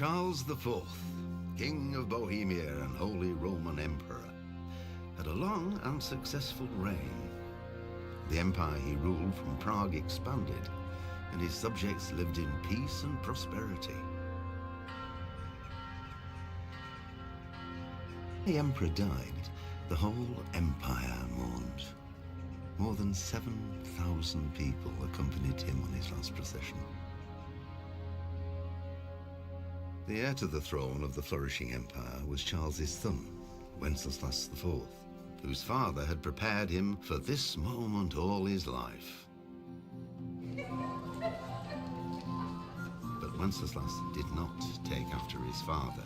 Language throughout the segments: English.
Charles IV, King of Bohemia and Holy Roman Emperor, had a long and successful reign. The empire he ruled from Prague expanded, and his subjects lived in peace and prosperity. The emperor died, the whole empire mourned. More than 7,000 people accompanied him on his last procession. The heir to the throne of the flourishing empire was Charles's son, Wenceslas IV, whose father had prepared him for this moment all his life. But Wenceslas did not take after his father.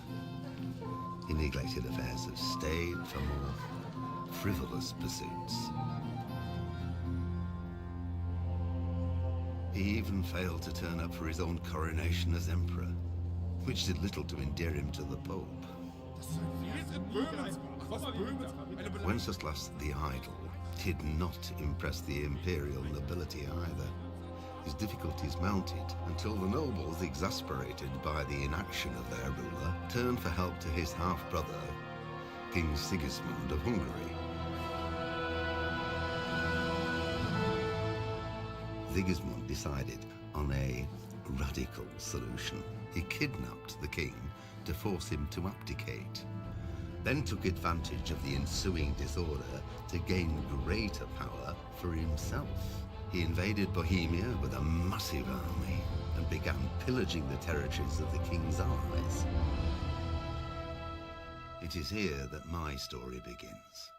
He neglected affairs of state for more frivolous pursuits. He even failed to turn up for his own coronation as emperor, which did little to endear him to the Pope. Wenceslas the Idle did not impress the imperial nobility either. His difficulties mounted until the nobles, exasperated by the inaction of their ruler, turned for help to his half-brother, King Sigismund of Hungary. Sigismund decided on a radical solution. He kidnapped the king to force him to abdicate, then took advantage of the ensuing disorder to gain greater power for himself. He invaded Bohemia with a massive army and began pillaging the territories of the king's allies. It is here that my story begins.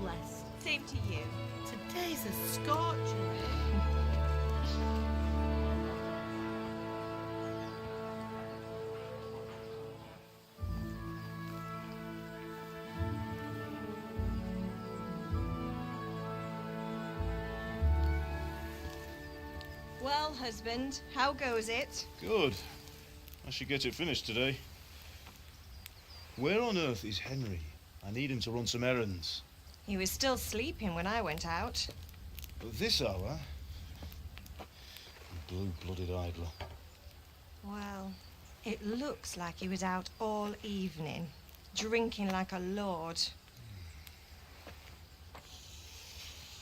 blessed. Same to you. Today's a scorcher. Well, husband, how goes it? Good. I should get it finished today. Where on earth is Henry? I need him to run some errands. He was still sleeping when I went out. At this hour? Blue-blooded idler. Well, it looks like he was out all evening, drinking like a lord.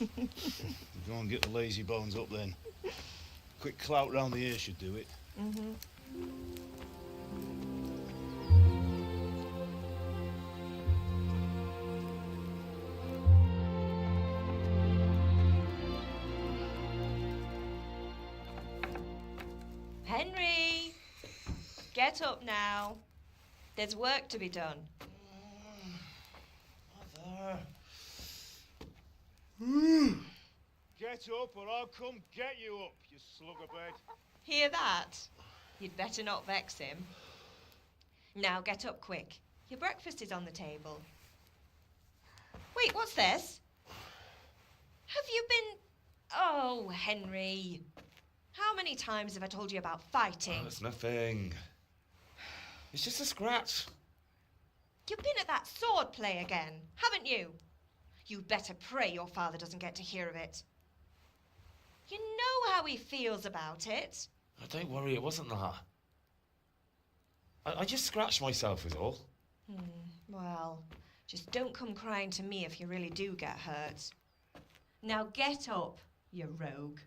Go and get the lazy bones up then. Quick clout round the ear should do it. Henry! Get up now. There's work to be done. Mother. Get up or I'll come get you up, you slugabed. Hear that? You'd better not vex him. Now get up quick. Your breakfast is on the table. Wait, what's this? Have you been... Oh, Henry. How many times have I told you about fighting? Oh, it's nothing. It's just a scratch. You've been at that sword play again, haven't you? You'd better pray your father doesn't get to hear of it. You know how he feels about it. Oh, don't worry, it wasn't that. I just scratched myself is all. Well, just don't come crying to me if you really do get hurt. Now get up, you rogue.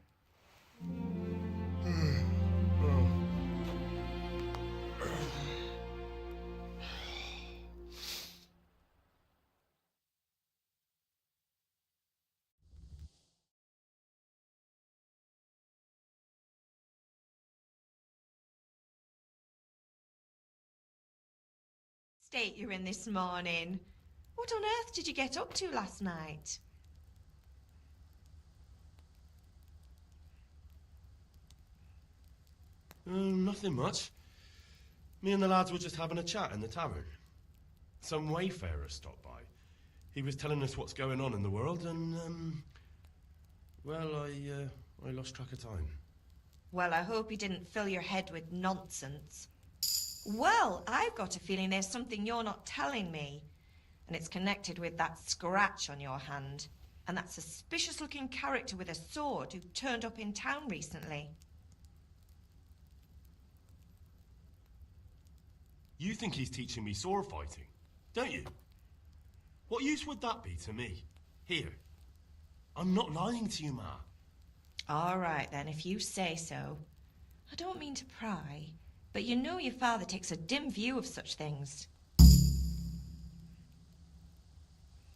State you're in this morning. What on earth did you get up to last night? Nothing much. Me and the lads were just having a chat in the tavern. Some wayfarer stopped by. He was telling us what's going on in the world and, well, I lost track of time. Well, I hope he didn't fill your head with nonsense. Well, I've got a feeling there's something you're not telling me. And it's connected with that scratch on your hand. And that suspicious-looking character with a sword who turned up in town recently. You think he's teaching me sword fighting, don't you? What use would that be to me? Here. I'm not lying to you, Ma. All right, then, if you say so. I don't mean to pry, but you know your father takes a dim view of such things.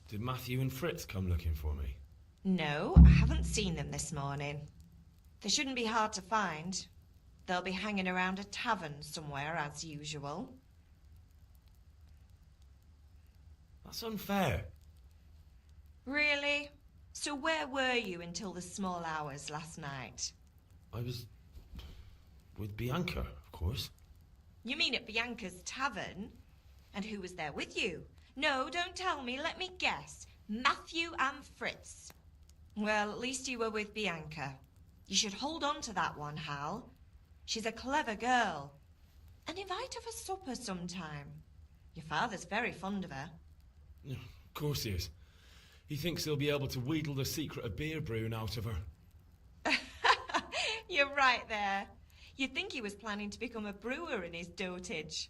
Did Matthew and Fritz come looking for me? No, I haven't seen them this morning. They shouldn't be hard to find. They'll be hanging around a tavern somewhere, as usual. That's unfair. Really? So where were you until the small hours last night? I was... with Bianca, of course. You mean at Bianca's tavern? And who was there with you? No, don't tell me. Let me guess. Matthew and Fritz. Well, at least you were with Bianca. You should hold on to that one, Hal. She's a clever girl. And invite her for supper sometime. Your father's very fond of her. Of course he is. He thinks he'll be able to wheedle the secret of beer brewing out of her. You're right there. You'd think he was planning to become a brewer in his dotage.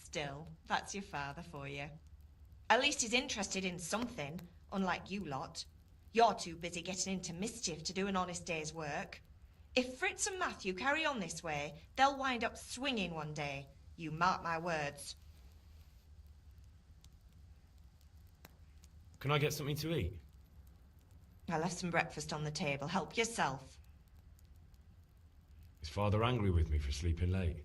Still, that's your father for you. At least he's interested in something, unlike you lot. You're too busy getting into mischief to do an honest day's work. If Fritz and Matthew carry on this way, they'll wind up swinging one day. You mark my words. Can I get something to eat? I left some breakfast on the table. Help yourself. Is Father angry with me for sleeping late?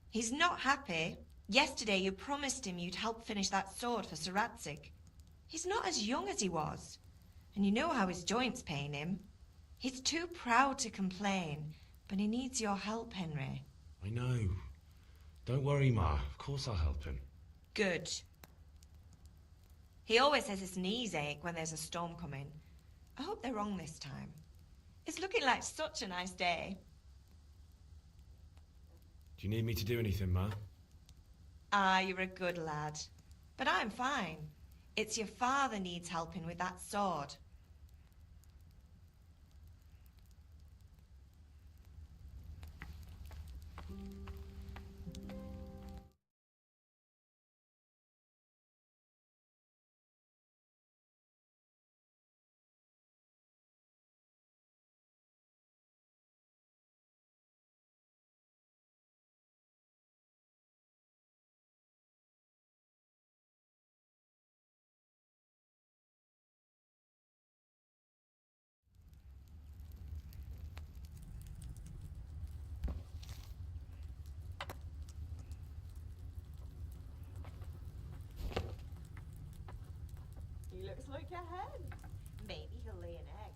He's not happy. Yesterday you promised him you'd help finish that sword for Sir Radzig. He's not as young as he was. And you know how his joint's paying him. He's too proud to complain, but he needs your help, Henry. I know. Don't worry, Ma. Of course I'll help him. Good. He always says his knees ache when there's a storm coming. I hope they're wrong this time. It's looking like such a nice day. Do you need me to do anything, Ma? Ah, you're a good lad. But I'm fine. It's your father needs helping with that sword. He looks like a hen. Maybe he'll lay an egg.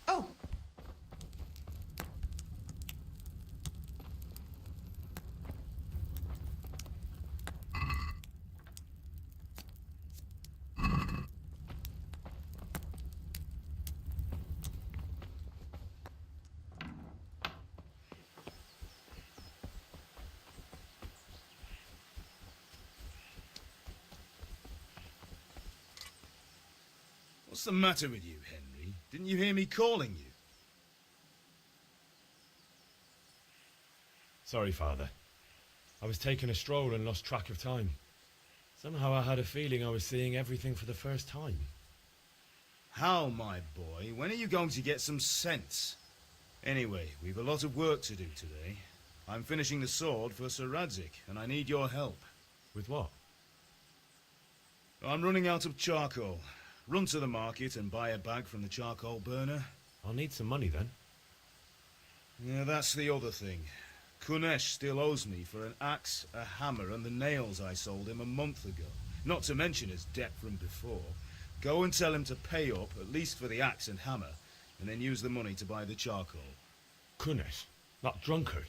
Oh! What's the matter with you, Henry? Didn't you hear me calling you? Sorry, Father. I was taking a stroll and lost track of time. Somehow I had a feeling I was seeing everything for the first time. How, my boy? When are you going to get some sense? Anyway, we've a lot of work to do today. I'm finishing the sword for Sir Radzig, and I need your help. With what? I'm running out of charcoal. Run to the market and buy a bag from the charcoal burner. I'll need some money then. Yeah, that's the other thing. Kunesh still owes me for an axe, a hammer, and the nails I sold him a month ago. Not to mention his debt from before. Go and tell him to pay up, at least for the axe and hammer, and then use the money to buy the charcoal. Kunesh? That drunkard?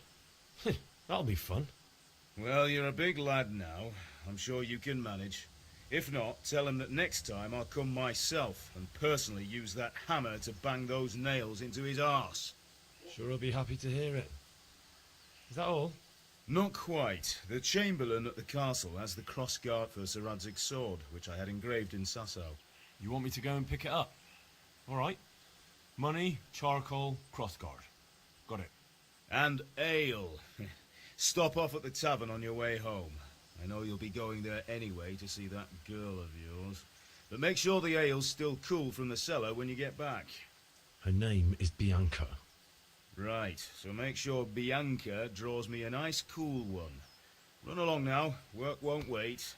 That'll be fun. Well, you're a big lad now. I'm sure you can manage. If not, tell him that next time I'll come myself and personally use that hammer to bang those nails into his arse. Sure I'll be happy to hear it. Is that all? Not quite. The Chamberlain at the castle has the crossguard for Sir Radzig's sword, which I had engraved in Sasau. You want me to go and pick it up? All right. Money, charcoal, crossguard. Got it. And ale. Stop off at the tavern on your way home. I know you'll be going there anyway to see that girl of yours. But make sure the ale's still cool from the cellar when you get back. Her name is Bianca. Right, so make sure Bianca draws me a nice cool one. Run along now, work won't wait.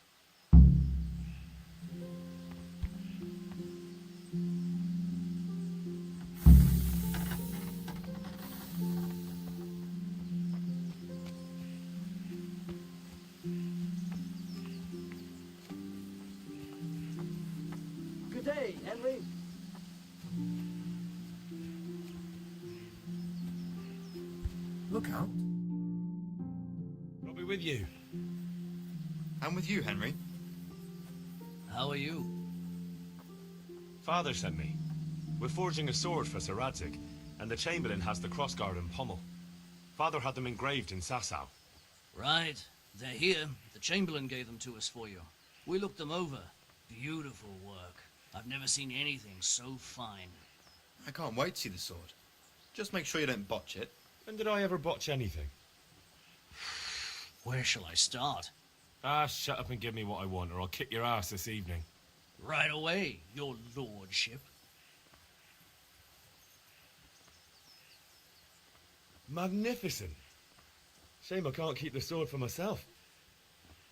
Good day, Henry. Look out. I'll be with you. I'm with you, Henry. How are you? Father sent me. We're forging a sword for Sir Radzig, and the Chamberlain has the crossguard and pommel. Father had them engraved in Sasau. Right. They're here. The Chamberlain gave them to us for you. We looked them over. Beautiful work. I've never seen anything so fine. I can't wait to see the sword. Just make sure you don't botch it. When did I ever botch anything? Where shall I start? Ah, shut up and give me what I want, or I'll kick your ass this evening. Right away, your lordship. Magnificent. Shame I can't keep the sword for myself.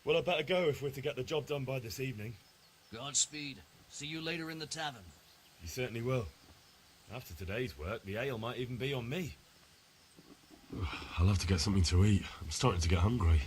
Well, I better go if we're to get the job done by this evening. Godspeed. See you later in the tavern. You certainly will. After today's work, the ale might even be on me. I'll have to get something to eat. I'm starting to get hungry.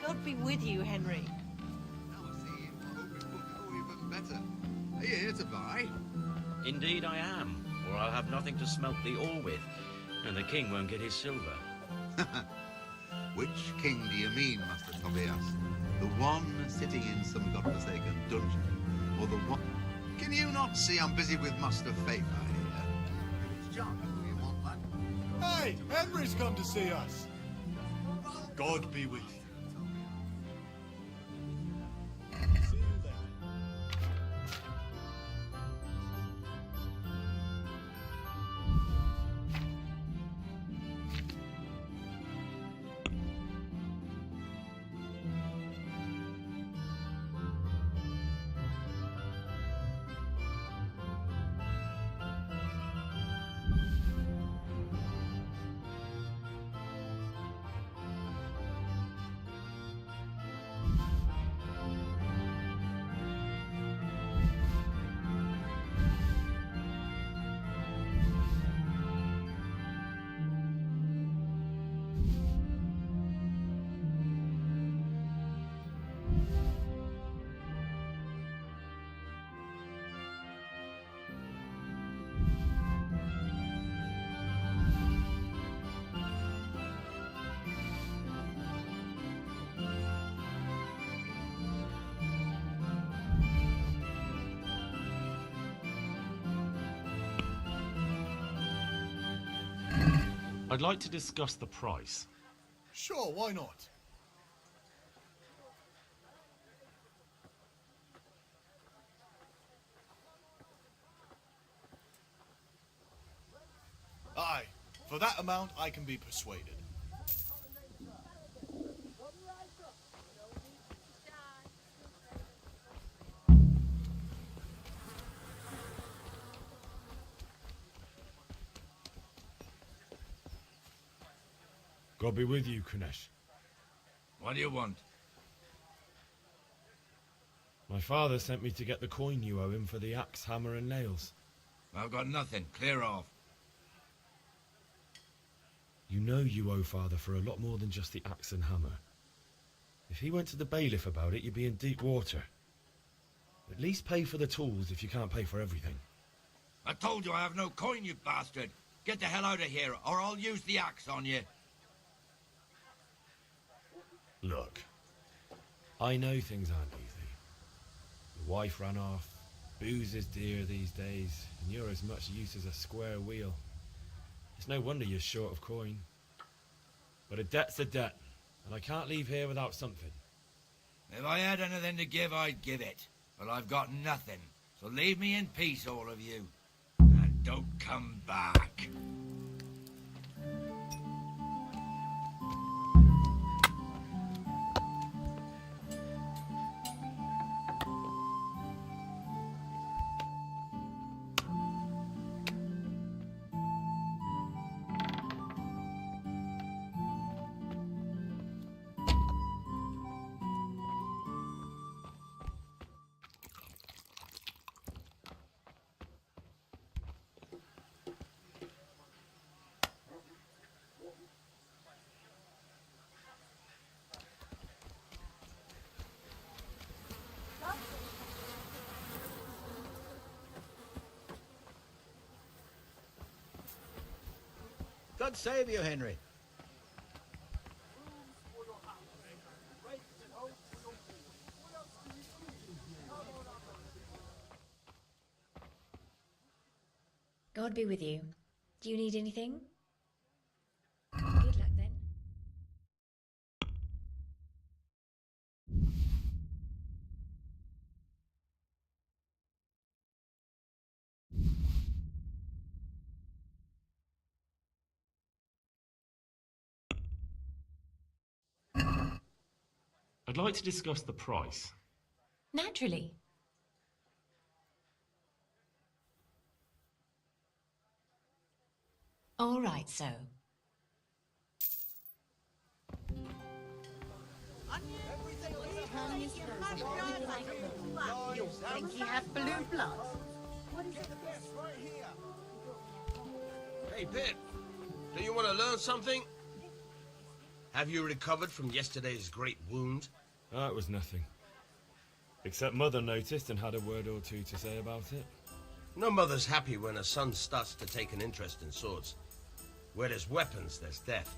God be with you, Henry. Now I see you. I hope it will go even better. Are you here to buy? Indeed I am, or I'll have nothing to smelt the ore with, and the king won't get his silver. Which king do you mean, Master Tobias? The one sitting in some godforsaken dungeon, or the one... Can you not see I'm busy with Master Favor here? It's John, who you want, lad? Hey, Henry's come to see us. God be with you. See you later. I'd like to discuss the price. Sure, why not? Aye, for that amount I can be persuaded. God be with you, Kunesh. What do you want? My father sent me to get the coin you owe him for the axe, hammer and nails. I've got nothing. Clear off. You know you owe father for a lot more than just the axe and hammer. If he went to the bailiff about it, you'd be in deep water. At least pay for the tools if you can't pay for everything. I told you I have no coin, you bastard. Get the hell out of here, or I'll use the axe on you. Look, I know things aren't easy. Your wife ran off, booze is dear these days, and you're as much use as a square wheel. It's no wonder you're short of coin. But a debt's a debt, and I can't leave here without something. If I had anything to give, I'd give it. But I've got nothing. So leave me in peace, all of you. And don't come back. God save you, Henry. God be with you. Do you need anything? Good luck then. I'd like to discuss the price. Naturally. All right, so. You think he has blue blood? Hey, Pip, do you want to learn something? Have you recovered from yesterday's great wound? Oh, it was nothing. Except Mother noticed and had a word or two to say about it. No mother's happy when her son starts to take an interest in swords. Where there's weapons, there's death.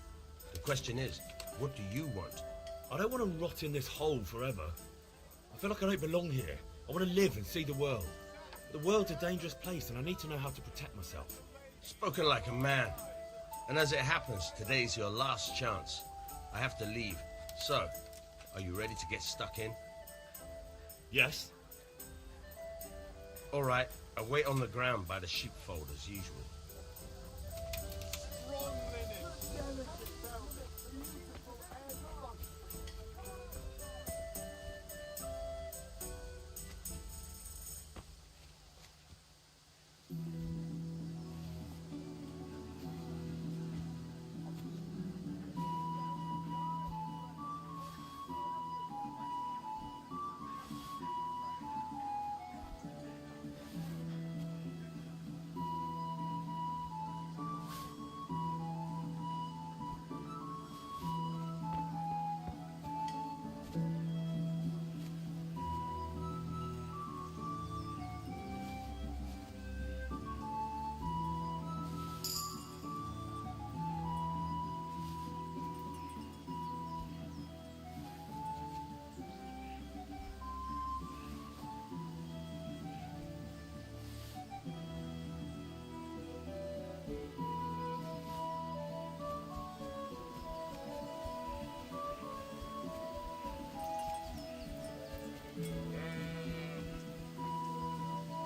The question is, what do you want? I don't want to rot in this hole forever. I feel like I don't belong here. I want to live and see the world. The world's a dangerous place and I need to know how to protect myself. Spoken like a man. And as it happens, today's your last chance. I have to leave. So, are you ready to get stuck in? Yes. All right, I'll wait on the ground by the sheepfold as usual.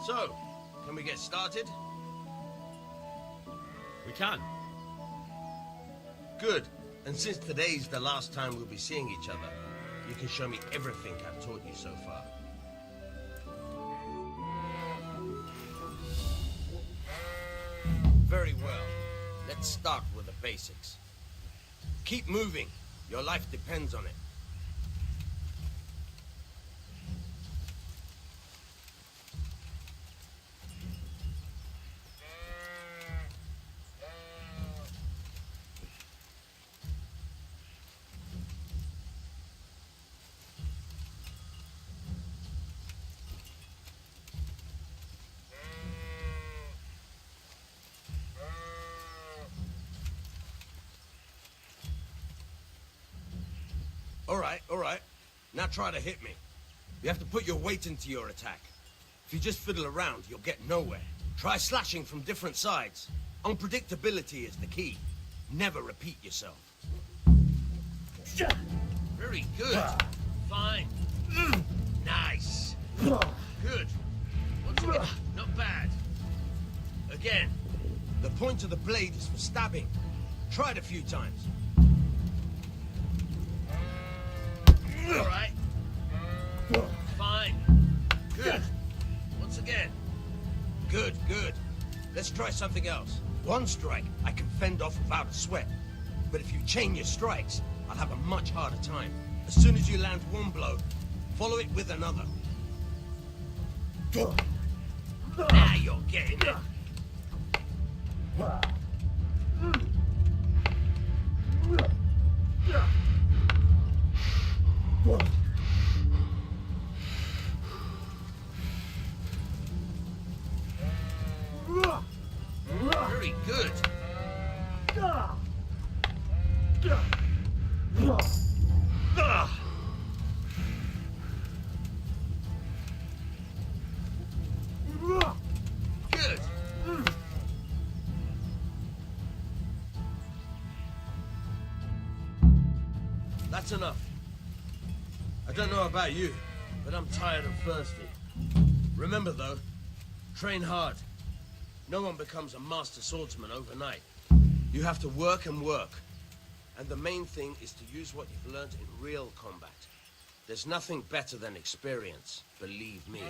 So, can we get started? We can. Good. And since today's the last time we'll be seeing each other, you can show me everything I've taught you so far. Very well. Let's start with the basics. Keep moving. Your life depends on it. All right. Now try to hit me. You have to put your weight into your attack. If you just fiddle around, you'll get nowhere. Try slashing from different sides. Unpredictability is the key. Never repeat yourself. Very good. Fine. Nice. Good. Once again, not bad. Again. The point of the blade is for stabbing. Try it a few times. All right. Fine. Good. Once again. Good, good. Let's try something else. One strike, I can fend off without a sweat. But if you chain your strikes, I'll have a much harder time. As soon as you land one blow, follow it with another. Now you're getting it. Very good. Good. That's enough. I don't know about you, but I'm tired and thirsty. Remember though, train hard. No one becomes a master swordsman overnight. You have to work and work. And the main thing is to use what you've learned in real combat. There's nothing better than experience, believe me.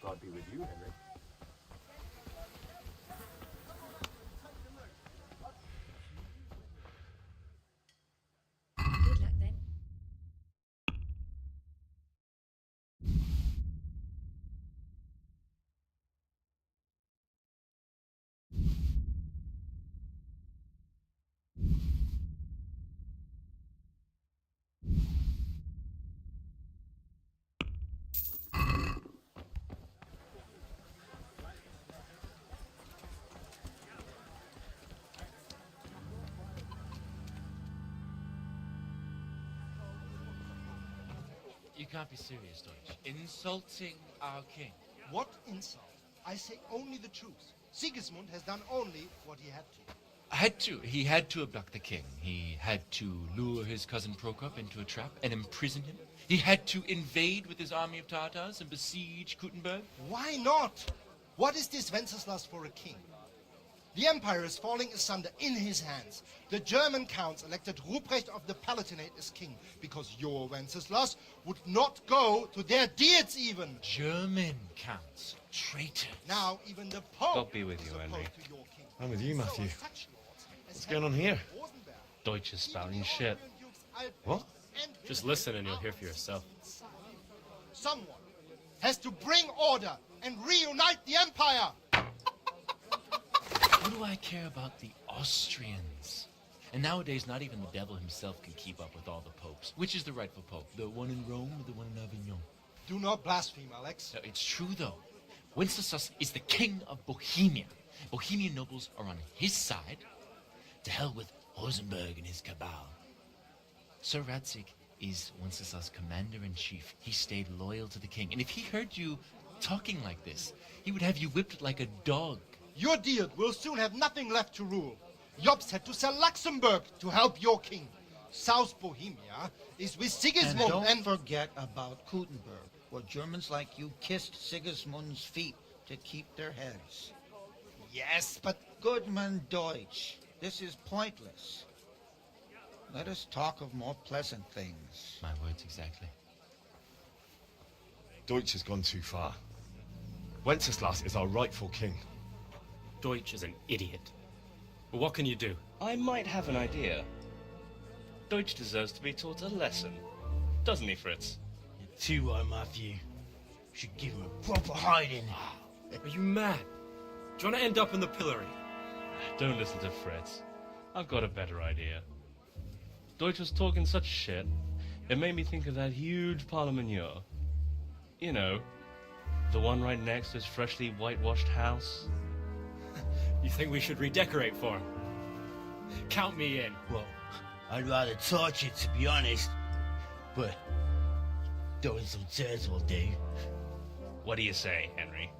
God be with you, Henry. Good luck then. You can't be serious, Deutsch. Insulting our king. What insult? I say only the truth. Sigismund has done only what he had to. He had to abduct the king. He had to lure his cousin Prokop into a trap and imprison him. He had to invade with his army of Tartars and besiege Kuttenberg. Why not? What is this Wenceslas for a king? The empire is falling asunder in his hands. The German counts elected Ruprecht of the Palatinate as king because your Wenceslas would not go to their deeds even. German counts. Traitor. Now even the Pope God be with you, is Henry. opposed to your king. I'm with you, So Matthew. are such lords as What's going on here? Rosenberg, Deutsch is spouting shit. Dukes Albrecht, What? and Just Wilhelm listen and you'll are hear for yourself. inside. Someone has to bring order and reunite the empire. What do I care about the Austrians? And nowadays, not even the devil himself can keep up with all the popes. Which is the rightful pope? The one in Rome or the one in Avignon? Do not blaspheme, Alex. No, it's true, though. Wenceslas is the king of Bohemia. Bohemian nobles are on his side. To hell with Rosenberg and his cabal. Sir Radzig is Wenceslas' commander-in-chief. He stayed loyal to the king. And if he heard you talking like this, he would have you whipped like a dog. Your Diet will soon have nothing left to rule. Jobst had to sell Luxembourg to help your king. South Bohemia is with Sigismund And don't forget about Kuttenberg, where Germans like you kissed Sigismund's feet to keep their heads. Yes, but... Goodman Deutsch, this is pointless. Let us talk of more pleasant things. My words exactly. Deutsch has gone too far. Wenceslas is our rightful king. Deutsch is an idiot. But what can you do? I might have an idea. Deutsch deserves to be taught a lesson. Doesn't he, Fritz? You're too right, Matthew. Should give him a proper hiding. Are you mad? Do you want to end up in the pillory? Don't listen to Fritz. I've got a better idea. Deutsch was talking such shit, it made me think of that huge parliament. You know, the one right next to his freshly whitewashed house. You think we should redecorate for him? Count me in. Well, I'd rather torch it, to be honest. But throwing some turds will do. What do you say, Henry?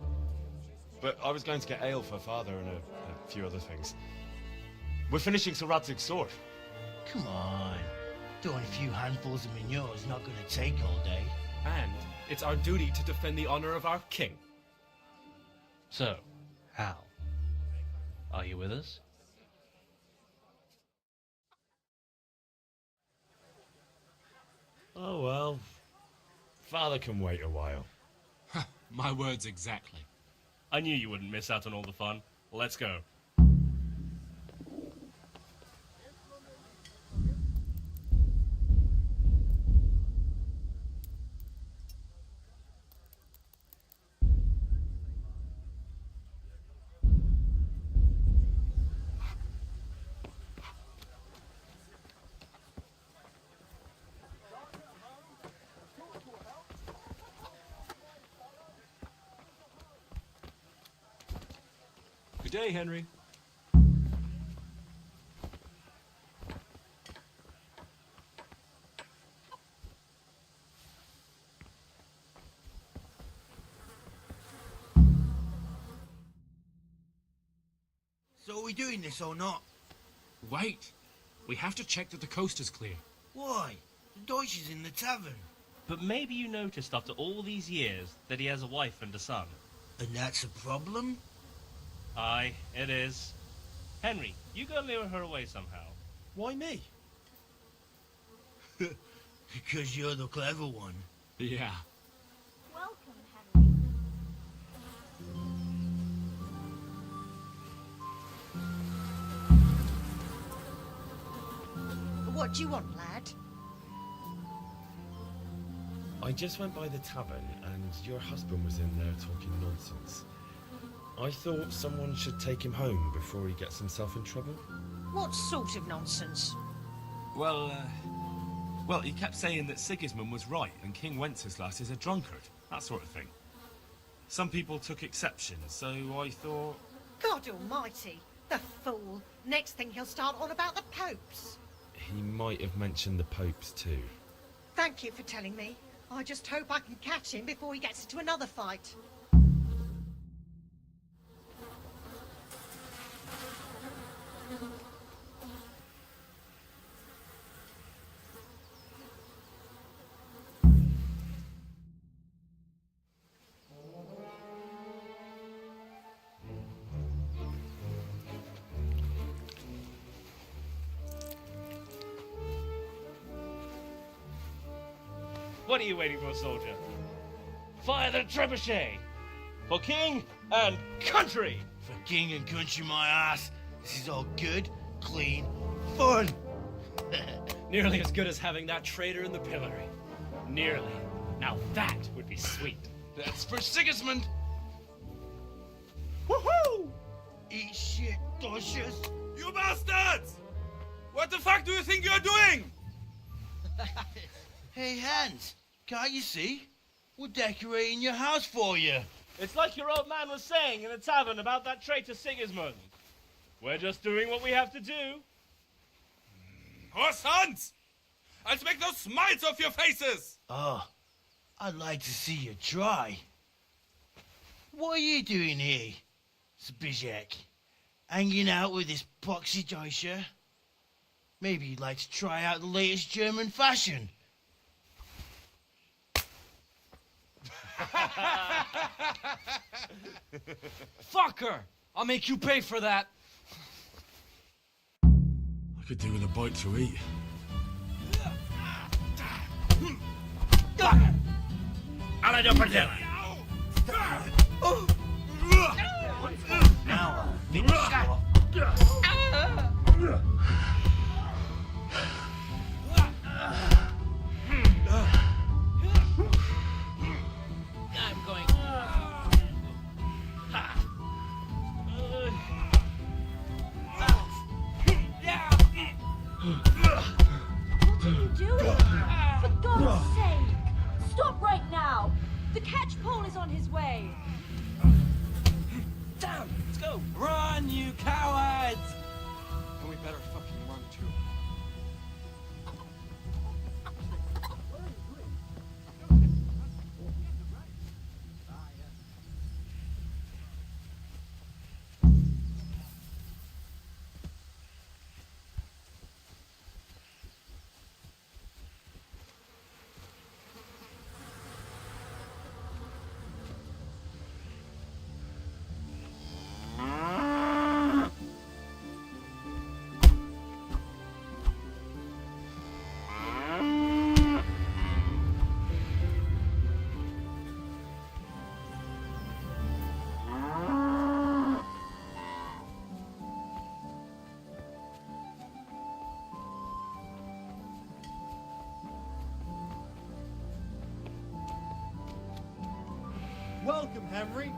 But I was going to get ale for Father and a few other things. We're finishing Sir Radzig's sword. Come on. Throwing a few handfuls of manure is not going to take all day. And it's our duty to defend the honor of our king. So, Hal, are you with us? Oh well. Father can wait a while. My words exactly. I knew you wouldn't miss out on all the fun. Let's go. Good day, Henry. So are we doing this or not? Wait. We have to check that the coast is clear. Why? The Deutsch is in the tavern. But maybe you noticed after all these years that he has a wife and a son. And that's a problem? Aye, it is. Henry, you go lure her away somehow. Why me? Because you're the clever one. Yeah. Welcome, Henry. What do you want, lad? I just went by the tavern and your husband was in there talking nonsense. I thought someone should take him home before he gets himself in trouble. What sort of nonsense? Well, he kept saying that Sigismund was right and King Wenceslas is a drunkard, that sort of thing. Some people took exception, so I thought... God almighty, the fool. Next thing he'll start on about the popes. He might have mentioned the popes too. Thank you for telling me. I just hope I can catch him before he gets into another fight. What are you waiting for, soldier? Fire the trebuchet! For king and country! For king and country, my ass. This is all good, clean, fun. Nearly as good as having that traitor in the pillory. Nearly. Now that would be sweet. That's for Sigismund. Woohoo! Eat shit, Dodgers. You bastards! What the fuck do you think you're doing? Hey, Hans, can't you see? We're decorating your house for you. It's like your old man was saying in the tavern about that traitor Sigismund. We're just doing what we have to do. Horse sons! I'll make those smiles off your faces! Oh, I'd like to see you try. What are you doing here, Zbigniew? Hanging out with this poxy Deutscher? Maybe you'd like to try out the latest German fashion. Fucker! I'll make you pay for that. I could do with a bite to eat. Alla da padella! Now, stupid. I'm going. What are you doing? For God's sake! Stop right now! The catch pole is on his way! Damn! Let's go! Run, you cowards! And we better fucking run too. Welcome, Henry.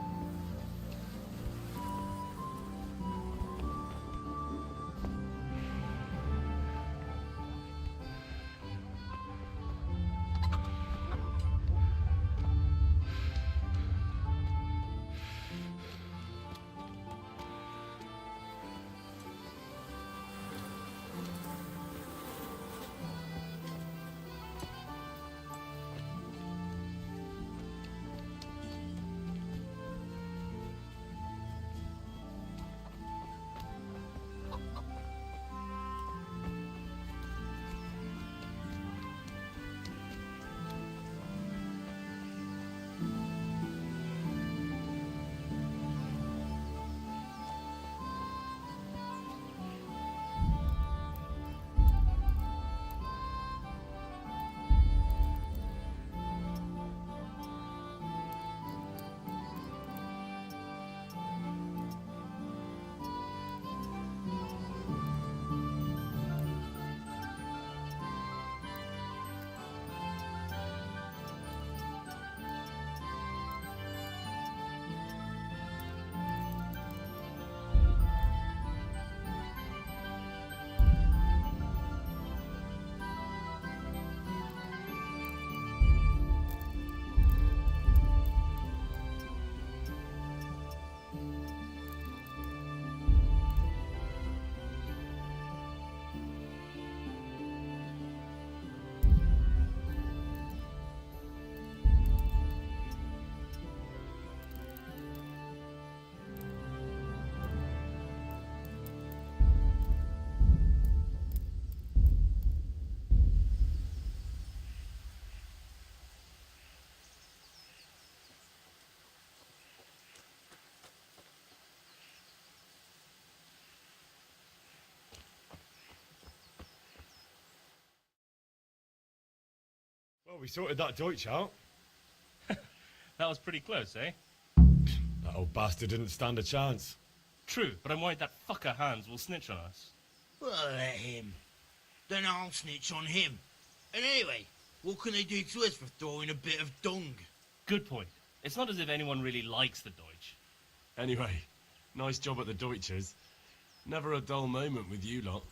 Well, we sorted that Deutsch out. That was pretty close, eh? That old bastard didn't stand a chance. True, but I'm worried that fucker Hans will snitch on us. Well, let him. Then I'll snitch on him. And anyway, what can they do to us for throwing a bit of dung? Good point. It's not as if anyone really likes the Deutsch. Anyway, nice job at the Deutschers. Never a dull moment with you lot.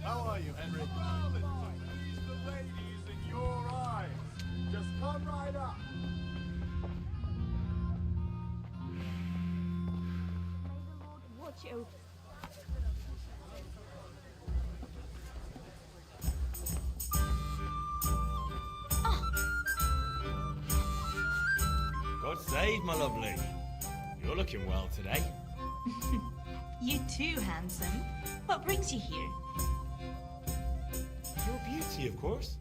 How are you, Henry? Valentine, these the ladies in your eyes. Just come right up. Watch you. God save, my lovely. You're You're looking well today. You too, handsome. What brings you here? Your beauty, of course.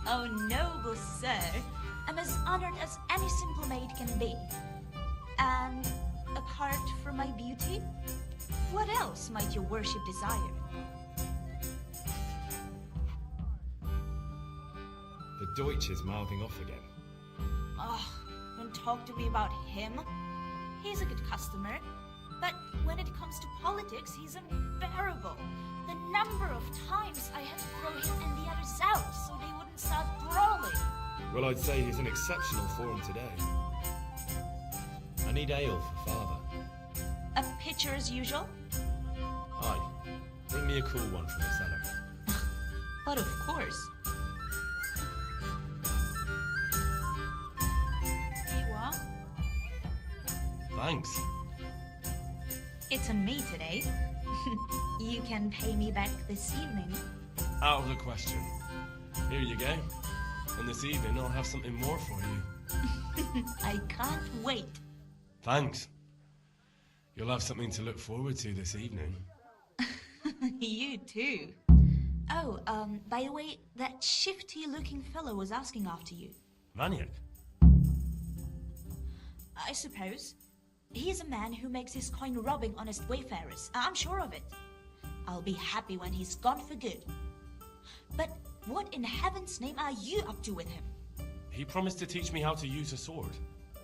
Oh, noble sir. I'm as honored as any simple maid can be. And apart from my beauty, what else might your worship desire? The Deutsch is mouthing off again. Oh, don't talk to me about him. He's a good customer, but when it comes to politics, he's unbearable. The number of times I had to throw him and the others out so they wouldn't start brawling. Well, I'd say he's in exceptional form today. I need ale for father. A pitcher as usual? Aye. Bring me a cool one from the cellar. But of course. Here you are. Thanks. It's on me today. You can pay me back this evening. Out of the question. Here you go. And this evening I'll have something more for you. I can't wait. Thanks. You'll have something to look forward to this evening. You too. Oh, by the way, that shifty-looking fellow was asking after you. Vaniak? I suppose. He is a man who makes his coin robbing honest wayfarers. I'm sure of it. I'll be happy when he's gone for good. But what in heaven's name are you up to with him? He promised to teach me how to use a sword.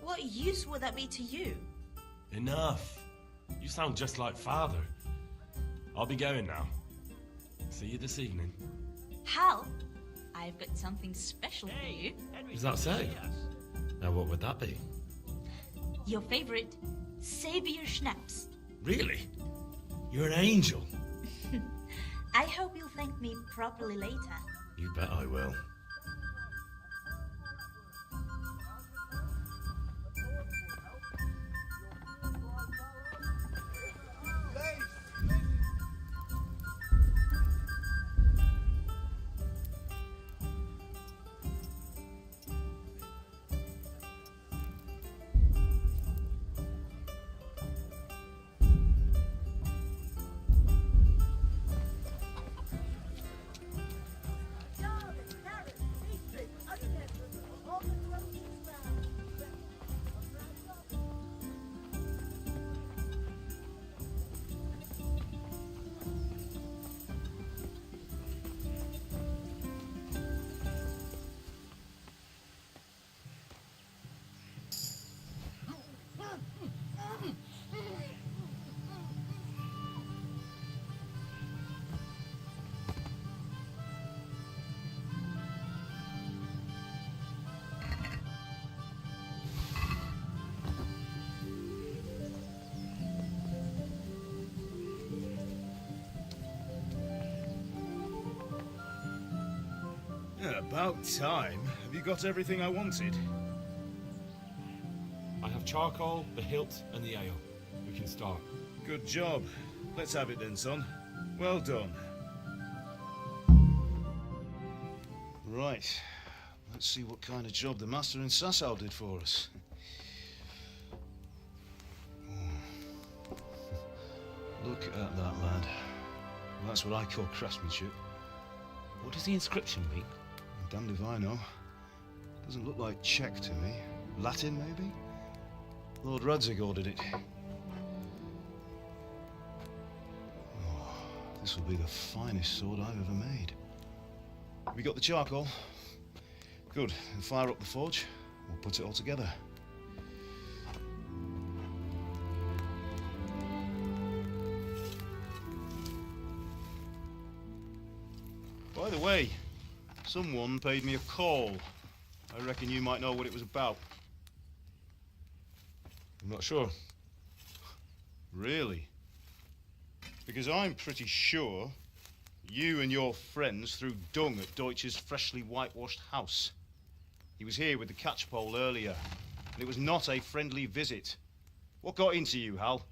What use would that be to you? Enough. You sound just like father. I'll be going now. See you this evening. Hal, I've got something special for you. Is that so? Now what would that be? Your favorite, Savior Schnapps. Really? You're an angel. I hope you'll thank me properly later. You bet I will. Yeah, about time. Have you got everything I wanted? I have charcoal, the hilt, and the ale. We can start. Good job. Let's have it then, son. Well done. Right. Let's see what kind of job the master in Sasau did for us. Look at that, lad. That's what I call craftsmanship. What does the inscription mean? Damned if I know. Doesn't look like Czech to me. Latin, maybe? Lord Radzig ordered it. Oh, this will be the finest sword I've ever made. Have you got the charcoal? Good. Then fire up the forge. We'll put it all together. By the way, someone paid me a call. I reckon you might know what it was about. I'm not sure. Really? Because I'm pretty sure you and your friends threw dung at Deutsch's freshly whitewashed house. He was here with the catchpole earlier, and it was not a friendly visit. What got into you, Hal?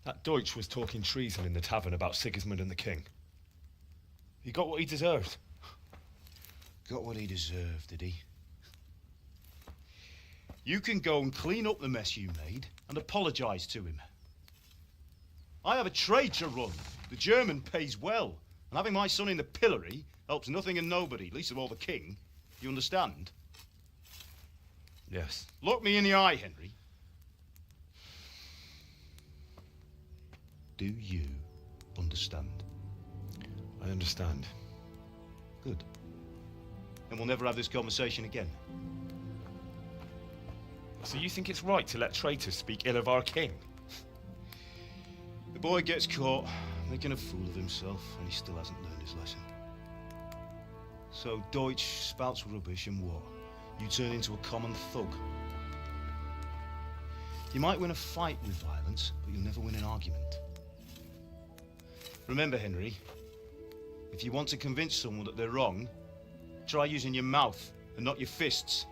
That Deutsch was talking treason in the tavern about Sigismund and the king. He got what he deserved. Got what he deserved, did he? You can go and clean up the mess you made and apologise to him. I have a trade to run. The German pays well. And having my son in the pillory helps nothing and nobody, least of all the king. You understand? Yes. Look me in the eye, Henry. Do you understand? I understand. Good. Then we'll never have this conversation again. So you think it's right to let traitors speak ill of our king? The boy gets caught making a fool of himself, and he still hasn't learned his lesson. So Deutsch spouts rubbish, and what? You turn into a common thug. You might win a fight with violence, but you'll never win an argument. Remember, Henry, if you want to convince someone that they're wrong, try using your mouth and not your fists.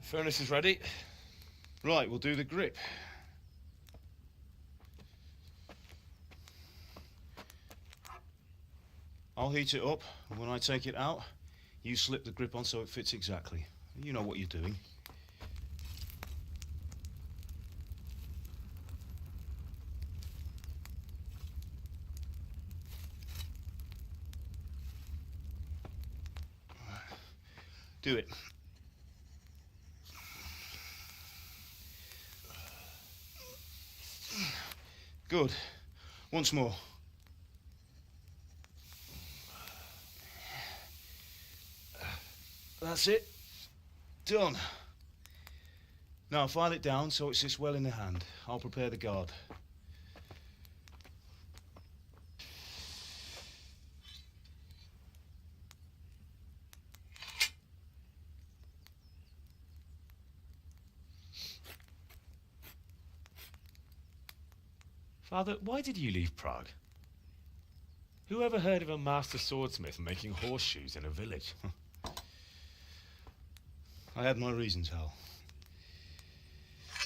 Furnace is ready. Right, we'll do the grip. I'll heat it up, and when I take it out, you slip the grip on so it fits exactly. You know what you're doing. Do it. Good. Once more. That's it. Done. Now file it down so it sits well in the hand. I'll prepare the guard. Father, why did you leave Prague? Who ever heard of a master swordsmith making horseshoes in a village? I had my reasons, Hal.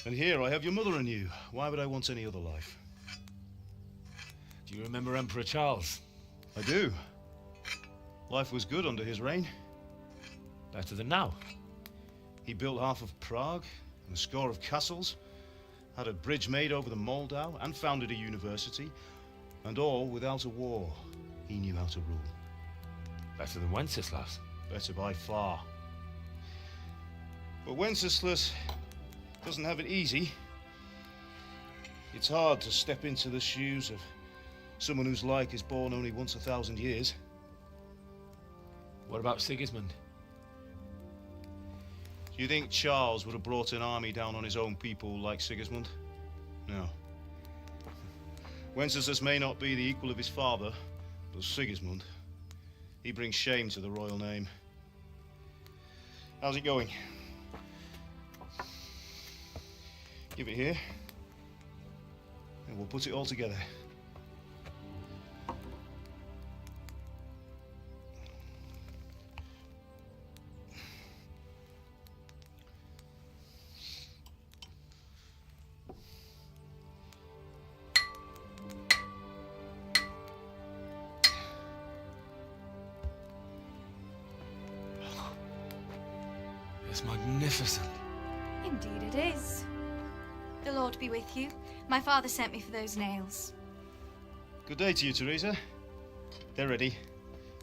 And here I have your mother and you. Why would I want any other life? Do you remember Emperor Charles? I do. Life was good under his reign. Better than now. He built half of Prague and a score of castles, had a bridge made over the Moldau, and founded a university, and all without a war. He knew how to rule. Better than Wenceslas. Better by far. But Wenceslas doesn't have it easy. It's hard to step into the shoes of someone whose like is born only once 1,000 years. What about Sigismund? Do you think Charles would have brought an army down on his own people like Sigismund? No. Wenceslas may not be the equal of his father, but Sigismund, he brings shame to the royal name. How's it going? Give it here, and we'll put it all together. It's magnificent. Indeed it is. The Lord be with you. My father sent me for those nails. Good day to you, Teresa. They're ready.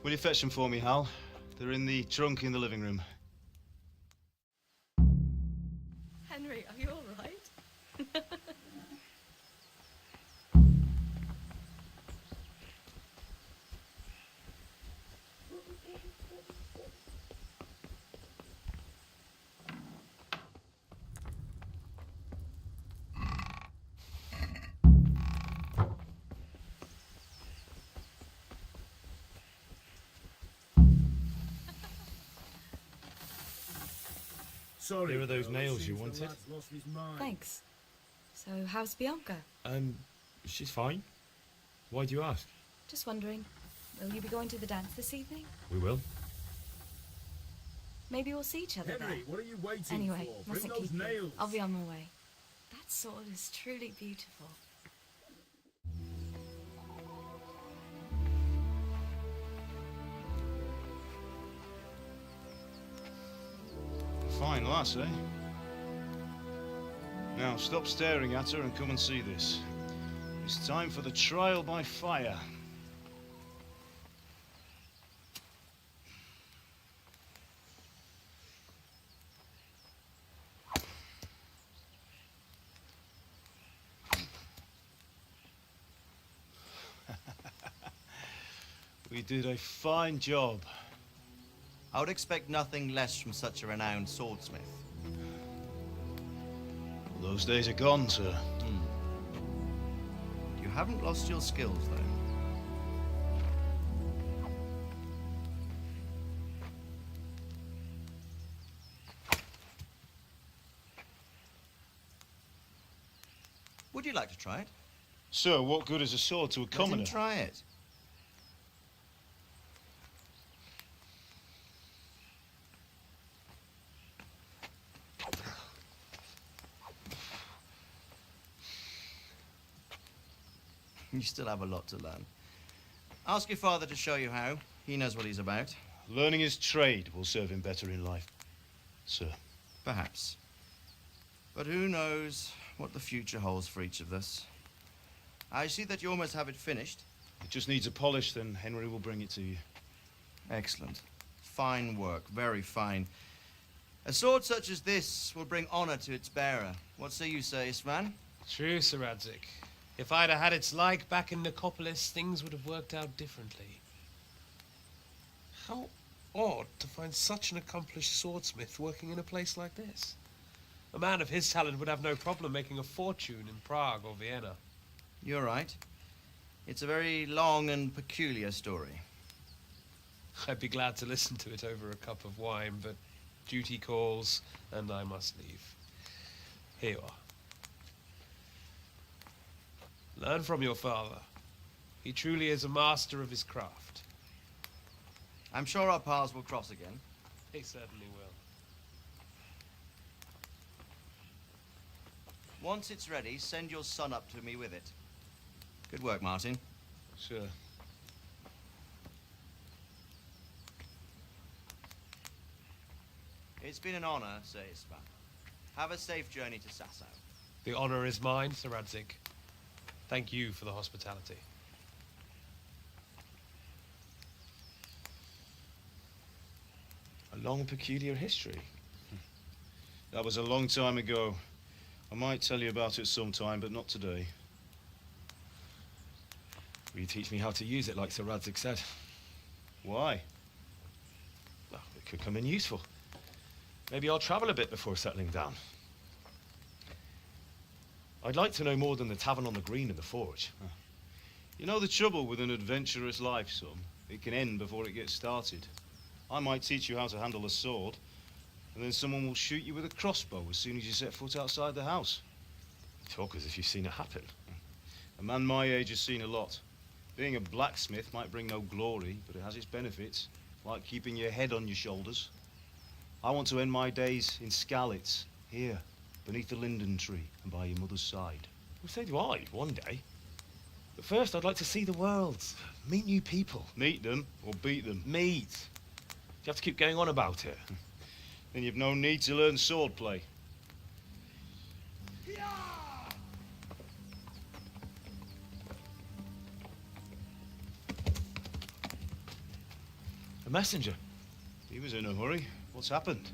Will you fetch them for me, Hal? They're in the trunk in the living room. Henry, are you all right? Sorry, here are those nails you wanted. Thanks. So, how's Bianca? She's fine. Why do you ask? Just wondering, will you be going to the dance this evening? We will. Maybe we'll see each other there. Henry, what are you waiting Anyway, for? mustn't Bring those keep you. nails. I'll be on my way. That sword is truly beautiful. Fine lass, eh? Now, stop staring at her and come and see this. It's time for the trial by fire. We did a fine job. I would expect nothing less from such a renowned swordsmith. Those days are gone, sir. You haven't lost your skills, though. Would you like to try it? Sir, what good is a sword to a commoner? Let him try it. You still have a lot to learn. Ask your father to show you how. He knows what he's about. Learning his trade will serve him better in life, sir. Perhaps. But who knows what the future holds for each of us. I see that you almost have it finished. It just needs a polish, then Henry will bring it to you. Excellent. Fine work, very fine. A sword such as this will bring honor to its bearer. What say you, Sir Istvan? True, Sir Radzig. If I'd have had its like back in Nicopolis, things would have worked out differently. How odd to find such an accomplished swordsmith working in a place like this. A man of his talent would have no problem making a fortune in Prague or Vienna. You're right. It's a very long and peculiar story. I'd be glad to listen to it over a cup of wine, but duty calls, and I must leave. Here you are. Learn from your father. He truly is a master of his craft. I'm sure our paths will cross again. He certainly will. Once it's ready, send your son up to me with it. Good work, Martin. Sure. It's been an honor, Sir Istvan. Have a safe journey to Sasau. The honor is mine, Sir Radzig. Thank you for the hospitality. A long, peculiar history. That was a long time ago. I might tell you about it sometime, but not today. Will you teach me how to use it, like Sir Radzig said? Why? Well, it could come in useful. Maybe I'll travel a bit before settling down. I'd like to know more than the tavern on the green and the forge. You know the trouble with an adventurous life, son? It can end before it gets started. I might teach you how to handle a sword, and then someone will shoot you with a crossbow as soon as you set foot outside the house. You talk as if you've seen it happen. A man my age has seen a lot. Being a blacksmith might bring no glory, but it has its benefits, like keeping your head on your shoulders. I want to end my days in Skalitz, here, beneath the linden tree and by your mother's side. Well, so do I, one day. But first, I'd like to see the world, meet new people. Meet them or beat them? Meet. Do you have to keep going on about it? Then you've no need to learn swordplay. A messenger. He was in a hurry. What's happened?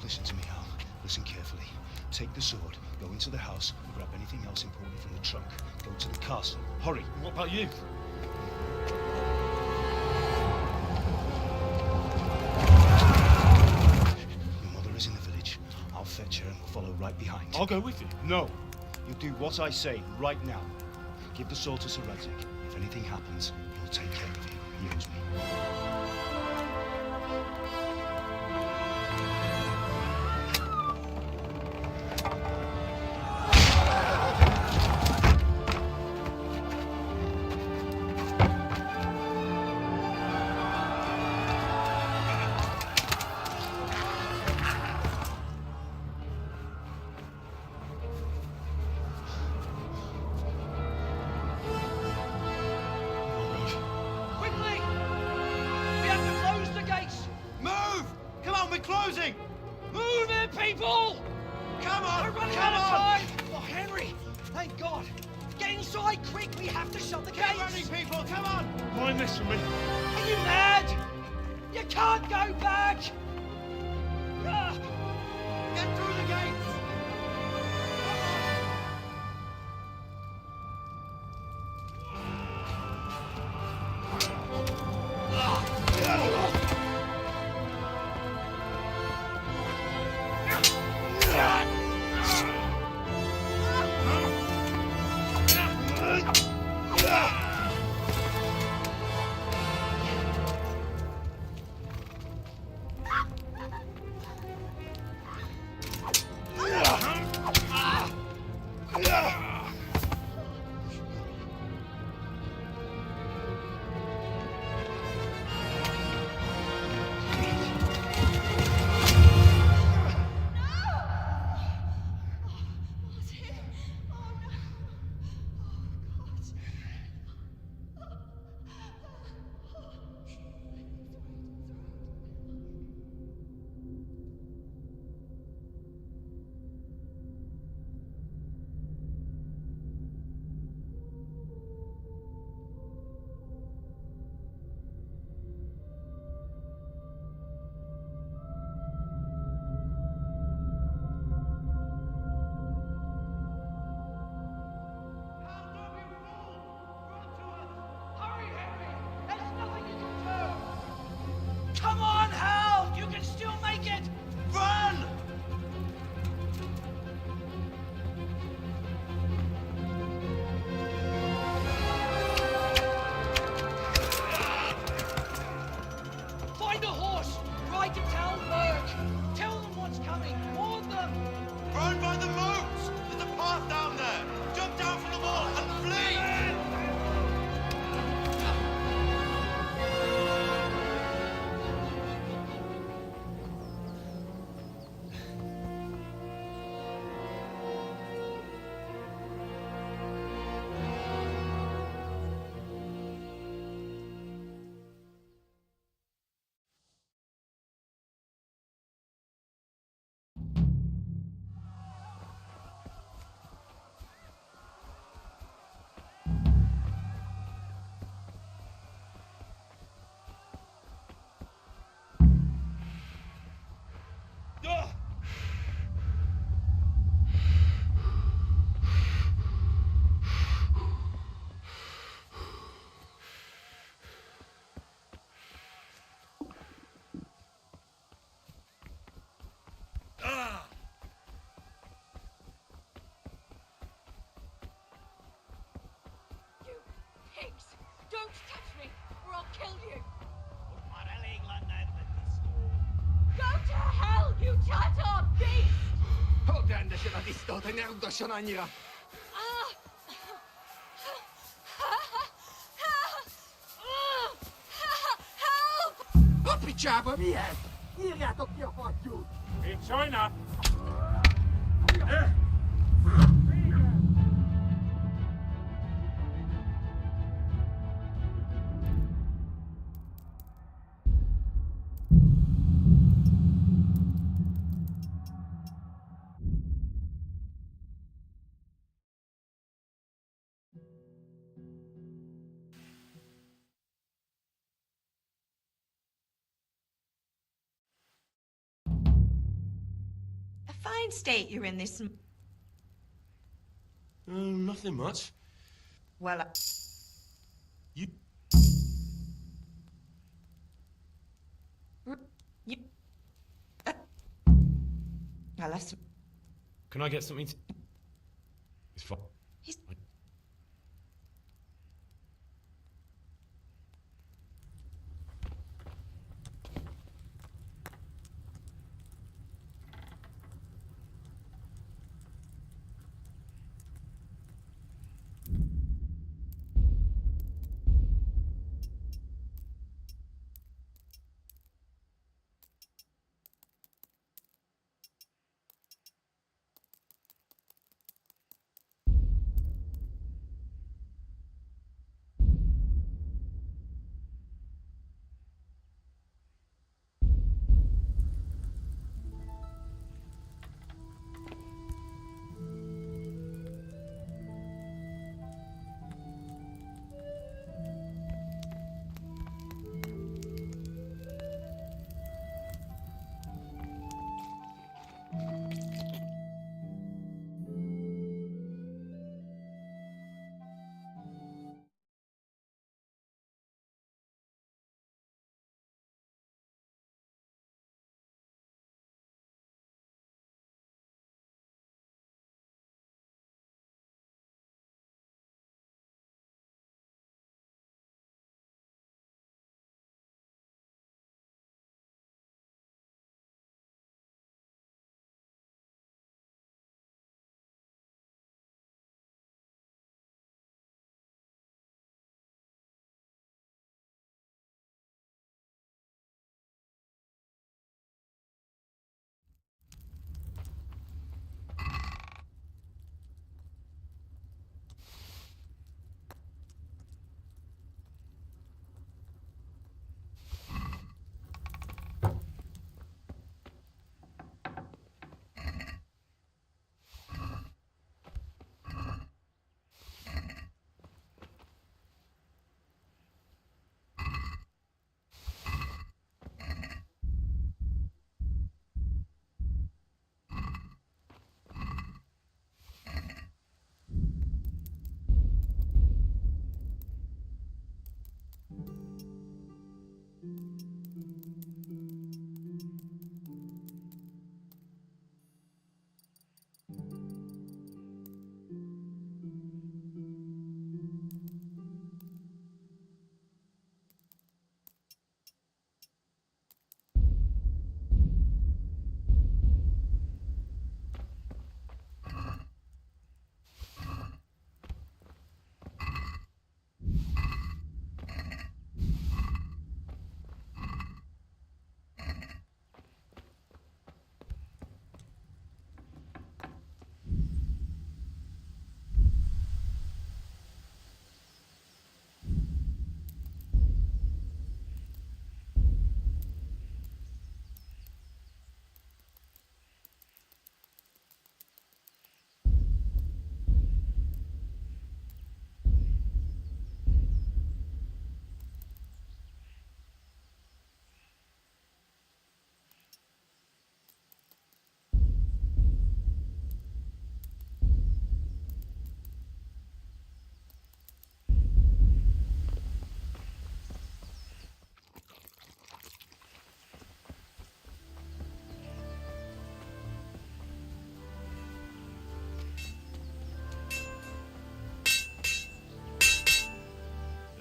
Listen to me, Al. Listen carefully. Take the sword, go into the house, and grab anything else important from the trunk. Go to the castle. Hurry. What about you? right behind. I'll go with you. No. You do what I say right now. Give the sword to Sir Reddick. If anything happens, he'll take care of you. Use me. Quickly! We have to close the gates! Move! Come on, we're closing! Move it, people! Come on! We're running Come out of on! time! Oh, Henry! Thank God! Get inside quick! We have to shut the gates! Get running, people! Come on! Mind this for me. Are you mad? You can't go back! Ah. Get through the gates! Hurry, Henry! There's nothing you can do! Come on, Hal! You can still make it! Run! Find a horse! Ride to Talberg! Tell them what's coming! Warn them! Run by the moats! There's a path down there! Jump down from the wall and flee! You pigs! Don't touch me, or I'll kill you! Go to hell, you tatar beast! Odende się na istotę, nie do sionanira. Help! Appicciava via! Il gatto che ho fatto! In China! A fine state you're in this. Nothing much. Well, You... you. Well, that's. Can I get something to... It's fine.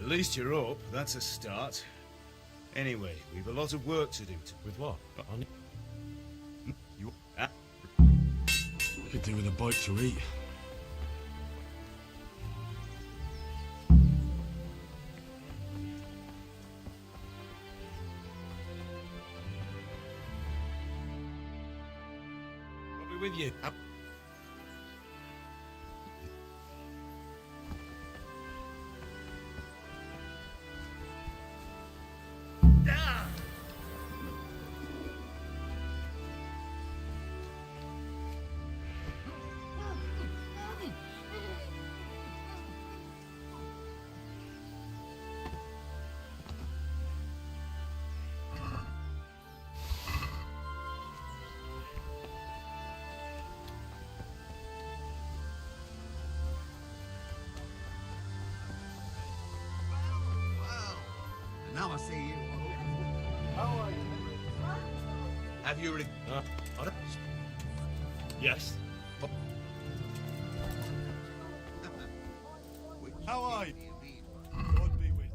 At least you're up. That's a start. Anyway, we've a lot of work to do. With what? You... Could do with a bite to eat. I'll be with you. Now I see you. How are you? Have you really... Yes. How are you? God be with you.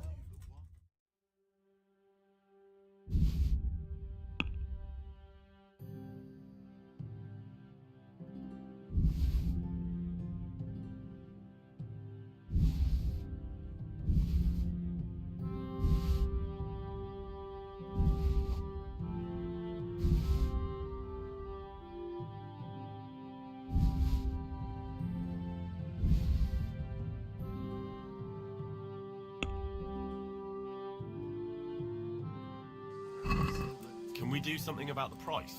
Can we do something about the price?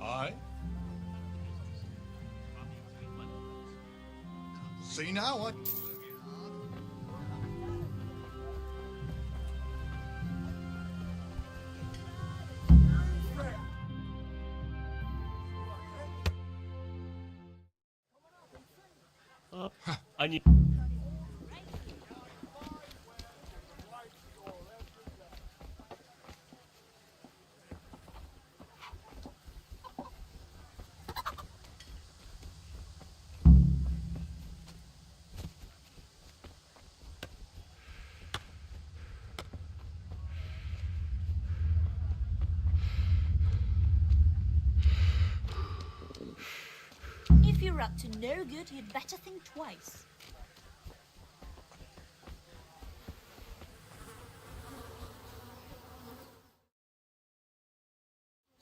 Aye. See now, I... I need. If you're up to no good, you'd better think twice.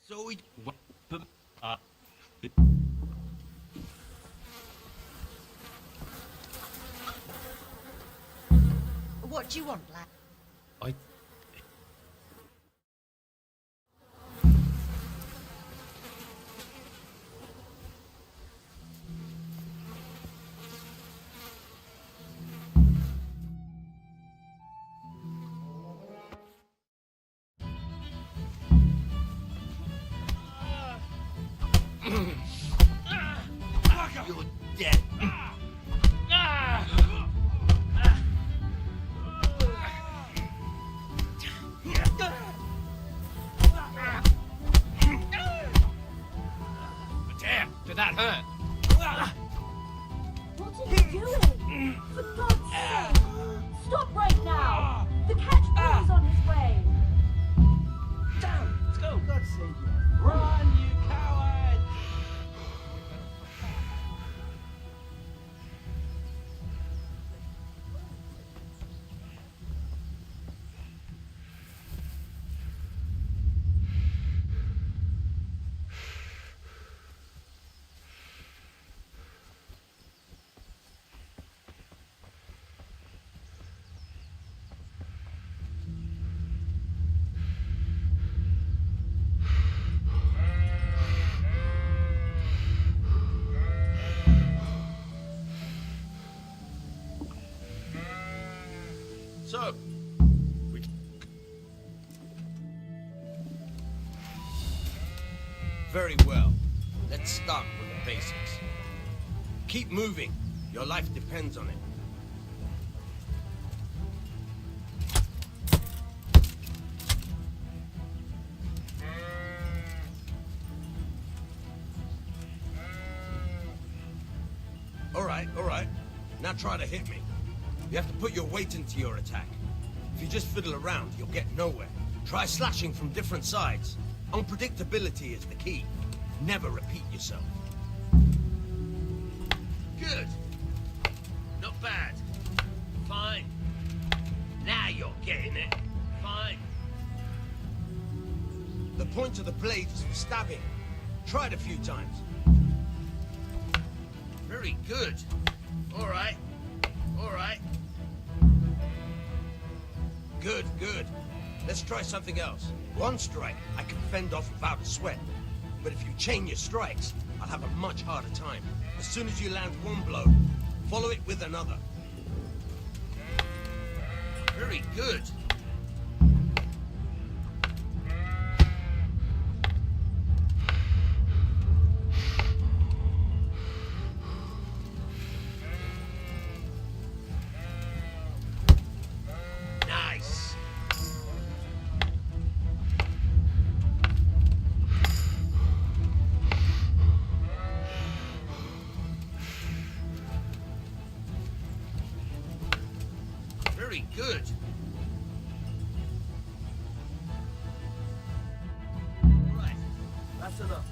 So we... What do you want, lad? I... You're dead. Damn, did that hurt? What are you doing? For God's sake! Stop right now! The catch boy is on his way! Damn, let's go. God save you. Run, you coward! So, very well. Let's start with the basics. Keep moving. Your life depends on it. All right. Now try to hit me. You have to put your weight into your attack. If you just fiddle around, you'll get nowhere. Try slashing from different sides. Unpredictability is the key. Never repeat yourself. Good. Not bad. Fine. Now you're getting it. Fine. The point of the blade is for stabbing. Try it a few times. Very good. All right. Good. Let's try something else. One strike I can fend off without a sweat. But if you chain your strikes, I'll have a much harder time. As soon as you land one blow, follow it with another. Very good. Nice. That's enough.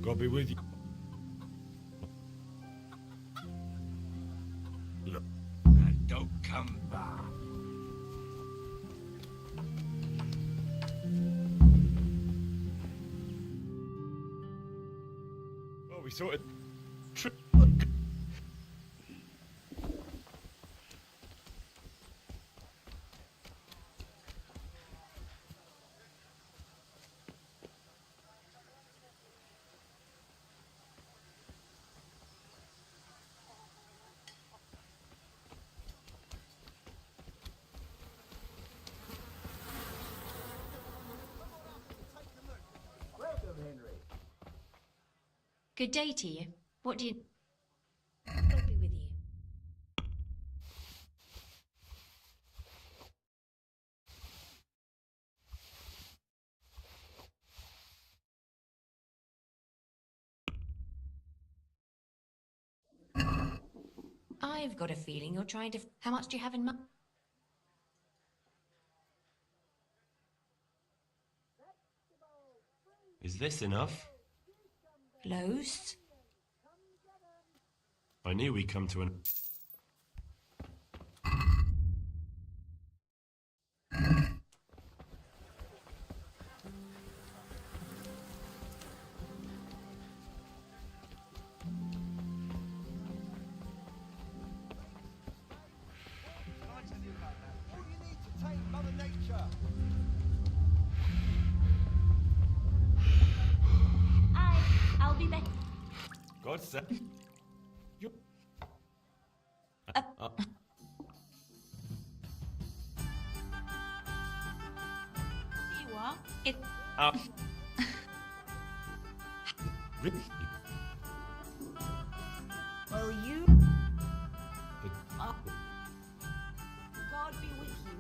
God be with you. Look. And don't come back. Well, we sorted. Welcome, Henry. Good day to you. What do you... God be with you. I've got a feeling you're trying to... How much do you have in mind? Is this enough? Loads? I knew we'd come to an... I'll be back. God save you. Here you are. It... Really? Well, you... God be with you.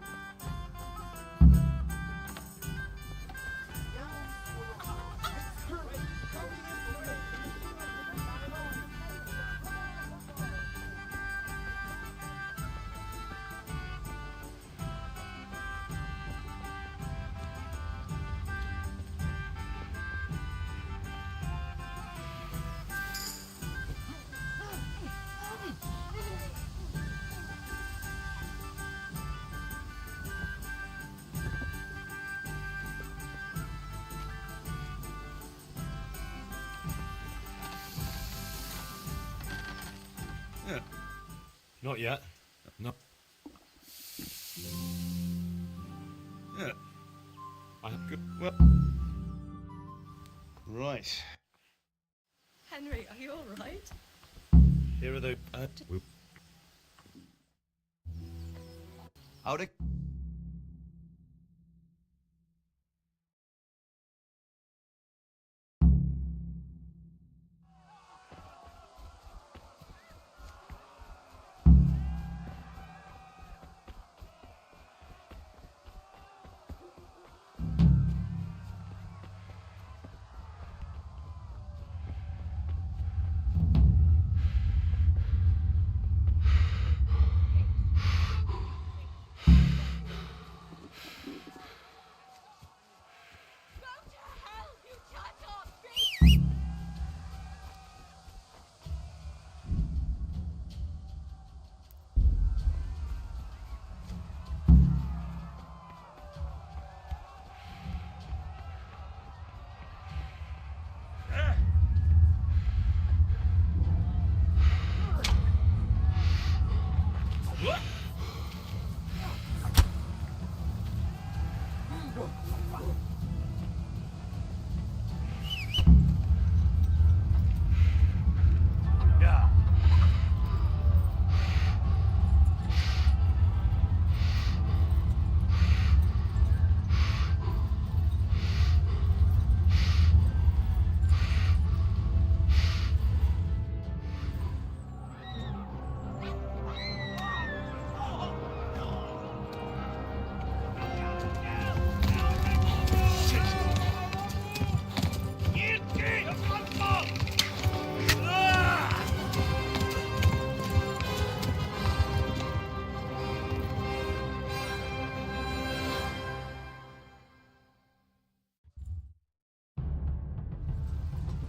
Yeah. Not yet. No. Yeah. I have good. Well. Right. Henry, are you all right? Here are the. Howdy.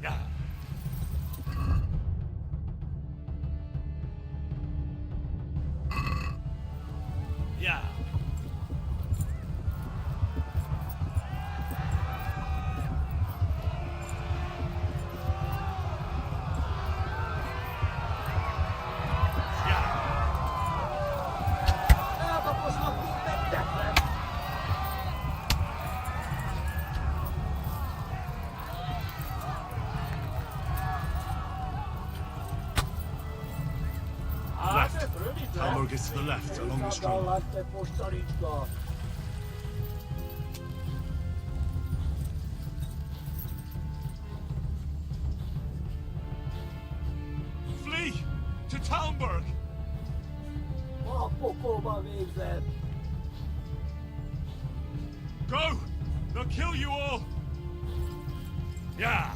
Yeah. Yeah. Left. Talmor gets to the left, along the stream. Flee! To Talmberg! Go! They'll kill you all! Yeah.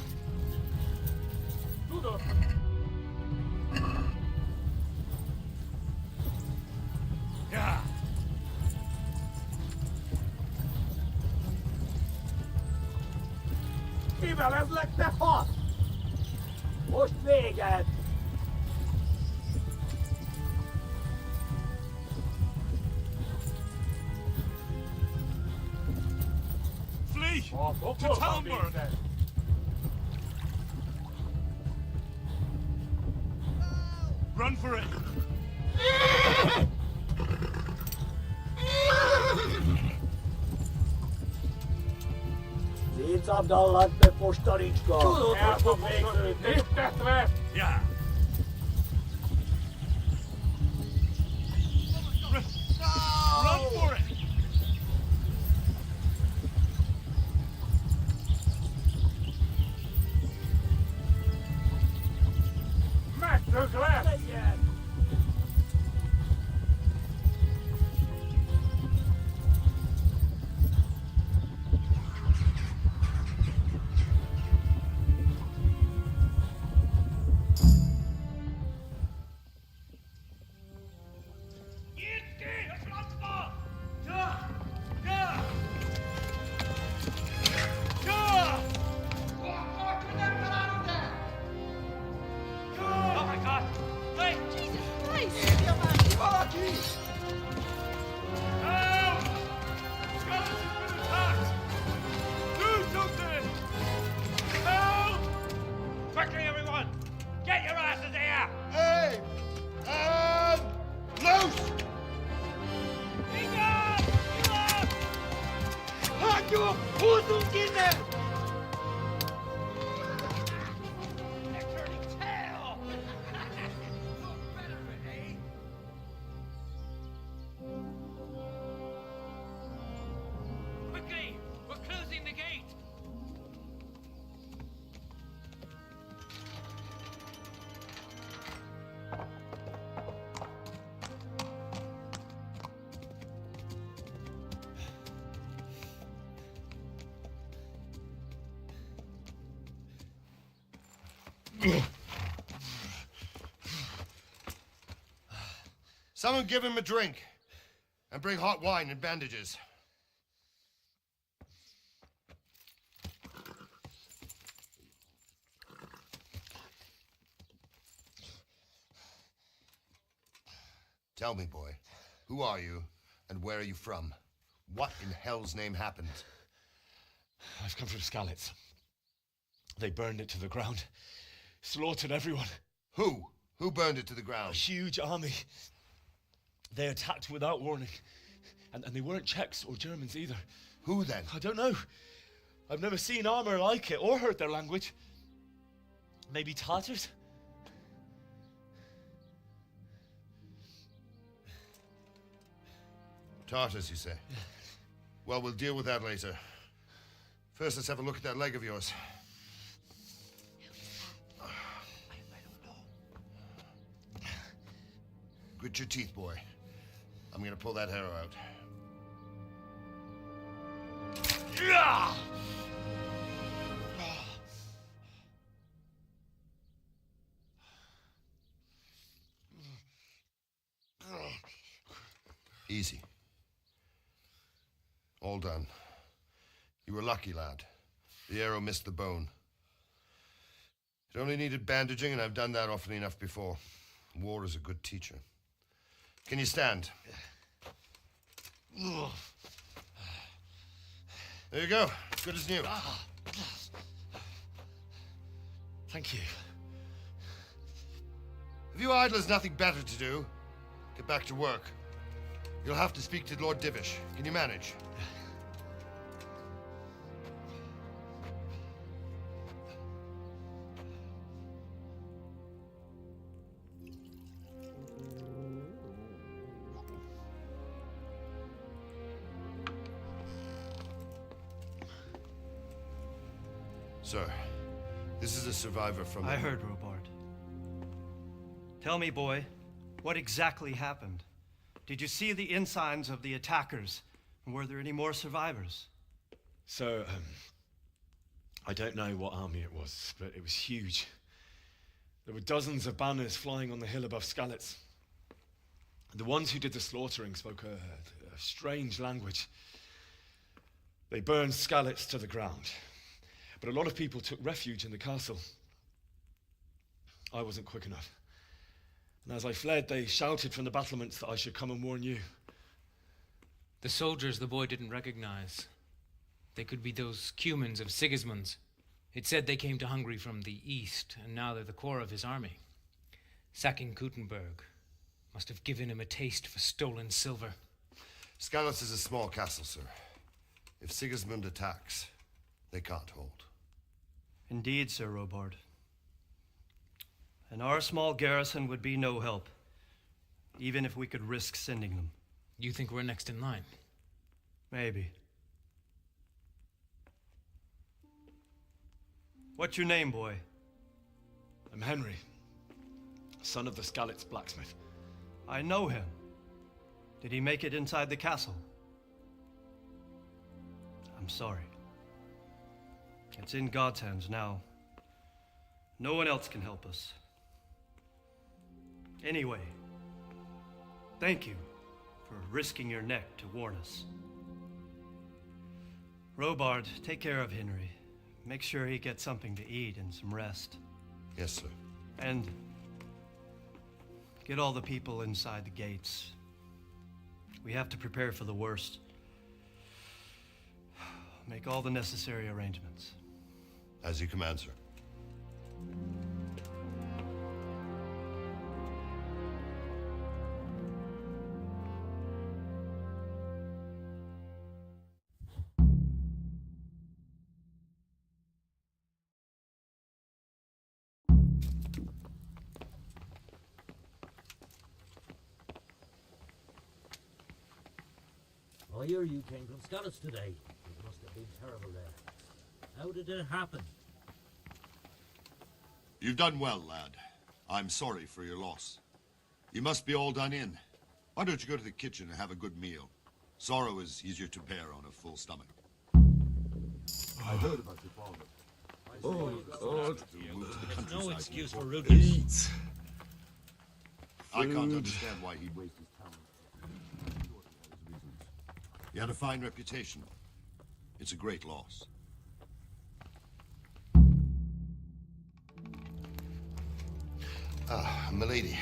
Yeah. Mivel ez lettek hat? Most véged! Flee! To Talmberg! Run for it! Szétszabdallat be postaricska! El fog végződni! Tetve! Yeah. Run for it! Messzük le! Oh my god! Hey! Jesus Christ! Help! Skeleton's been attacked! Do something! Help! Quickly, everyone! Get your asses here! Hey! Loose! Hagyjuk! Húzzunk innen! Quickly! We're closing the gate! Someone give him a drink. And bring hot wine and bandages. Tell me, boy, who are you and where are you from? What in hell's name happened? I've come from Skalitz. They burned it to the ground. Slaughtered everyone. Who? Who burned it to the ground? A huge army. They attacked without warning. And they weren't Czechs or Germans either. Who then? I don't know. I've never seen armor like it or heard their language. Maybe Tatars? Tartars, you say? Well, we'll deal with that later. First, let's have a look at that leg of yours. Grit your teeth, boy. I'm gonna pull that arrow out. Yeah! Easy. All done. You were lucky, lad. The arrow missed the bone. It only needed bandaging, and I've done that often enough before. War is a good teacher. Can you stand? There you go. Good as new. Thank you. Have you idlers nothing better to do? Get back to work. You'll have to speak to Lord Divish. Can you manage? Sir, this is a survivor from... I heard, Robard. Tell me, boy, what exactly happened? Did you see the ensigns of the attackers? And were there any more survivors? So, I don't know what army it was, but it was huge. There were dozens of banners flying on the hill above Skalitz. The ones who did the slaughtering spoke a strange language. They burned Skalitz to the ground. But a lot of people took refuge in the castle. I wasn't quick enough. And as I fled, they shouted from the battlements that I should come and warn you. The soldiers the boy didn't recognize. They could be those Cumans of Sigismund's. It said they came to Hungary from the east, and now they're the core of his army. Sacking Kuttenberg must have given him a taste for stolen silver. Skalitz is a small castle, sir. If Sigismund attacks, they can't hold. Indeed, Sir Robard. And our small garrison would be no help, even if we could risk sending them. You think we're next in line? Maybe. What's your name, boy? I'm Henry, son of the Skalitz blacksmith. I know him. Did he make it inside the castle? I'm sorry. It's in God's hands now. No one else can help us. Anyway, thank you for risking your neck to warn us. Robard, take care of Henry. Make sure he gets something to eat and some rest. Yes, sir. And get all the people inside the gates. We have to prepare for the worst. Make all the necessary arrangements. As you command, sir. I hear you came from Skalitz today. It must have been terrible there. How did it happen? You've done well, lad. I'm sorry for your loss. You must be all done in. Why don't you go to the kitchen and have a good meal? Sorrow is easier to bear on a full stomach. I heard about your father. Oh, God. There's no excuse for rudeness. Eat. I can't understand why he'd waste his talent. He had a fine reputation. It's a great loss. Ah, milady.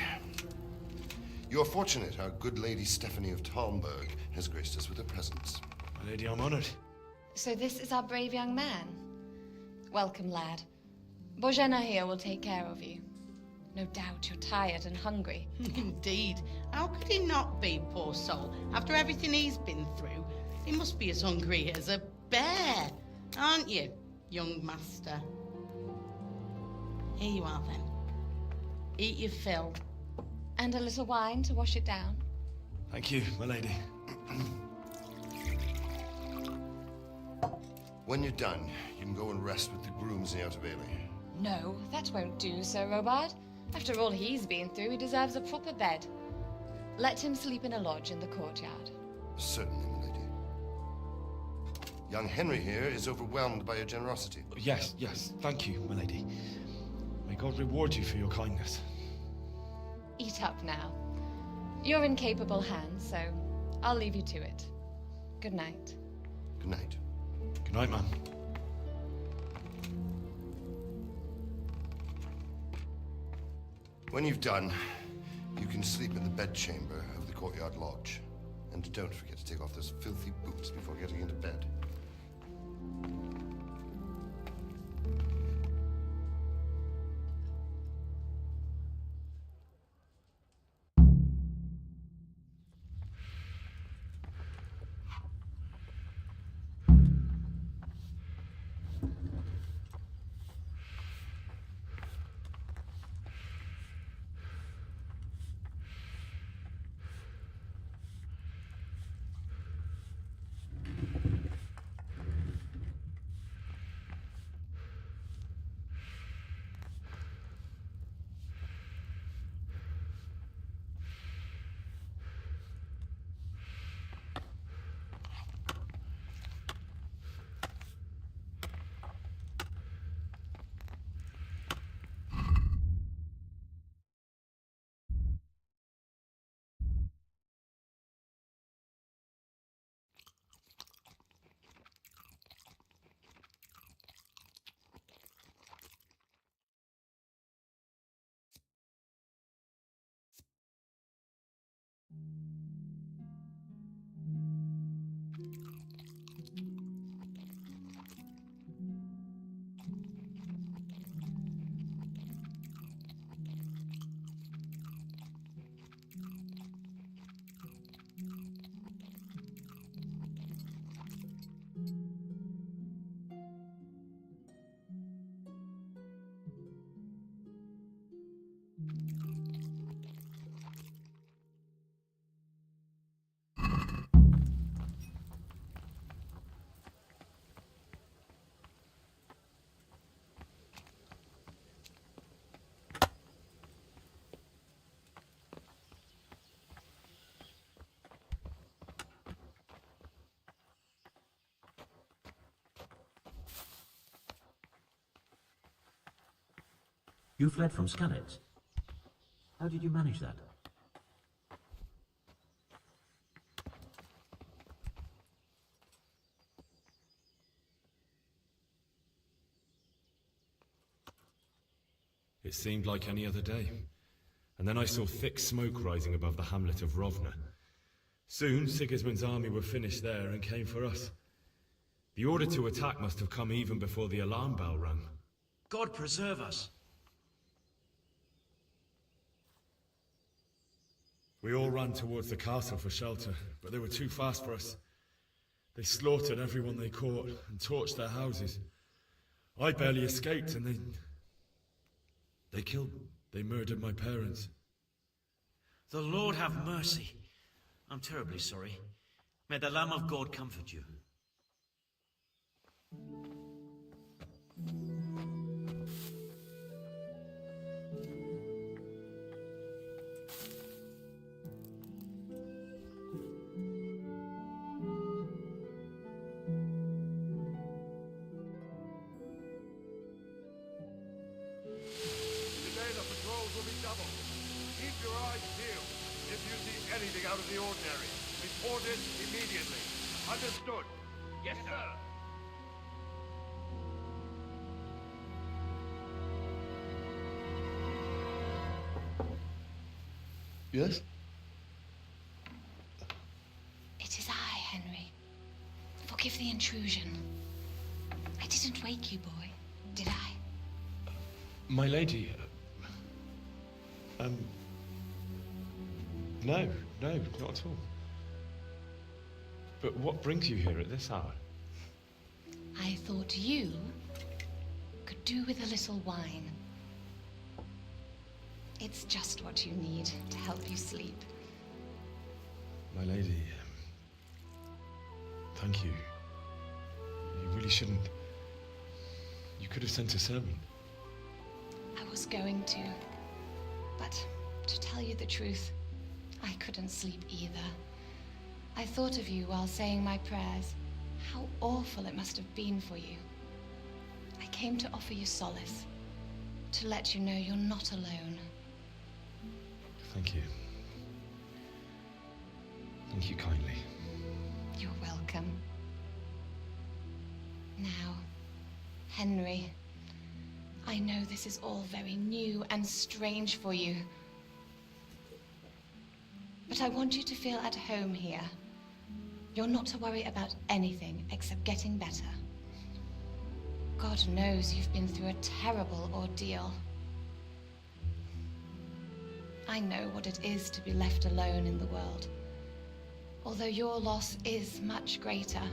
You're fortunate our good lady Stephanie of Talmberg has graced us with her presence. My lady, I'm honored. So this is our brave young man. Welcome, lad. Bozhena here will take care of you. No doubt you're tired and hungry. Indeed. How could he not be, poor soul? After everything he's been through, he must be as hungry as a bear, aren't you, young master? Here you are, then. Eat your fill. And a little wine to wash it down. Thank you, my lady. When you're done, you can go and rest with the grooms in the Outer Bailey. No, that won't do, Sir Robard. After all he's been through, he deserves a proper bed. Let him sleep in a lodge in the courtyard. Certainly, milady. Young Henry here is overwhelmed by your generosity. Yes, yes, thank you, my lady. May God reward you for your kindness. Eat up now. You're in capable hands, so I'll leave you to it. Good night. Good night. Good night, man. When you've done, you can sleep in the bedchamber of the courtyard lodge. And don't forget to take off those filthy boots before getting into bed. You fled from Skalitz. How did you manage that? It seemed like any other day. And then I saw thick smoke rising above the hamlet of Rovna. Soon, Sigismund's army were finished there and came for us. The order to attack must have come even before the alarm bell rang. God preserve us. We all ran towards the castle for shelter, but they were too fast for us. They slaughtered everyone they caught and torched their houses. I barely escaped, and they murdered my parents. The Lord have mercy. I'm terribly sorry. May the Lamb of God comfort you. Today the patrols will be doubled. Keep your eyes peeled. If you see anything out of the ordinary, report it immediately. Understood? Yes, sir. Yes? It is I, Henry. Forgive the intrusion. I didn't wake you, boy, did I? My lady, no, not at all. But what brings you here at this hour? I thought you could do with a little wine. It's just what you need to help you sleep. My lady, thank you. You really shouldn't. You could have sent a servant. I was going to, but to tell you the truth, I couldn't sleep either. I thought of you while saying my prayers. How awful it must have been for you. I came to offer you solace, to let you know you're not alone. Thank you. Thank you kindly. You're welcome. Now, Henry, I know this is all very new and strange for you. But I want you to feel at home here. You're not to worry about anything except getting better. God knows you've been through a terrible ordeal. I know what it is to be left alone in the world, although your loss is much greater.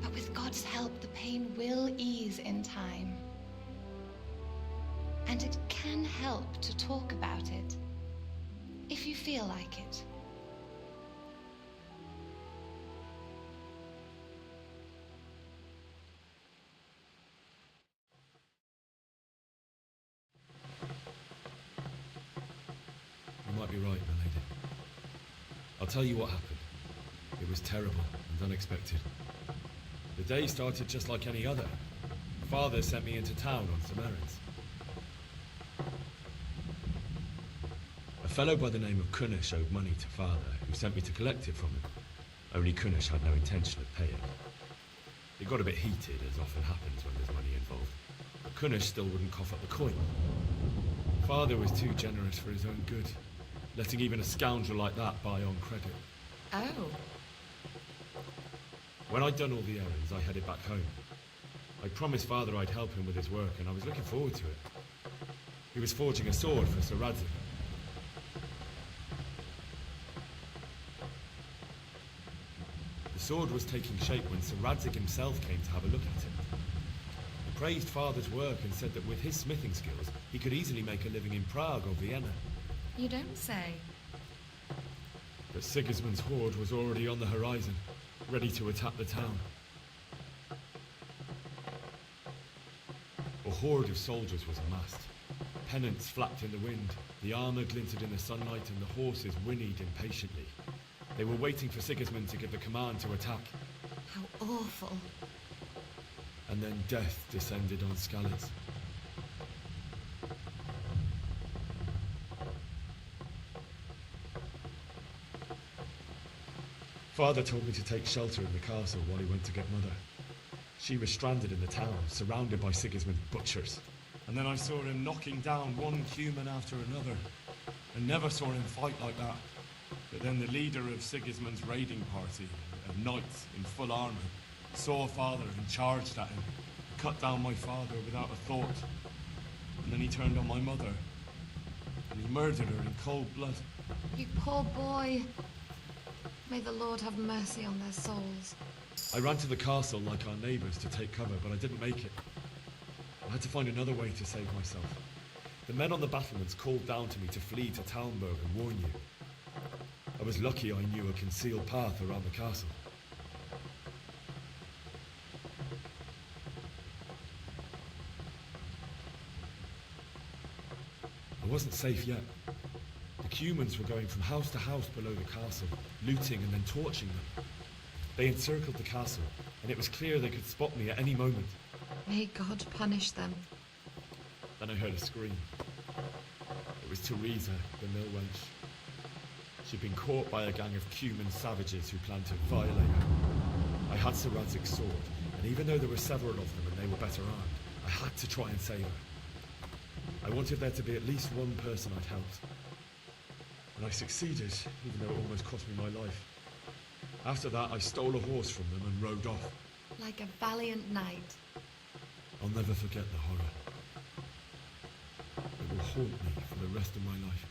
But with God's help, the pain will ease in time. And it can help to talk about it, if you feel like it. You might be right, my lady. I'll tell you what happened. It was terrible and unexpected. The day started just like any other. Father sent me into town on some errands. A fellow by the name of Kunish owed money to Father, who sent me to collect it from him. Only Kunish had no intention of paying. It got a bit heated, as often happens when there's money involved. But Kunish still wouldn't cough up the coin. Father was too generous for his own good, letting even a scoundrel like that buy on credit. Oh. When I'd done all the errands, I headed back home. I promised Father I'd help him with his work, and I was looking forward to it. He was forging a sword for Sir Radzik. The sword was taking shape when Sir Radzik himself came to have a look at it. He praised Father's work and said that with his smithing skills, he could easily make a living in Prague or Vienna. You don't say. But Sigismund's horde was already on the horizon, ready to attack the town. A horde of soldiers was amassed. Pennants flapped in the wind, the armour glinted in the sunlight, and the horses whinnied impatiently. They were waiting for Sigismund to give the command to attack. How awful. And then death descended on Skalitz. Father told me to take shelter in the castle while he went to get Mother. She was stranded in the town, surrounded by Sigismund's butchers. And then I saw him knocking down one human after another. I never saw him fight like that. But then the leader of Sigismund's raiding party, a knight in full armour, saw Father and charged at him, cut down my father without a thought. And then he turned on my mother, and he murdered her in cold blood. You poor boy. May the Lord have mercy on their souls. I ran to the castle like our neighbours to take cover, but I didn't make it. I had to find another way to save myself. The men on the battlements called down to me to flee to Talmberg and warn you. I was lucky I knew a concealed path around the castle. I wasn't safe yet. The Cumans were going from house to house below the castle, looting and then torching them. They encircled the castle, and it was clear they could spot me at any moment. May God punish them. Then I heard a scream. It was Teresa, the mill wench. She'd been caught by a gang of Cuman savages who planned to violate her. I had Sir Radzig's sword, and even though there were several of them and they were better armed, I had to try and save her. I wanted there to be at least one person I'd helped. And I succeeded, even though it almost cost me my life. After that, I stole a horse from them and rode off. Like a valiant knight. I'll never forget the horror. It will haunt me for the rest of my life.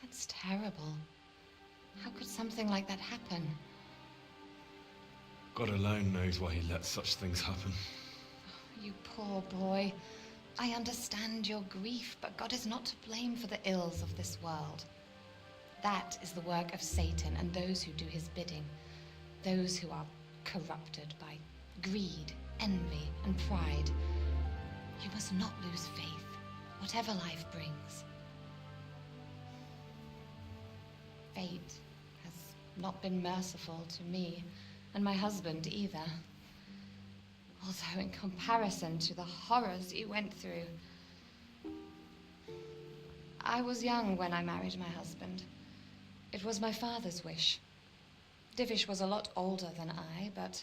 That's terrible. How could something like that happen? God alone knows why he lets such things happen. You poor boy. I understand your grief, but God is not to blame for the ills of this world. That is the work of Satan and those who do his bidding. Those who are corrupted by greed, envy, and pride. You must not lose faith, whatever life brings. Fate has not been merciful to me, and my husband either. Although in comparison to the horrors you went through. I was young when I married my husband. It was my father's wish. Divish was a lot older than I, but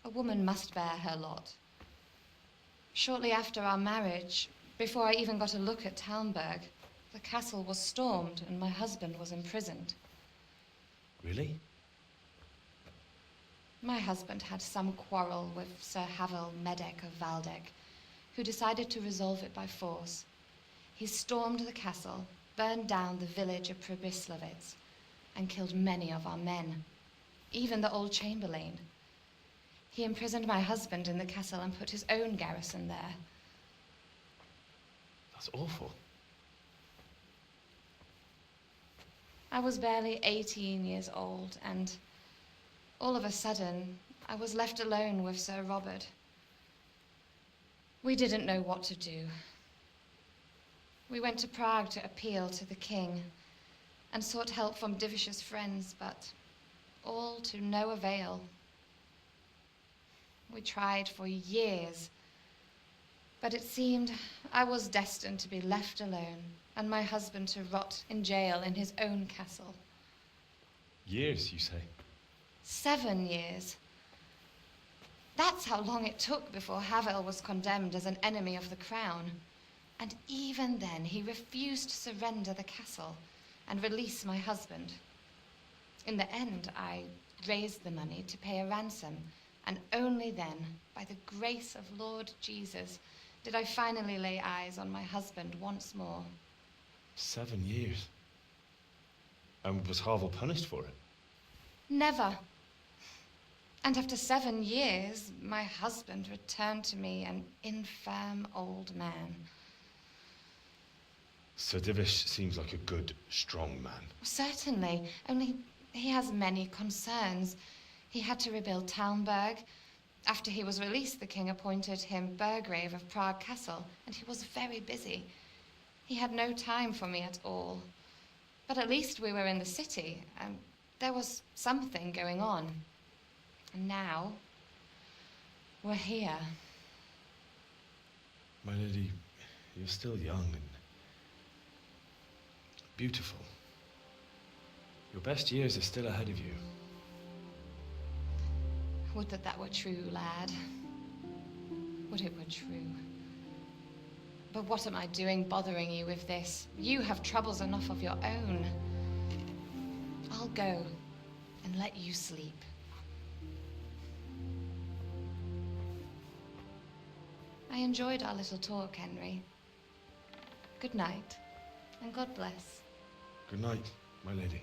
A woman must bear her lot. Shortly after our marriage, before I even got a look at Talmberg, the castle was stormed and my husband was imprisoned. Really? My husband had some quarrel with Sir Havel Medek of Valdek, who decided to resolve it by force. He stormed the castle, burned down the village of Probislavitz, and killed many of our men, even the old chamberlain. He imprisoned my husband in the castle and put his own garrison there. That's awful. I was barely 18 years old, and all of a sudden, I was left alone with Sir Robert. We didn't know what to do. We went to Prague to appeal to the king and sought help from Divish's friends, but all to no avail. We tried for years, but it seemed I was destined to be left alone and my husband to rot in jail in his own castle. Years, you say? 7 years. That's how long it took before Havel was condemned as an enemy of the crown. And even then, he refused to surrender the castle and release my husband. In the end, I raised the money to pay a ransom, and only then, by the grace of Lord Jesus, did I finally lay eyes on my husband once more. 7 years? And was Havel punished for it? Never. And after 7 years, my husband returned to me an infirm old man. Sir Divish seems like a good, strong man. Certainly, only he has many concerns. He had to rebuild Talmberg. After he was released, the king appointed him Burgrave of Prague Castle, and he was very busy. He had no time for me at all. But at least we were in the city, and there was something going on. And now, we're here. My lady, you're still young and beautiful. Your best years are still ahead of you. Would that that were true, lad. Would it were true. But what am I doing bothering you with this? You have troubles enough of your own. I'll go and let you sleep. I enjoyed our little talk, Henry. Good night, and God bless. Good night, my lady.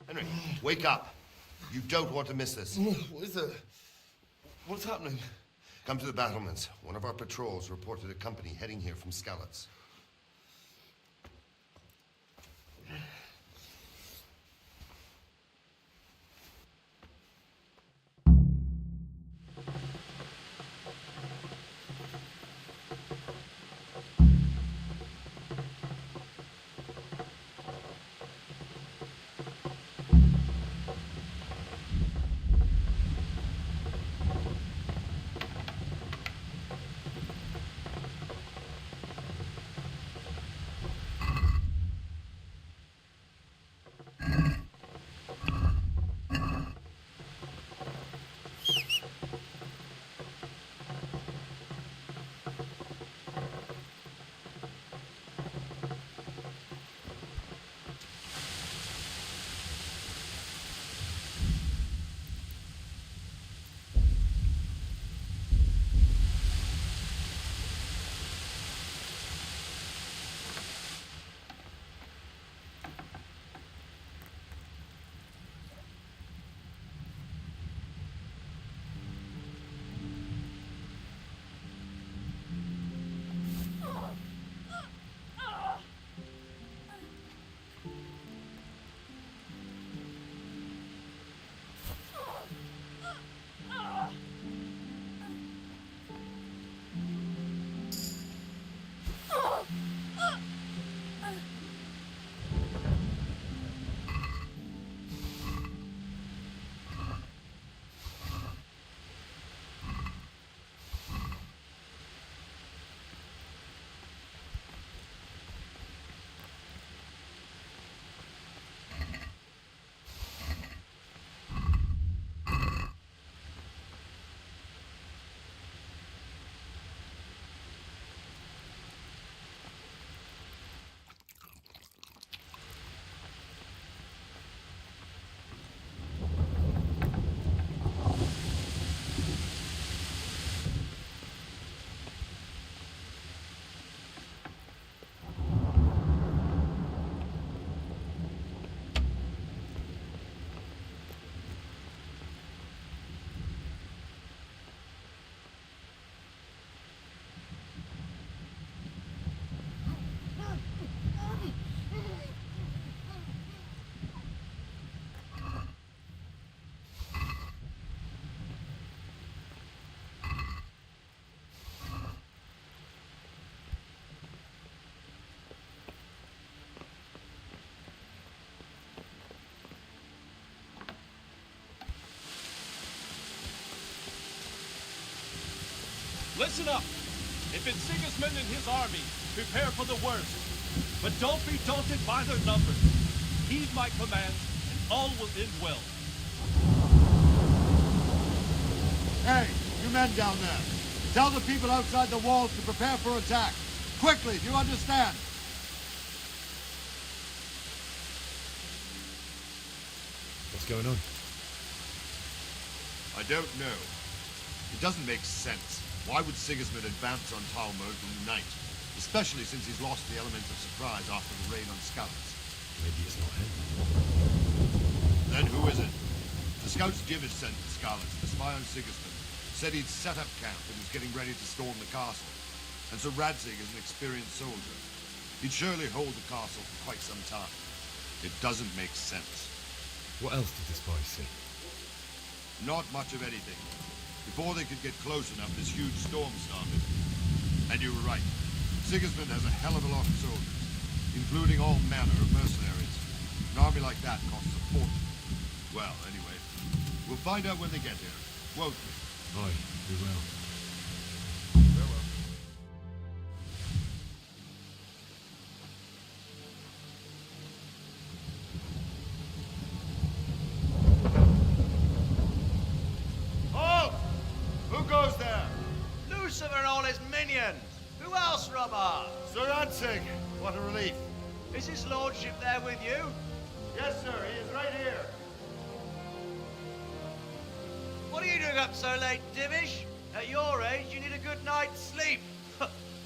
Henry, wake up. You don't want to miss this. What is it? What's happening? Come to the battlements. One of our patrols reported a company heading here from Skalitz. Listen up. If it's Sigismund and his army, prepare for the worst. But don't be daunted by their numbers. Heed my commands, and all will end well. Hey, you men down there. Tell the people outside the walls to prepare for attack. Quickly, do you understand? What's going on? I don't know. It doesn't make sense. Why would Sigismund advance on Talmud in the night? Especially since he's lost the element of surprise after the raid on Scouts. Maybe it's not him. Then who is it? The Scouts Jim is sent to Scarlets to spy on Sigismund. Said he'd set up camp and was getting ready to storm the castle. And so Radzig is an experienced soldier. He'd surely hold the castle for quite some time. It doesn't make sense. What else did the spies see? Not much of anything. Before they could get close enough, this huge storm started. And you were right. Sigismund has a hell of a lot of soldiers, including all manner of mercenaries. An army like that costs a fortune. Well, anyway, we'll find out when they get here, won't we? Aye, we will. Farewell. Halt! Who goes there? Lucifer and all his minions. Who else, Robert? Sir Radzig, what a relief. Is his lordship there with you? Yes, sir, he is right here. What are you doing up so late, Divish? At your age, you need a good night's sleep.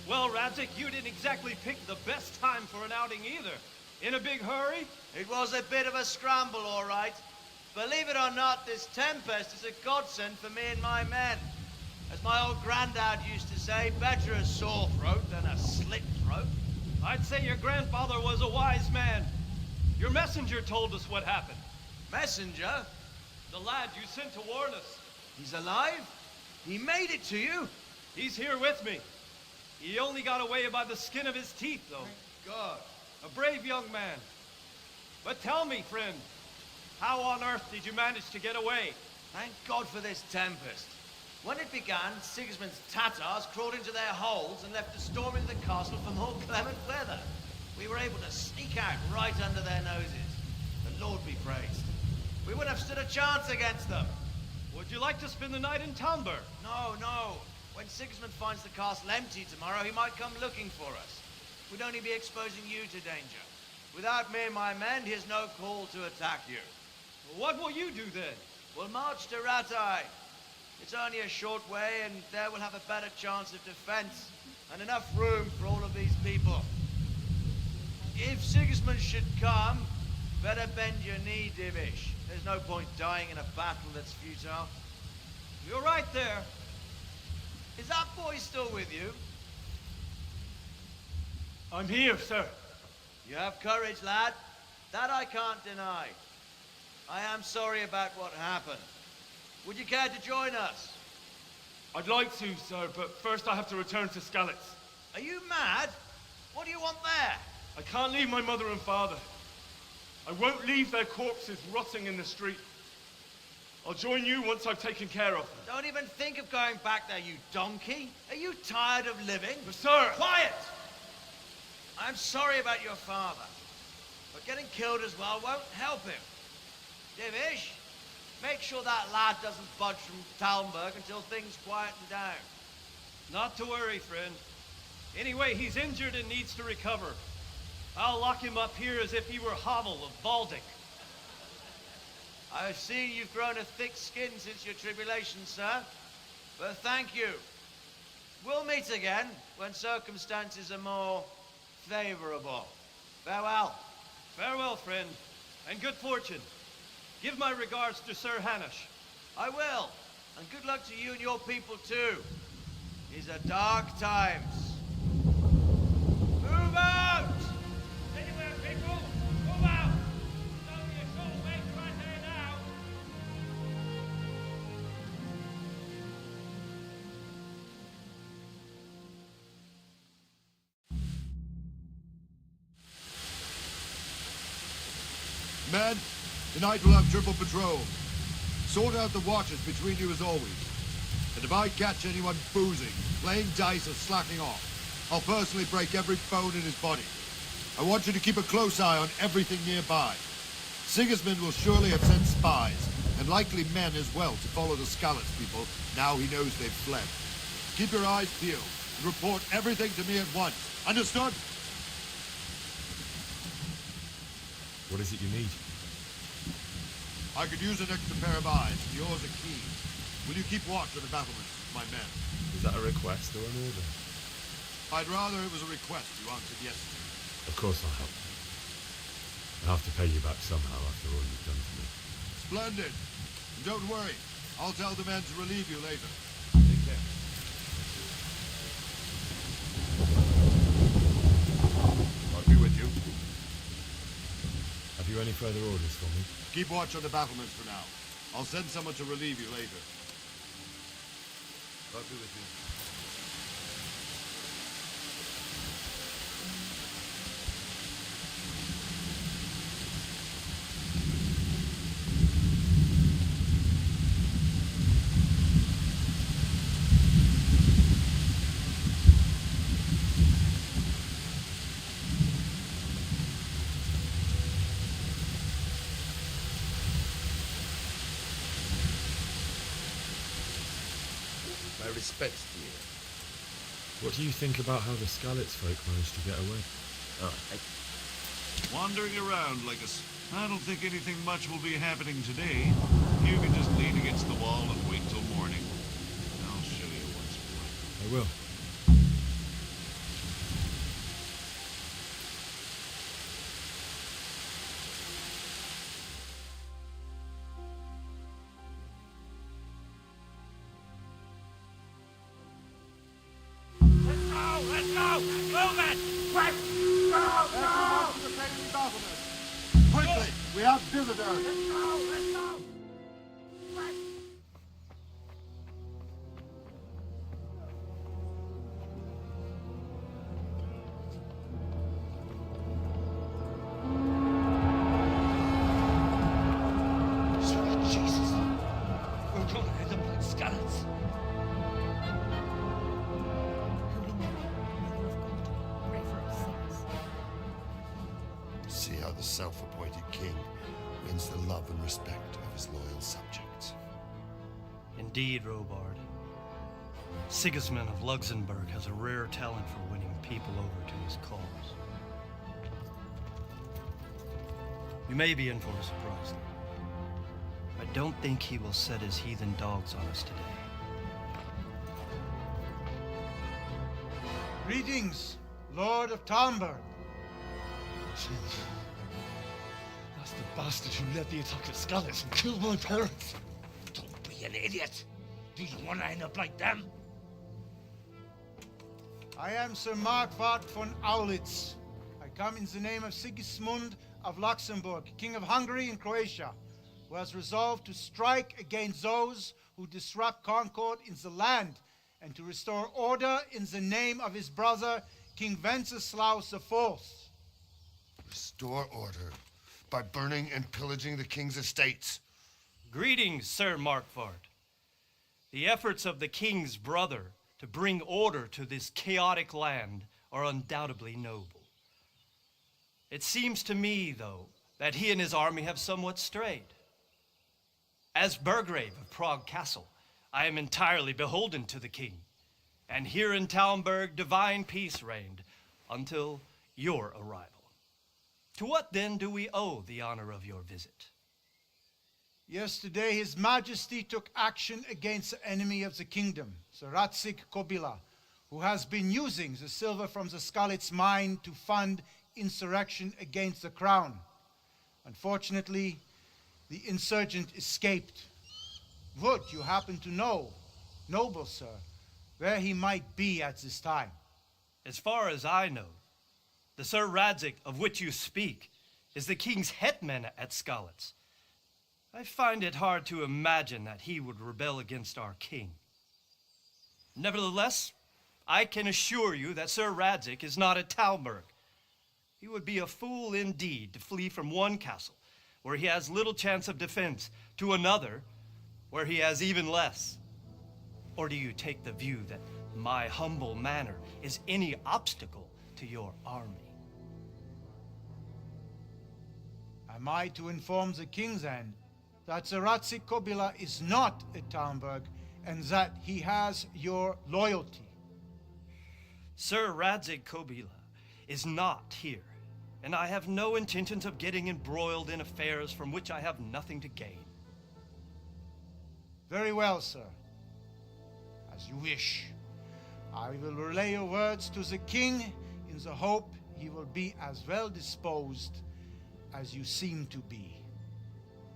Well, Radzig, you didn't exactly pick the best time for an outing either. In a big hurry? It was a bit of a scramble, all right. Believe it or not, this tempest is a godsend for me and my men. As my old granddad used to say, better a sore throat than a slit throat. I'd say your grandfather was a wise man. Your messenger told us what happened. Messenger? The lad you sent to warn us. He's alive? He made it to you? He's here with me. He only got away by the skin of his teeth, though. Thank God. A brave young man. But tell me, friend, how on earth did you manage to get away? Thank God for this tempest. When it began, Sigismund's Tatars crawled into their holes and left us storming the castle for more clement weather. We were able to sneak out right under their noses. The Lord be praised. We wouldn't have stood a chance against them. Would you like to spend the night in Talmberg? No, no. When Sigismund finds the castle empty tomorrow, he might come looking for us. We'd only be exposing you to danger. Without me and my men, he has no call to attack you. What will you do then? We'll march to Ratai. It's only a short way, and there we'll have a better chance of defense, and enough room for all of these people. If Sigismund should come, better bend your knee, Divish. There's no point dying in a battle that's futile. You're right there. Is that boy still with you? I'm here, sir. You have courage, lad. That I can't deny. I am sorry about what happened. Would you care to join us? I'd like to, sir, but first I have to return to Skalitz. Are you mad? What do you want there? I can't leave my mother and father. I won't leave their corpses rotting in the street. I'll join you once I've taken care of them. Don't even think of going back there, you donkey. Are you tired of living? But sir! Quiet! I'm sorry about your father, but getting killed as well won't help him. Divish, make sure that lad doesn't budge from Talmberg until things quieten down. Not to worry, friend. Anyway, he's injured and needs to recover. I'll lock him up here as if he were Havel of Baldic. I've seen you've grown a thick skin since your tribulation, sir. But thank you. We'll meet again when circumstances are more favorable. Farewell. Farewell, friend, and good fortune. Give my regards to Sir Hanush. I will. And good luck to you and your people, too. These are dark times. Move out! Anywhere, people! Move out! It's only a short way right here now. Men, tonight we'll have triple patrol. Sort out the watches between you as always. And if I catch anyone boozing, playing dice, or slacking off, I'll personally break every bone in his body. I want you to keep a close eye on everything nearby. Sigismund will surely have sent spies, and likely men as well, to follow the Skalitz people now he knows they've fled. Keep your eyes peeled, and report everything to me at once. Understood? What is it you need? I could use an extra pair of eyes. Yours are keen. Will you keep watch on the battlements, my men? Is that a request or an order? I'd rather it was a request you answered yes to. Of course I'll help. I'll have to pay you back somehow after all you've done for me. Splendid. And don't worry. I'll tell the men to relieve you later. Take care. I'll be with you. Have you any further orders for me? Keep watch on the battlements for now. I'll send someone to relieve you later. I'll be with you. My respects to you. What do you think about how the Skalitz folk managed to get away? Wandering around like us. I don't think anything much will be happening today. You can just lean against the wall and wait till morning. I'll show you what's what. I will. Let's go! Move it! Quick! Go! Go! Quickly! We have visitors! Let's go! Let's go! Quick! Sweet Jesus. We're going to end up like Skalitz. See how the self-appointed king wins the love and respect of his loyal subjects. Indeed, Robard. Sigismund of Luxembourg has a rare talent for winning people over to his cause. You may be in for a surprise, though. I don't think he will set his heathen dogs on us today. Greetings, Lord of Talmberg. That's the bastard who led the attack at Skalitz and killed my parents. Don't be an idiot. Do you want to end up like them? I am Sir Markvart von Aulitz. I come in the name of Sigismund of Luxembourg, King of Hungary and Croatia, who has resolved to strike against those who disrupt concord in the land and to restore order in the name of his brother, King Wenceslaus IV. Restore order by burning and pillaging the king's estates. Greetings, Sir Markvart. The efforts of the king's brother to bring order to this chaotic land are undoubtedly noble. It seems to me, though, that he and his army have somewhat strayed. As Burgrave of Prague Castle, I am entirely beholden to the king, and here in Talmberg divine peace reigned until your arrival. To what then do we owe the honor of your visit? Yesterday, His Majesty took action against the enemy of the kingdom, Sir Radzig Kobyla, who has been using the silver from the Skalitz mine to fund insurrection against the crown. Unfortunately, the insurgent escaped. Would you happen to know, noble sir, where he might be at this time? As far as I know, the Sir Radzig of which you speak is the king's hetman at Skalitz. I find it hard to imagine that he would rebel against our king. Nevertheless, I can assure you that Sir Radzig is not at Talmberg. He would be a fool indeed to flee from one castle where he has little chance of defense to another where he has even less. Or do you take the view that my humble manner is any obstacle to your army? Am I to inform the king's end that Zaratzi Kobila is not at Talmberg and that he has your loyalty? Sir Radzig Kobila is not here, and I have no intentions of getting embroiled in affairs from which I have nothing to gain. Very well, sir. As you wish. I will relay your words to the king in the hope he will be as well disposed as you seem to be.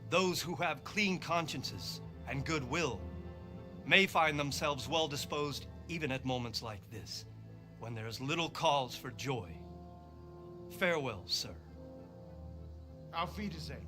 Those who have clean consciences and goodwill may find themselves well disposed even at moments like this, when there is little cause for joy. Farewell, sir. Auf Wiedersehen.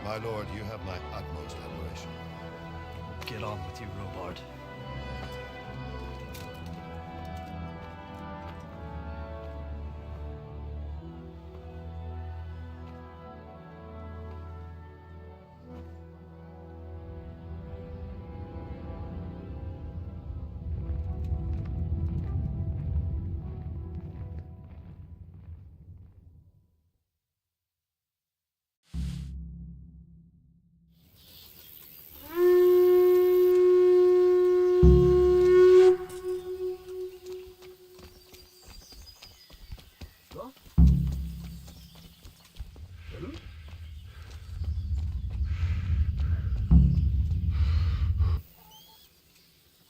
My lord, you have my utmost admiration. Get on with you, Robard.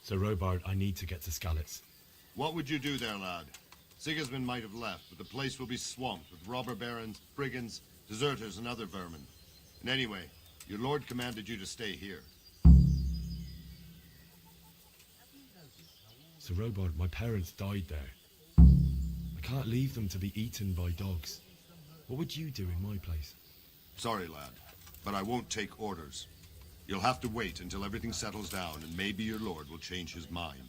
Sir Robard, I need to get to Skalitz. What would you do there, lad? Sigismund might have left, but the place will be swamped with robber barons, brigands, deserters, and other vermin. And anyway, your lord commanded you to stay here. Sir Robard, my parents died there. I can't leave them to be eaten by dogs. What would you do in my place? Sorry, lad, but I won't take orders. You'll have to wait until everything settles down, and maybe your lord will change his mind.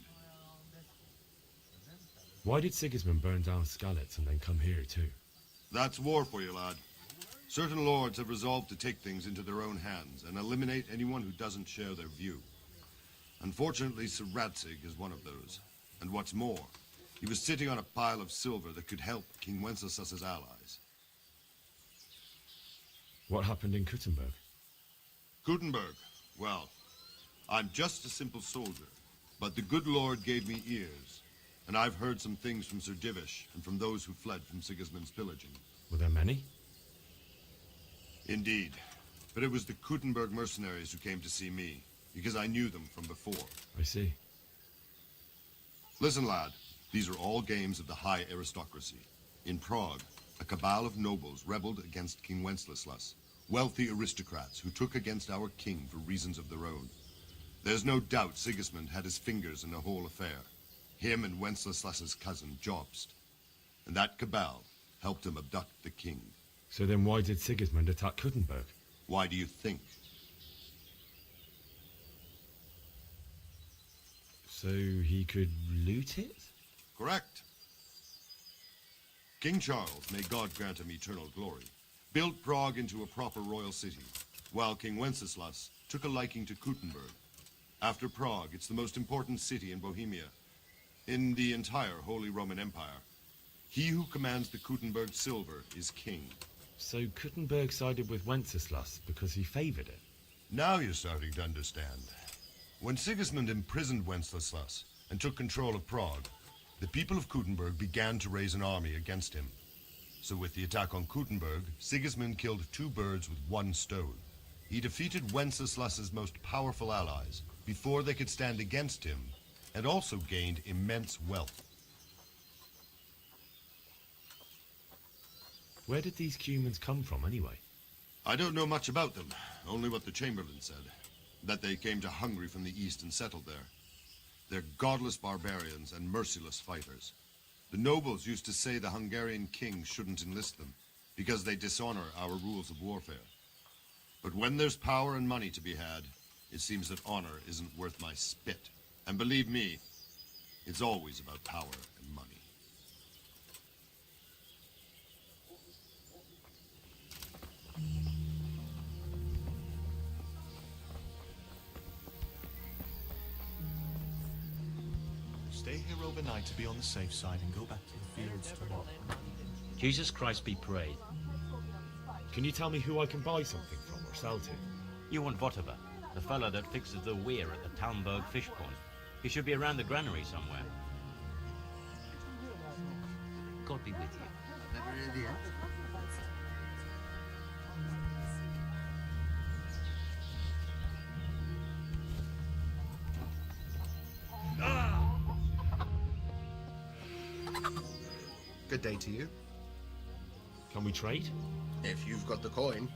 Why did Sigismund burn down Skalitz and then come here too? That's war for you, lad. Certain lords have resolved to take things into their own hands and eliminate anyone who doesn't share their view. Unfortunately, Sir Radzig is one of those. And what's more, he was sitting on a pile of silver that could help King Wenceslas's allies. What happened in Kuttenberg? Gutenberg, well, I'm just a simple soldier, but the good Lord gave me ears, and I've heard some things from Sir Divish and from those who fled from Sigismund's pillaging. Were there many? Indeed, but it was the Kuttenberg mercenaries who came to see me, because I knew them from before. I see. Listen, lad, these are all games of the high aristocracy. In Prague, a cabal of nobles rebelled against King Wenceslas. Wealthy aristocrats who took against our king for reasons of their own. There's no doubt Sigismund had his fingers in the whole affair. Him and Wenceslas's cousin, Jobst. And that cabal helped him abduct the king. So then why did Sigismund attack Kuttenberg? Why do you think? So he could loot it? Correct. King Charles, may God grant him eternal glory, built Prague into a proper royal city, while King Wenceslas took a liking to Kuttenberg. After Prague, it's the most important city in Bohemia, in the entire Holy Roman Empire. He who commands the Kuttenberg silver is king. So Kuttenberg sided with Wenceslas because he favored it? Now you're starting to understand. When Sigismund imprisoned Wenceslas and took control of Prague, the people of Kuttenberg began to raise an army against him. So with the attack on Kuttenberg, Sigismund killed two birds with one stone. He defeated Wenceslas's most powerful allies before they could stand against him, and also gained immense wealth. Where did these humans come from, anyway? I don't know much about them, only what the Chamberlain said. That they came to Hungary from the east and settled there. They're godless barbarians and merciless fighters. The nobles used to say the Hungarian king shouldn't enlist them, because they dishonor our rules of warfare. But when there's power and money to be had, it seems that honor isn't worth my spit. And believe me, it's always about power and money. Stay here overnight to be on the safe side and go back to the fields tomorrow. Jesus Christ be praised. Can you tell me who I can buy something from or sell to? You want whatever. The fellow that fixes the weir at the Talmberg fish pond. He should be around the granary somewhere. God be with you. Never hear the end. Good day to you. Can we trade? If you've got the coin.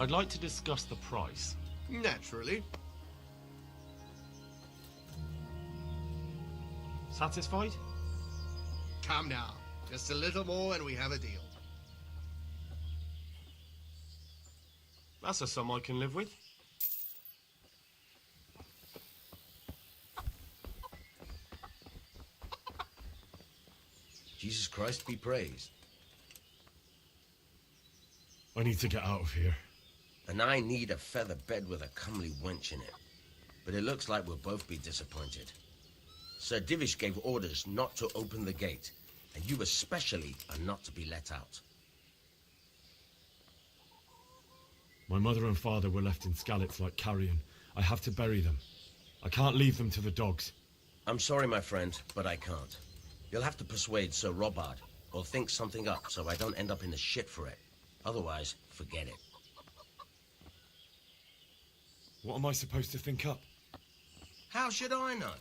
I'd like to discuss the price. Naturally. Satisfied? Come now. Just a little more and we have a deal. That's a sum I can live with. Jesus Christ be praised. I need to get out of here. And I need a feather bed with a comely wench in it. But it looks like we'll both be disappointed. Sir Divish gave orders not to open the gate, and you especially are not to be let out. My mother and father were left in Skalitz like carrion. I have to bury them. I can't leave them to the dogs. I'm sorry, my friend, but I can't. You'll have to persuade Sir Robard, or think something up so I don't end up in the shit for it. Otherwise, forget it. What am I supposed to think up? How should I know?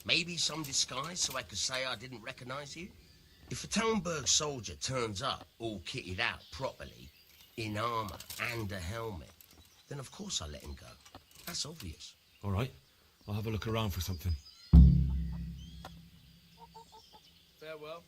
Maybe some disguise so I could say I didn't recognize you? If a Talmberg soldier turns up, all kitted out properly, in armor and a helmet, then of course I'll let him go. That's obvious. All right, I'll have a look around for something. Farewell.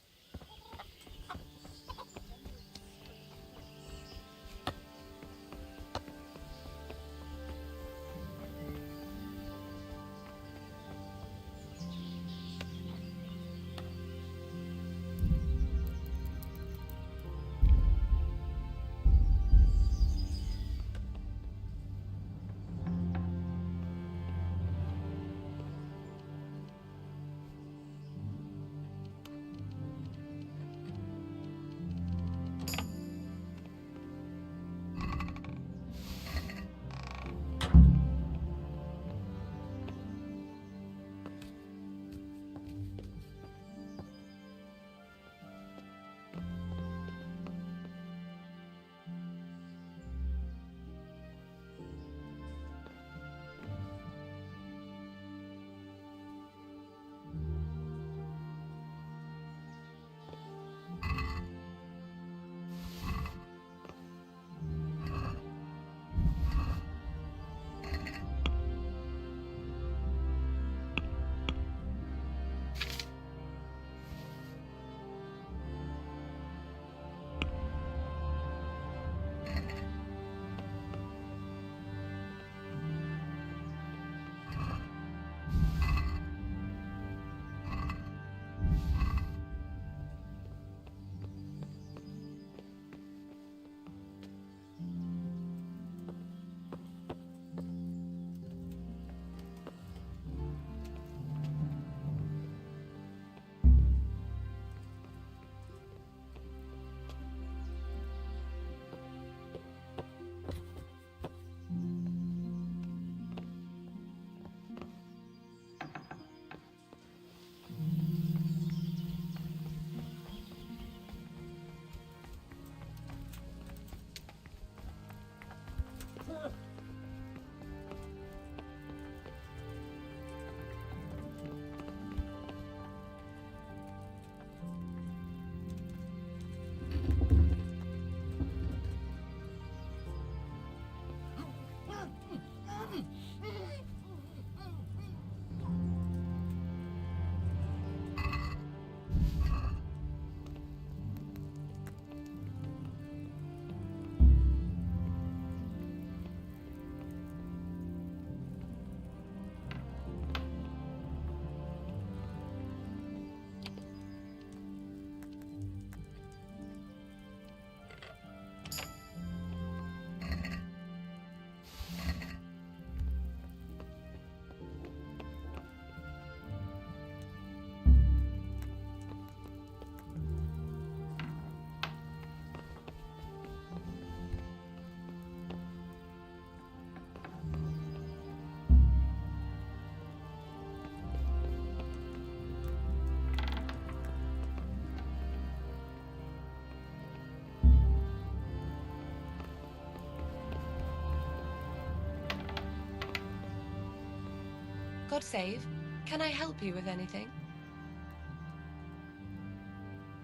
God save. Can I help you with anything?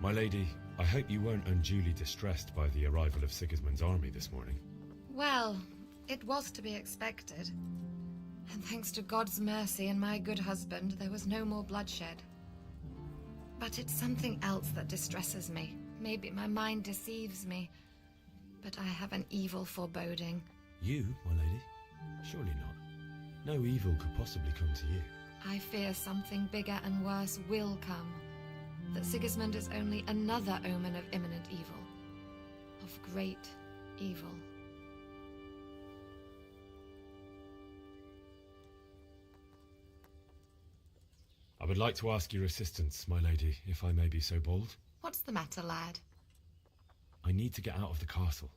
My lady, I hope you weren't unduly distressed by the arrival of Sigismund's army this morning. Well, it was to be expected. And thanks to God's mercy and my good husband, there was no more bloodshed. But it's something else that distresses me. Maybe my mind deceives me. But I have an evil foreboding. You, my lady? Surely not. No evil could possibly come to you. I fear something bigger and worse will come. That Sigismund is only another omen of imminent evil. Of great evil. I would like to ask your assistance, my lady, if I may be so bold. What's the matter, lad? I need to get out of the castle,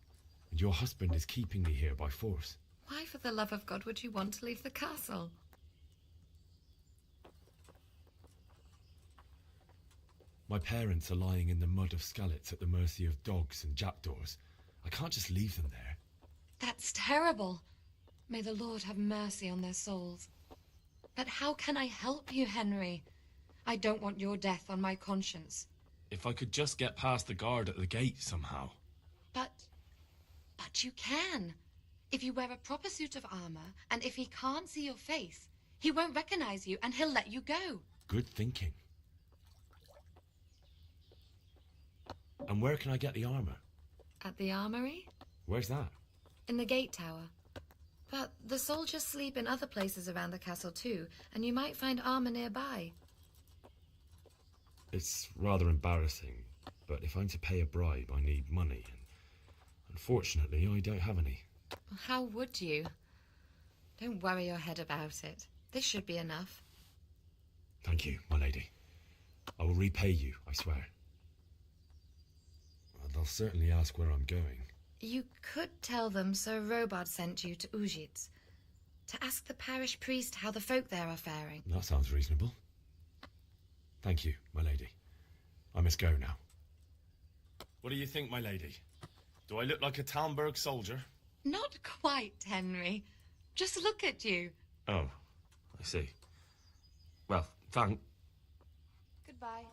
and your husband is keeping me here by force. Why, for the love of God, would you want to leave the castle? My parents are lying in the mud of Skalitz at the mercy of dogs and jackdaws. I can't just leave them there. That's terrible. May the Lord have mercy on their souls. But how can I help you, Henry? I don't want your death on my conscience. If I could just get past the guard at the gate somehow. But you can. If you wear a proper suit of armor, and if he can't see your face, he won't recognize you and he'll let you go. Good thinking. And where can I get the armor? At the armory? Where's that? In the gate tower. But the soldiers sleep in other places around the castle too, and you might find armor nearby. It's rather embarrassing, but if I'm to pay a bribe, I need money, and unfortunately, I don't have any. How would you? Don't worry your head about it. This should be enough. Thank you, my lady. I will repay you, I swear. And I'll certainly ask where I'm going. You could tell them Sir Robard sent you to Ujitz, to ask the parish priest how the folk there are faring. That sounds reasonable. Thank you, my lady. I must go now. What do you think, my lady? Do I look like a Talmberg soldier? Not quite, Henry. Just look at you. Oh, I see. Well, thank... Goodbye.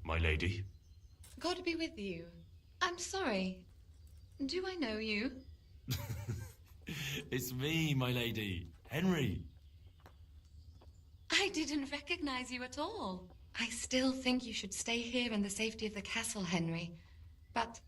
My lady? God be with you. I'm sorry. Do I know you? It's me, my lady. Henry. I didn't recognize you at all. I still think you should stay here in the safety of the castle, Henry. But...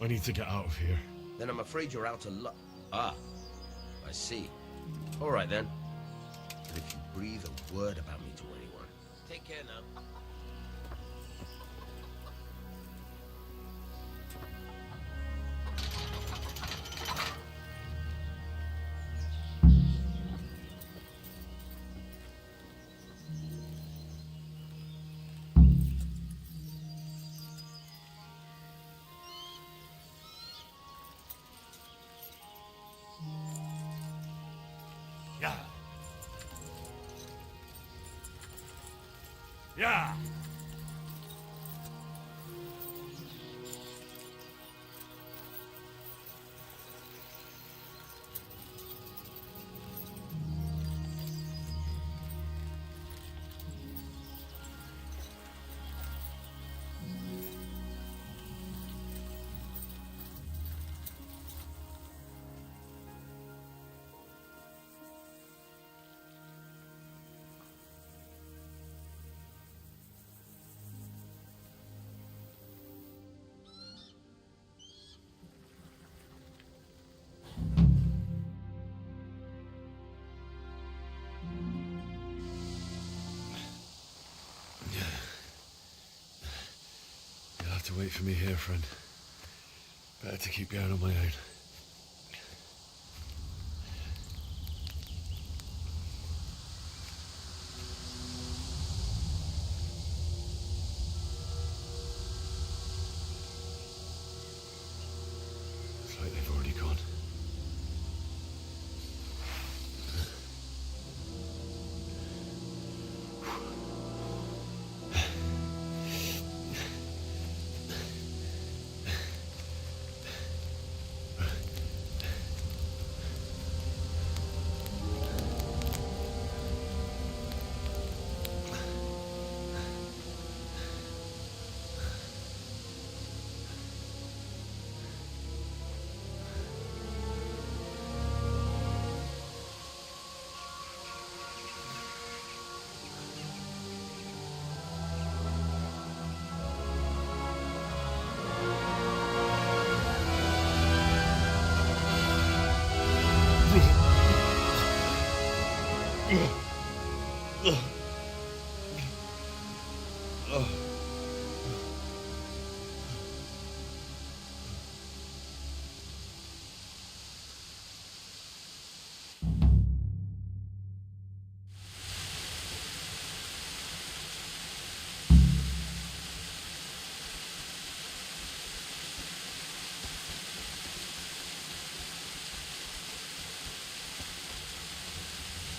I need to get out of here. Then I'm afraid you're out of luck. Ah, I see. All right then. But if you breathe a word about me to anyone, take care now. Yeah. Yeah. You'll have to wait for me here, friend. Better to keep going on my own. Looks like they've already gone.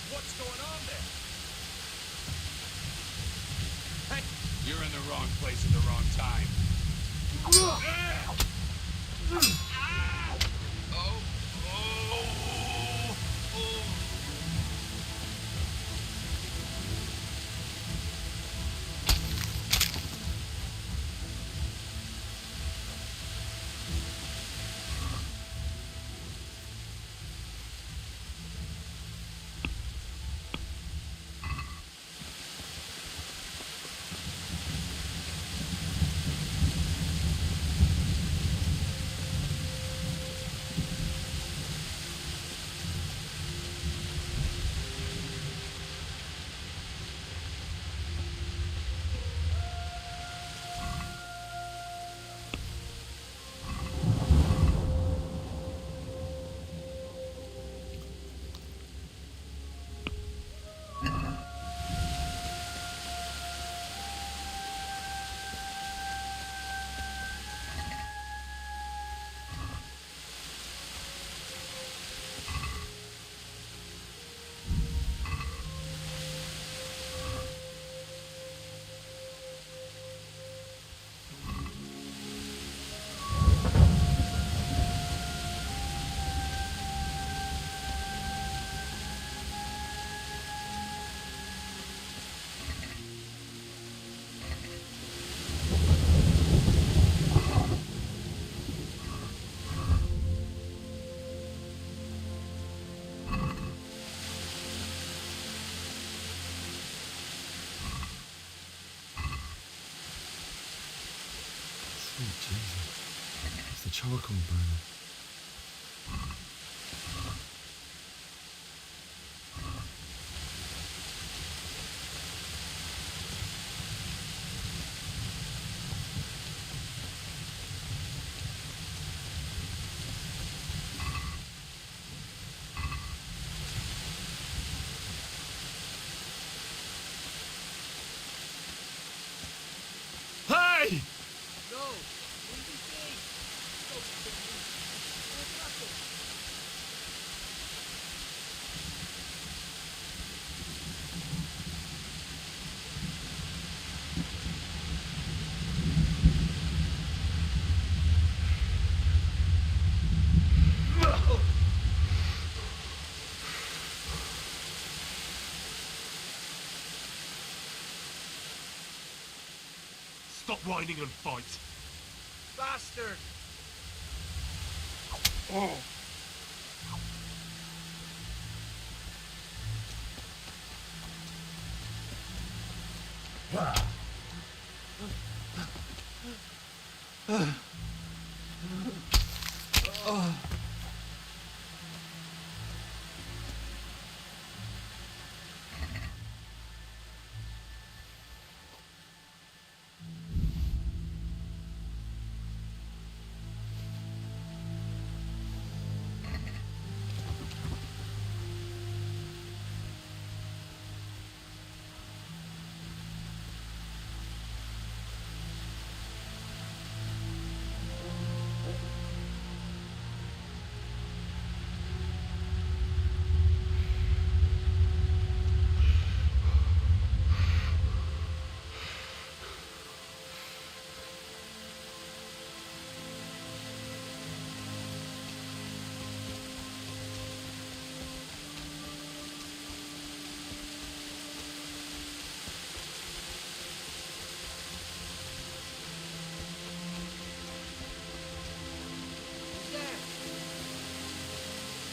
What's going on there? Hey, you're in the wrong place at the wrong time. the charcoal burner. Hey! No! Easy thing! Don't kill me. There's nothing. Stop whining and fight. Bastard! Oh.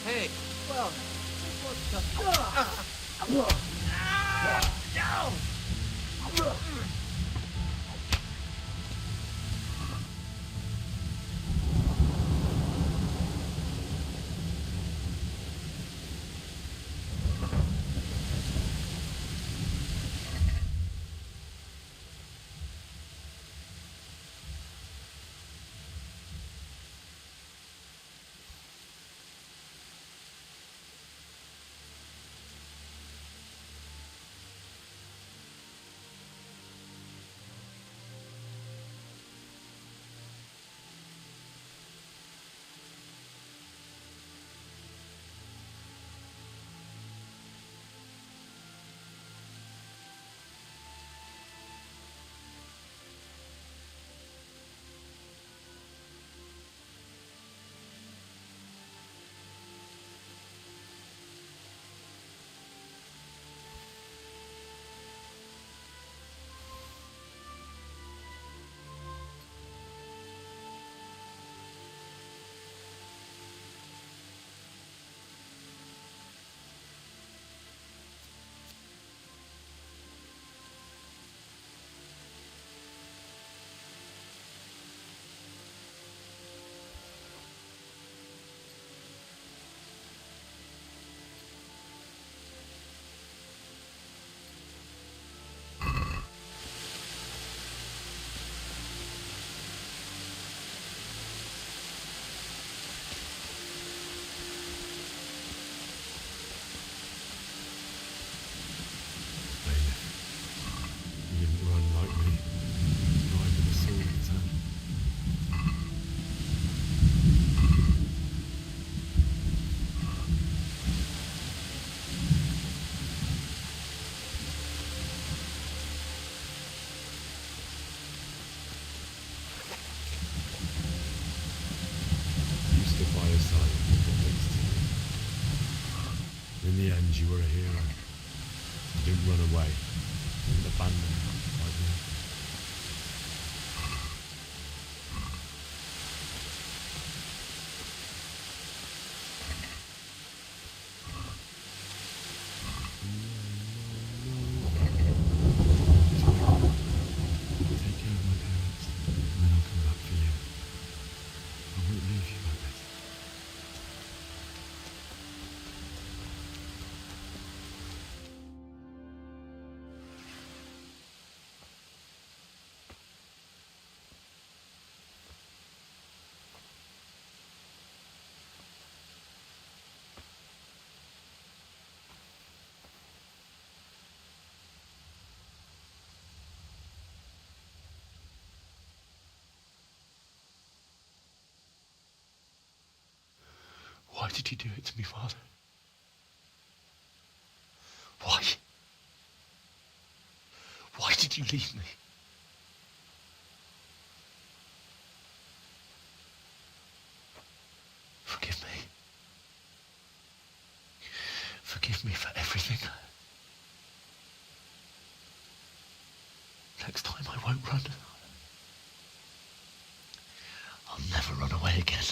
Hey, well, this You didn't run like me. Died with a sword in his hand. You stood by his side and did what needs to be. In the end, you were a hero. You didn't run away. You didn't abandon him like me. Take care of my parents, and then I'll come back for you. I did you do it to me, Father? Why? Why did you leave me? Forgive me. Forgive me for everything. Next time I won't run. I'll never run away again.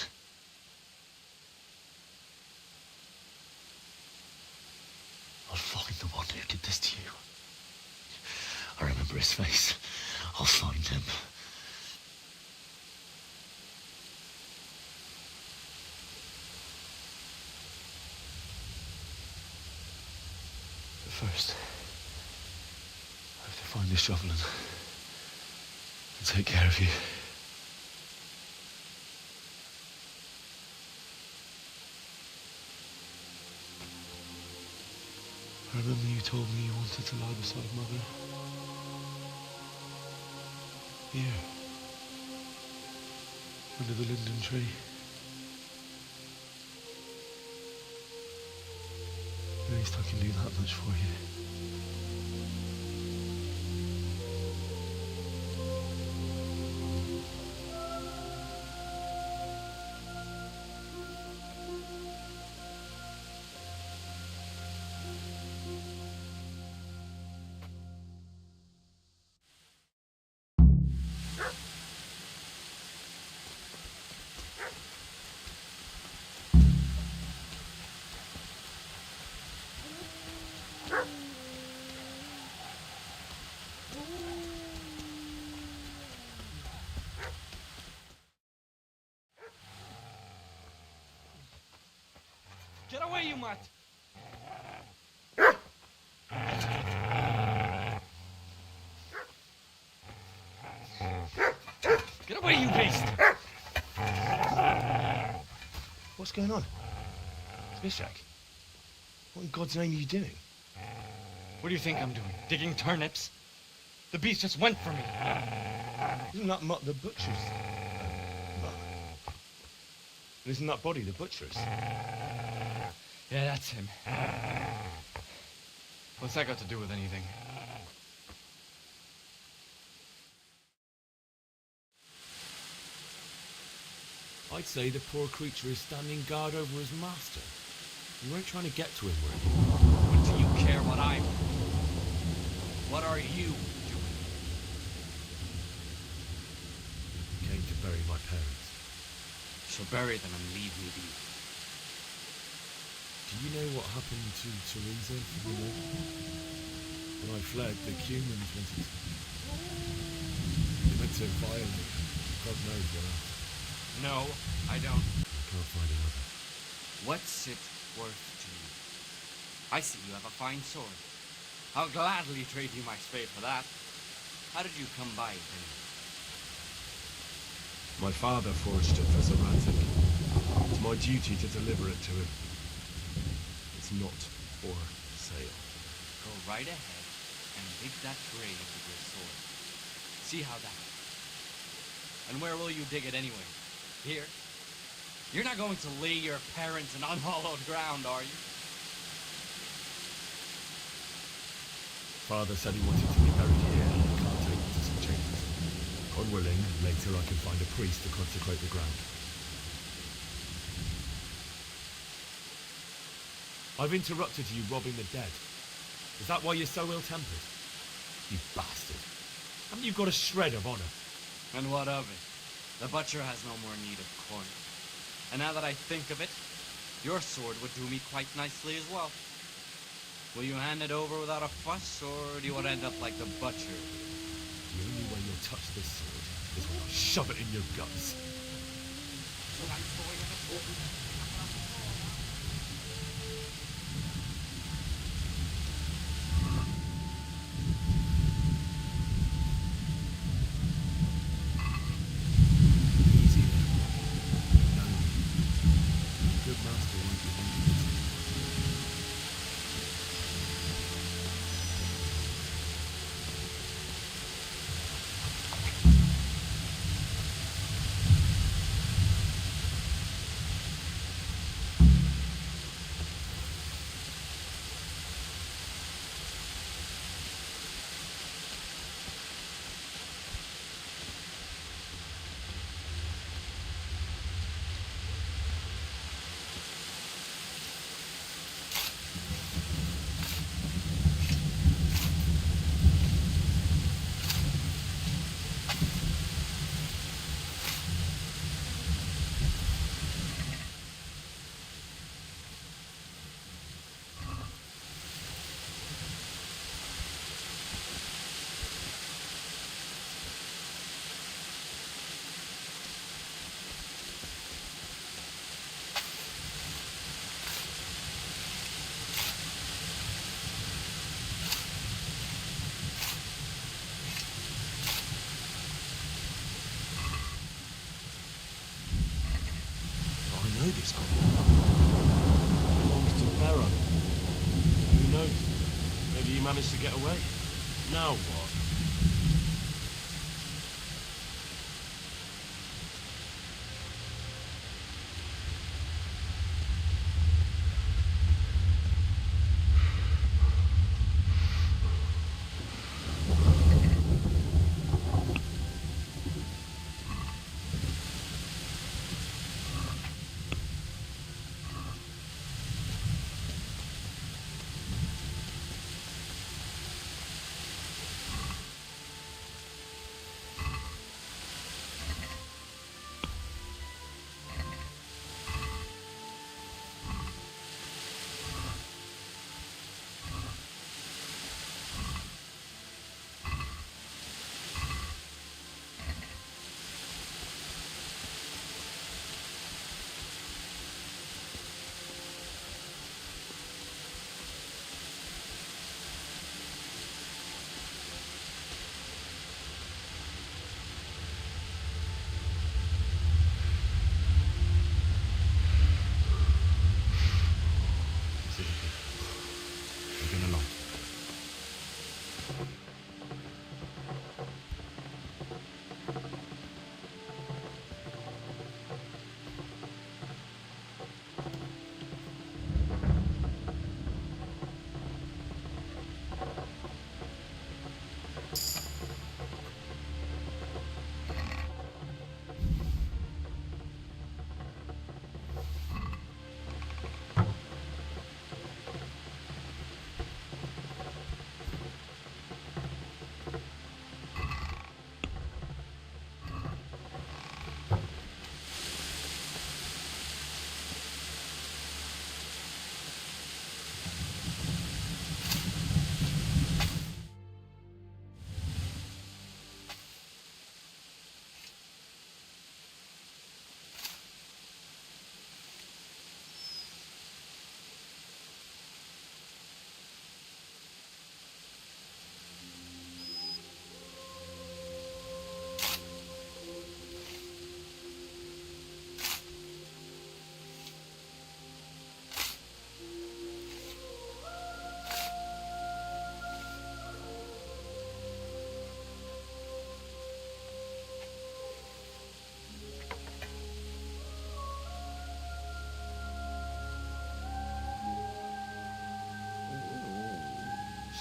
I'll find the one who did this to you. I remember his face. I'll find him. But first, I have to find this shovel and take care of you. I remember you told me you wanted to lie beside Mother. Here. Under the linden tree. At least I can do that much for you. Get away, you mutt! Get away, you beast! What's going on? Smithjack? What in God's name are you doing? What do you think I'm doing? Digging turnips? The beast just went for me. Isn't that Mutt the butcher's? Mutt? Isn't that body the butcher's? Yeah, that's him. What's that got to do with anything? I'd say the poor creature is standing guard over his master. You weren't trying to get to him, were you? What do you care what I'm doing? What are you doing? Came to bury my parents. So bury them and leave me be. Do you know what happened to Teresa from the lake? When I fled, the humans wanted to... They meant to violate her. God knows what else. No, I don't. I can't find another. What's it worth to you? I see you have a fine sword. I'll gladly trade you my spade for that. How did you come by it anyway? My father forged it for Sir Rantic. It's my duty to deliver it to him. It's not for sale. Go right ahead and dig that grave with your sword. See how that is. And where will you dig it anyway? Here? You're not going to lay your parents in unhallowed ground, are you? Father said he wanted to be buried here. I can't take it to some changes. God willing, later I can find a priest to consecrate the ground. I've interrupted you robbing the dead. Is that why you're so ill-tempered? You bastard. Haven't you got a shred of honor? And what of it? The butcher has no more need of coin. And now that I think of it, your sword would do me quite nicely as well. Will you hand it over without a fuss, or do you want to end up like the butcher? The only way you'll touch this sword is when I shove it in your guts. Easy there. No. Good master won't be easy. know this copy. It belongs to Baron. Who knows? Maybe he managed to get away. Now what?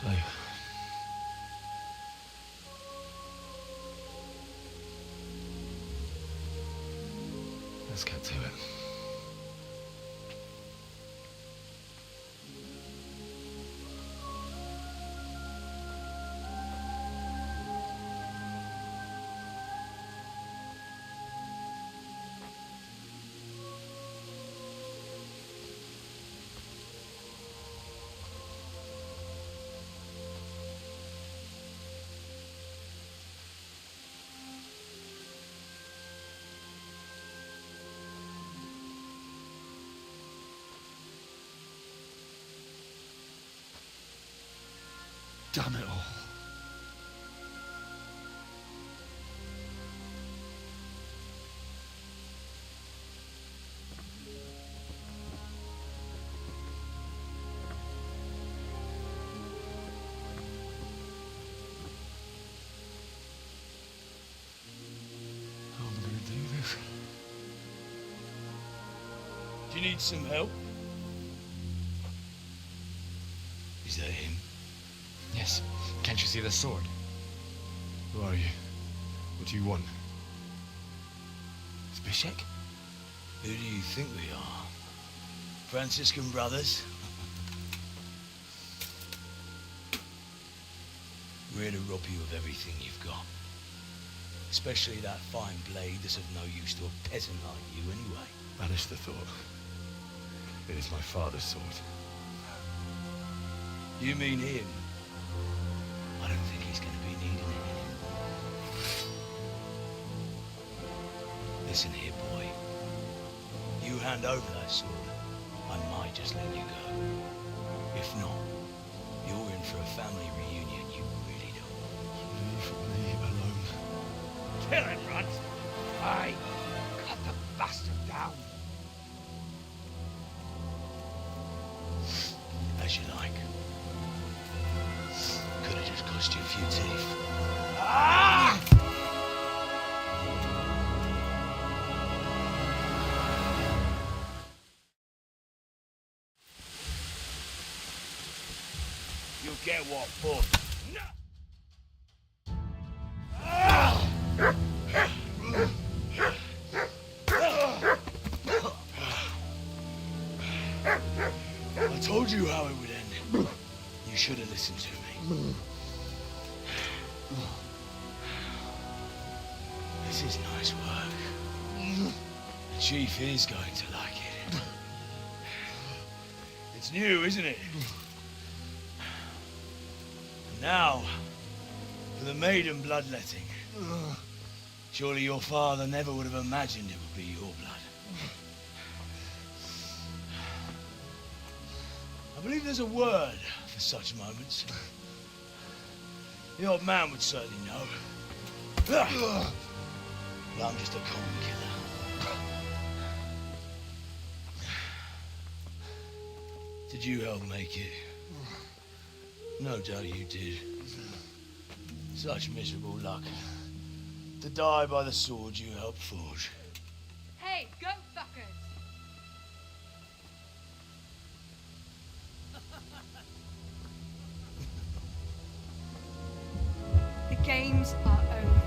So, let's get to it. Damn it all. How am I going to do this? Do you need some help? Is that him? Yes. Can't you see the sword? Who are you? What do you want? Zbyszek? Who do you think we are? Franciscan brothers? We're here to rob you of everything you've got. Especially that fine blade that's of no use to a peasant like you anyway. Banish the thought. It is my father's sword. You mean him? I don't think he's going to be needing it anymore. Listen here, boy. You hand over that sword, I might just let you go. If not, you're in for a family reunion you really don't want. Leave me alone. Kill him, Runt! Aye, cut the bastard down. few teeth. You'll get what for. I told you how it would end. You should have listened to me. This is nice work. The chief is going to like it. It's new, isn't it? And now, for the maiden bloodletting. Surely your father never would have imagined it would be your blood. I believe there's a word for such moments. The old man would certainly know. But I'm just a common killer. Did you help make it? No doubt you did. Such miserable luck. To die by the sword you helped forge. Hey, go fuckers! The games are over.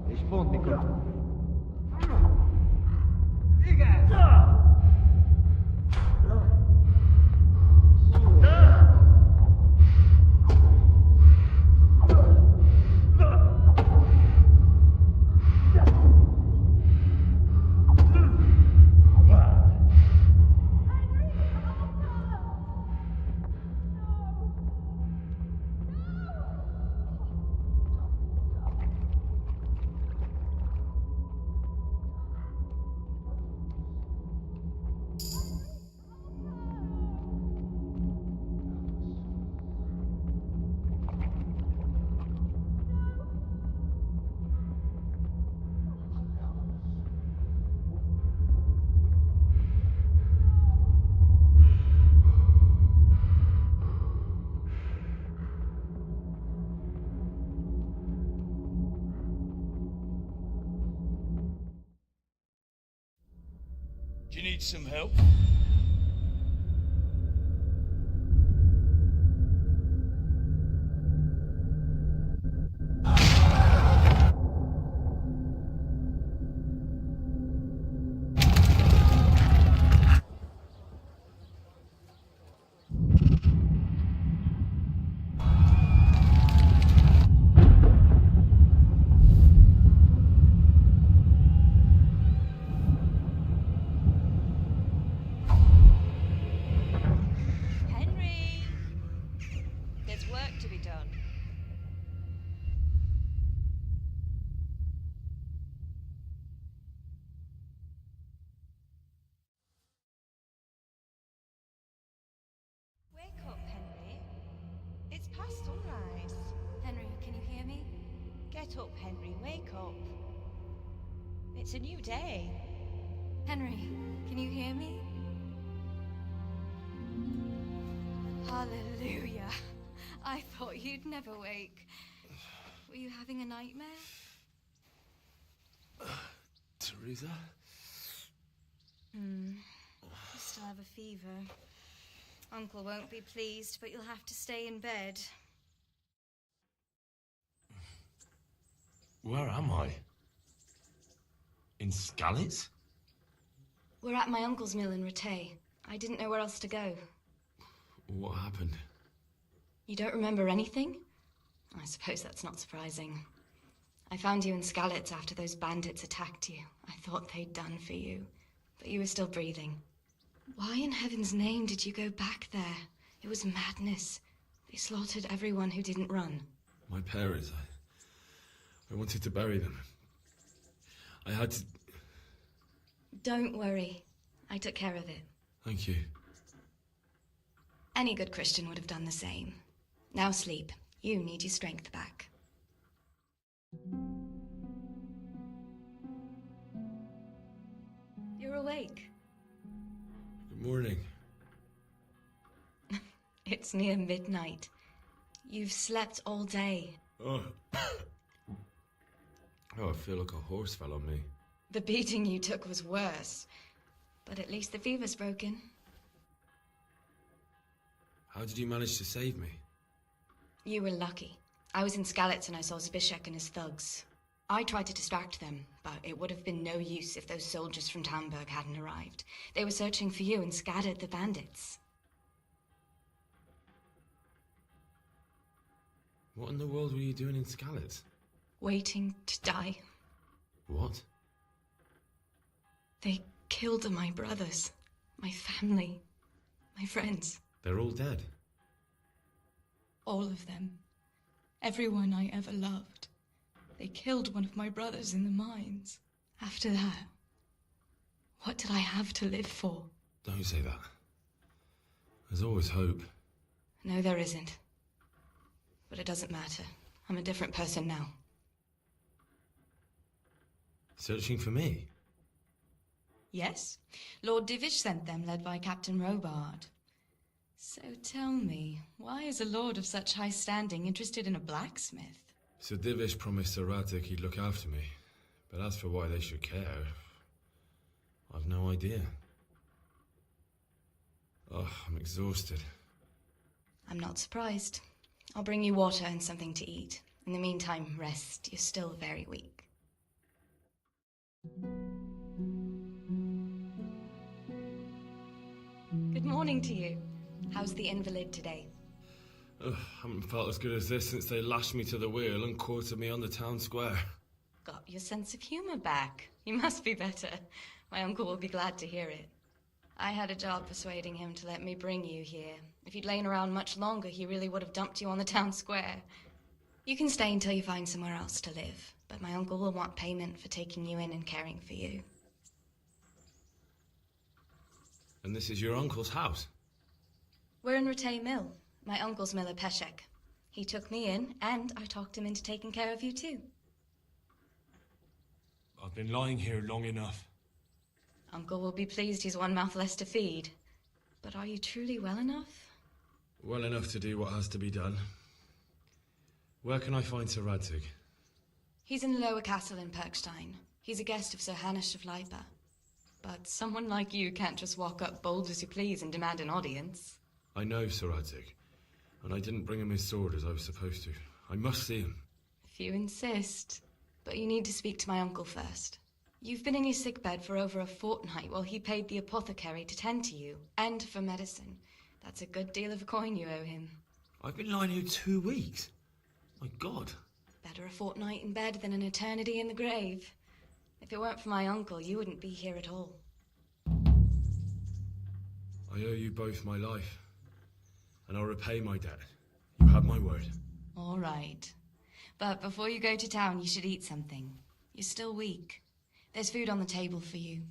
Rispondi con... Do you need some help? Henry! There's work to be done. Wake up, Henry. It's past sunrise. Henry, can you hear me? Get up, Henry. Wake up. It's a new day. Henry, can you hear me? Hallelujah. I thought you'd never wake. Were you having a nightmare? Teresa? You still have a fever. Uncle won't be pleased, but you'll have to stay in bed. Where am I? In Skalitz? We're at my uncle's mill in Rattay. I didn't know where else to go. What happened? You don't remember anything? I suppose that's not surprising. I found you in Skalitz after those bandits attacked you. I thought they'd done for you, but you were still breathing. Why in heaven's name did you go back there? It was madness. They slaughtered everyone who didn't run. My parents, I wanted to bury them. I had to... Don't worry. I took care of it. Thank you. Any good Christian would have done the same. Now sleep. You need your strength back. You're awake. Good morning. It's near midnight. You've slept all day. Oh. Oh, I feel like a horse fell on me. The beating you took was worse. But at least the fever's broken. How did you manage to save me? You were lucky. I was in Skalitz and I saw Zbyszek and his thugs. I tried to distract them, but it would have been no use if those soldiers from Talmberg hadn't arrived. They were searching for you and scattered the bandits. What in the world were you doing in Skalitz? Waiting to die. What? They killed my brothers, my family, my friends. They're all dead. All of them. Everyone I ever loved. They killed one of my brothers in the mines. After that, what did I have to live for? Don't say that. There's always hope. No, there isn't. But it doesn't matter. I'm a different person now. Searching for me? Yes. Lord Divish sent them, led by Captain Robard. So tell me, why is a lord of such high standing interested in a blacksmith? Sir Divish promised Sir Ratic he'd look after me. But as for why they should care, I've no idea. Oh, I'm exhausted. I'm not surprised. I'll bring you water and something to eat. In the meantime, rest. You're still very weak. Good morning to you. How's the invalid today? Ugh, haven't felt as good as this since they lashed me to the wheel and quartered me on the town square. Got your sense of humor back. You must be better. My uncle will be glad to hear it. I had a job persuading him to let me bring you here. If you'd lain around much longer, he really would have dumped you on the town square. You can stay until you find somewhere else to live, but my uncle will want payment for taking you in and caring for you. And this is your uncle's house? We're in Rattay Mill, my uncle's mill at Peshek. He took me in, and I talked him into taking care of you too. I've been lying here long enough. Uncle will be pleased he's one mouth less to feed. But are you truly well enough? Well enough to do what has to be done. Where can I find Sir Radzig? He's in the lower castle in Perkstein. He's a guest of Sir Hanush of Leipa. But someone like you can't just walk up bold as you please and demand an audience. I know, Sir Radzig, and I didn't bring him his sword as I was supposed to. I must see him. If you insist. But you need to speak to my uncle first. You've been in your sickbed for over a fortnight while he paid the apothecary to tend to you, and for medicine. That's a good deal of coin you owe him. I've been lying here 2 weeks. My God. Better a fortnight in bed than an eternity in the grave. If it weren't for my uncle, you wouldn't be here at all. I owe you both my life, and I'll repay my debt. You have my word. All right. But before you go to town, you should eat something. You're still weak. There's food on the table for you.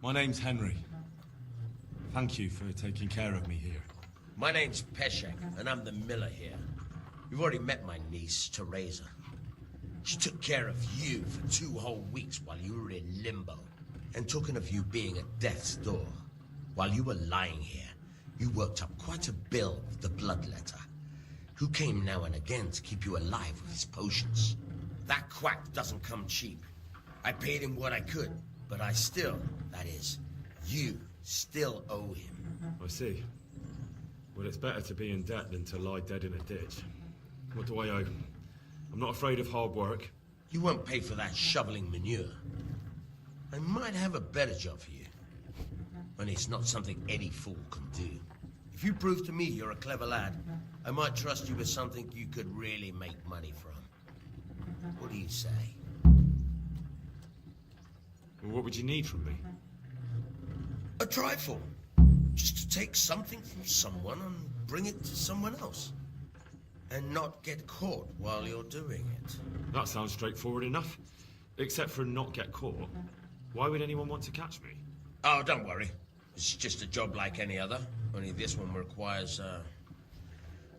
My name's Henry. Thank you for taking care of me here. My name's Peshek, and I'm the miller here. You've already met my niece, Teresa. She took care of you for 2 whole weeks while you were in limbo. And talking of you being at death's door, while you were lying here, you worked up quite a bill with the bloodletter, who came now and again to keep you alive with his potions. That quack doesn't come cheap. I paid him what I could, But I still, that is, you still owe him. I see. Well, it's better to be in debt than to lie dead in a ditch. What do I owe? I'm not afraid of hard work. You won't pay for that shoveling manure. I might have a better job for you. And it's not something any fool can do. If you prove to me you're a clever lad, I might trust you with something you could really make money from. What do you say? Well, what would you need from me? A trifle. Just to take something from someone and bring it to someone else. And not get caught while you're doing it. That sounds straightforward enough. Except for not get caught. Why would anyone want to catch me? Oh, don't worry. It's just a job like any other. Only this one requires,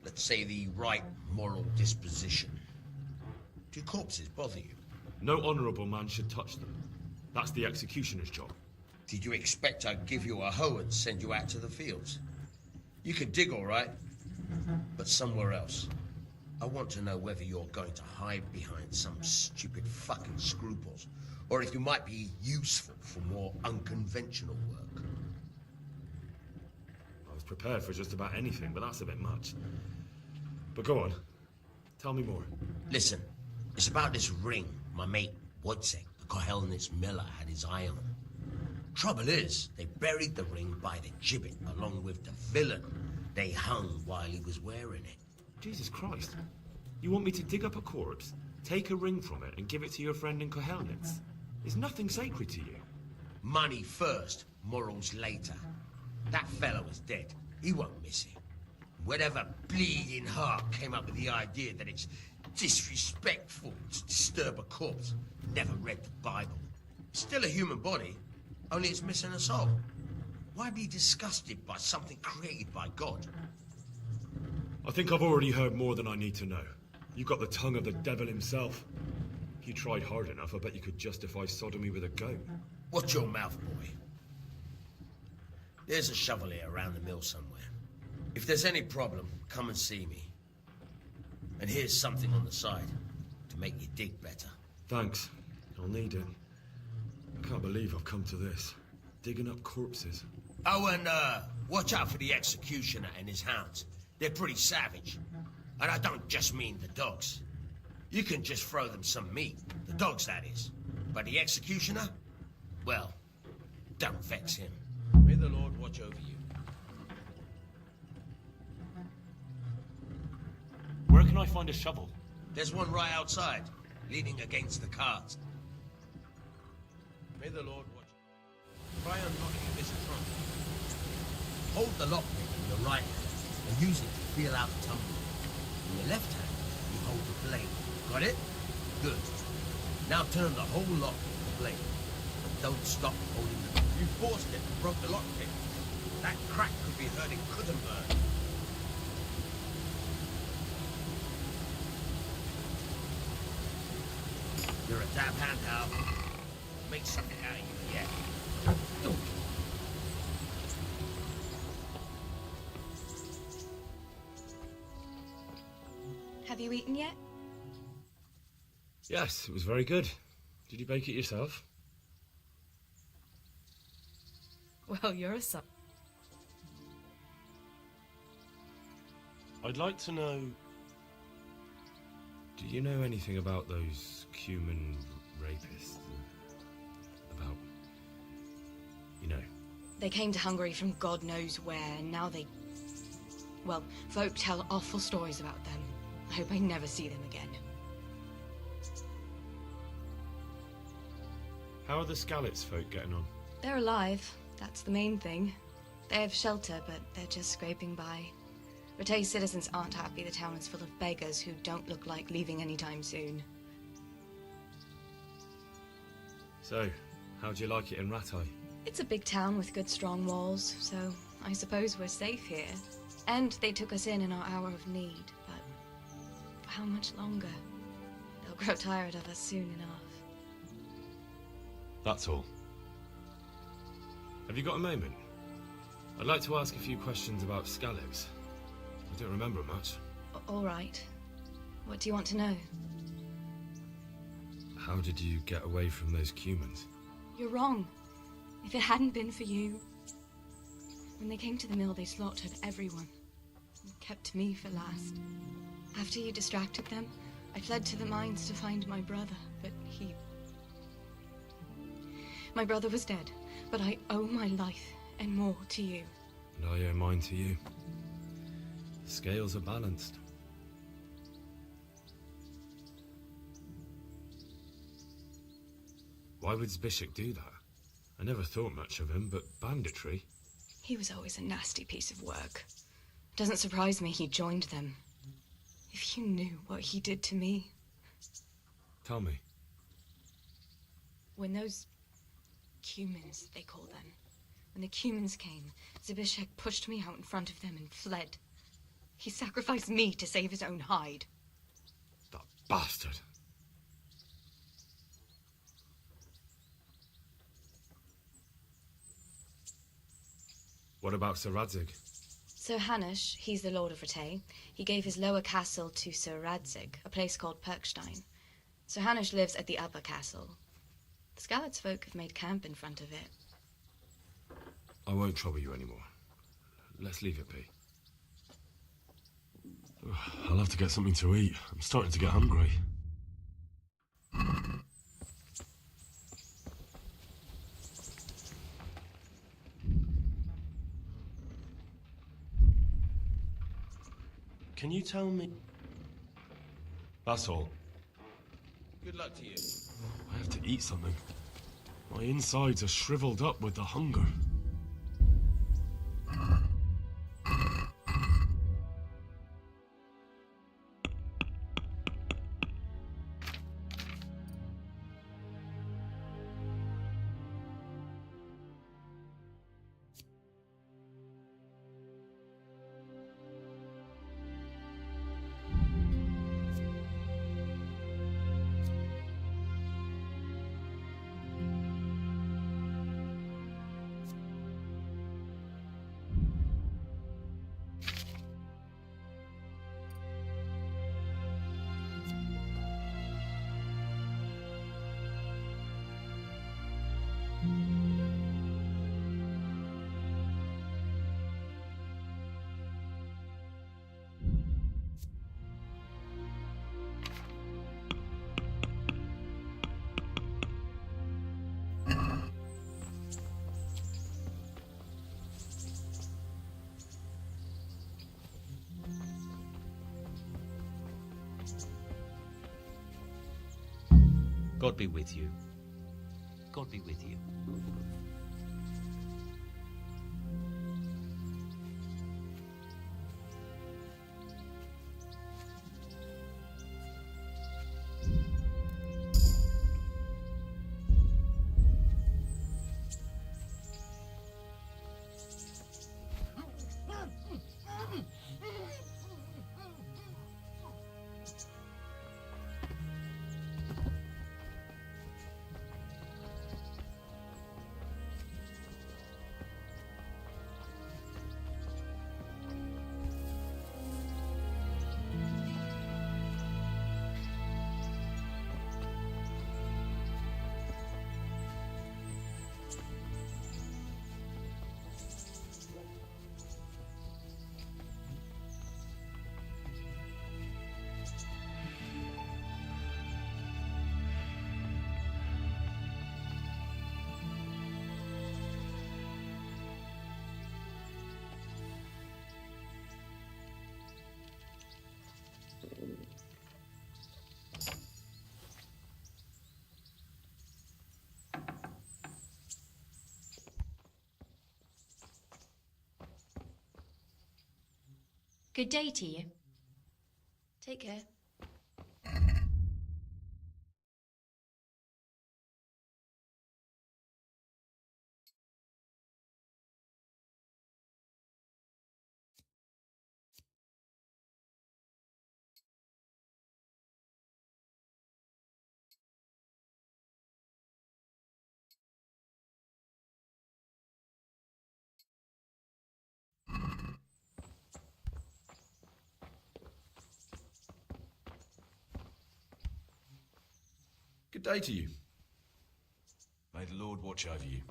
let's say, the right moral disposition. Do corpses bother you? No honourable man should touch them. That's the executioner's job. Did you expect I'd give you a hoe and send you out to the fields? You can dig all right, but somewhere else. I want to know whether you're going to hide behind some stupid fucking scruples, or if you might be useful for more unconventional work. I was prepared for just about anything, but that's a bit much. But go on. Tell me more. Listen, it's about this ring my mate Wojciech, the Kohelnitz miller, had his eye on. Trouble is, they buried the ring by the gibbet along with the villain they hung while he was wearing it. Jesus Christ. You want me to dig up a corpse, take a ring from it, and give it to your friend in Kohelnitz? Is nothing sacred to you? Money first, morals later. That fellow is dead. He won't miss it. Whatever bleeding heart came up with the idea that it's disrespectful to disturb a corpse never read the Bible. It's still a human body, only it's missing a soul. Why be disgusted by something created by God? I think I've already heard more than I need to know. You got the tongue of the devil himself. If you tried hard enough, I bet you could justify sodomy with a goat. Watch your mouth, boy. There's a shovel here around the mill somewhere. If there's any problem, come and see me. And here's something on the side to make you dig better. Thanks. I'll need it. I can't believe I've come to this. Digging up corpses. Oh, and watch out for the executioner and his hounds. They're pretty savage. And I don't just mean the dogs. You can just throw them some meat. The dogs, that is. But the executioner? Well, don't vex him. May the Lord watch over you. Where can I find a shovel? There's one right outside, leaning against the cart. May the Lord watch you. Try unlocking this trunk. Hold the lockpick in your right hand and use it to feel out the tumbler. In your left hand, you hold the blade. Got it? Good. Now turn the whole lock with the blade. And don't stop holding it. You forced it and broke the lockpick. That crack could be heard in Kuttenberg. You're a dab hand, Hal. Make something out of you yet. Have you eaten yet? Yes, it was very good. Did you bake it yourself? Well, you're a son. I'd like to know... Do you know anything about those human rapists? About... you know? They came to Hungary from God knows where, and now they... Well, folk tell awful stories about them. I hope I never see them again. How are the Skalitz folk getting on? They're alive. That's the main thing. They have shelter, but they're just scraping by. Rattay citizens aren't happy the town is full of beggars who don't look like leaving anytime soon. So, how do you like it in Rattay? It's a big town with good strong walls, so I suppose we're safe here. And they took us in our hour of need, but for how much longer? They'll grow tired of us soon enough. That's all. Have you got a moment? I'd like to ask a few questions about Skalitz. I don't remember much. All right. What do you want to know? How did you get away from those Cumans? You're wrong. If it hadn't been for you... When they came to the mill, they slaughtered everyone. And kept me for last. After you distracted them, I fled to the mines to find my brother, but he... My brother was dead, but I owe my life and more to you. And I owe mine to you. The scales are balanced. Why would Zbyszek do that? I never thought much of him, but banditry? He was always a nasty piece of work. Doesn't surprise me he joined them. If you knew what he did to me. Tell me. When those cumins, they call them, when the cumins came, Zbyszek pushed me out in front of them and fled. He sacrificed me to save his own hide. That bastard. What about Sir Radzig? Sir Hanush, he's the Lord of Ratay. He gave his lower castle to Sir Radzig, a place called Perkstein. Sir Hanush lives at the upper castle. The Skalitz folk have made camp in front of it. I won't trouble you anymore. Let's leave it be. I'll have to get something to eat. I'm starting to get hungry. Can you tell me? That's all. Good luck to you. I have to eat something. My insides are shriveled up with the hunger. God be with you. God be with you. Good day to you. Take care. Good day to you. May the Lord watch over you.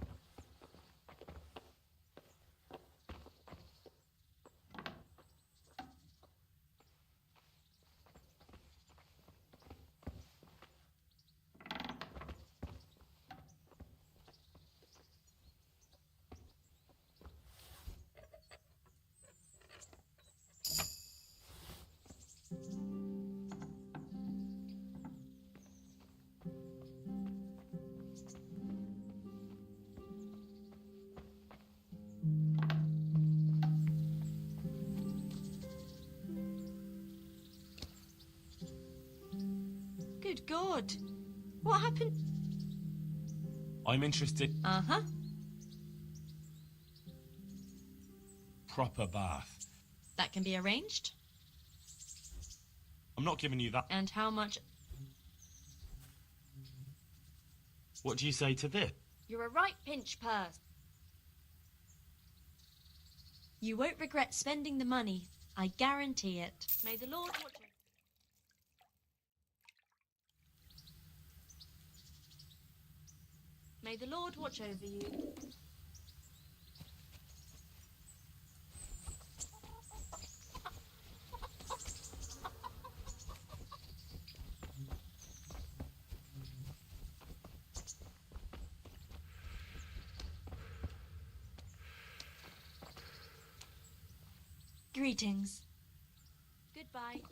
Good God. What happened? I'm interested. Uh-huh. Proper bath. That can be arranged. I'm not giving you that. And how much? What do you say to this? You're a right pinch purse. You won't regret spending the money. I guarantee it. May the Lord watch over. May the Lord watch over you. Greetings. Goodbye.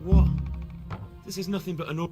What? This is nothing but an...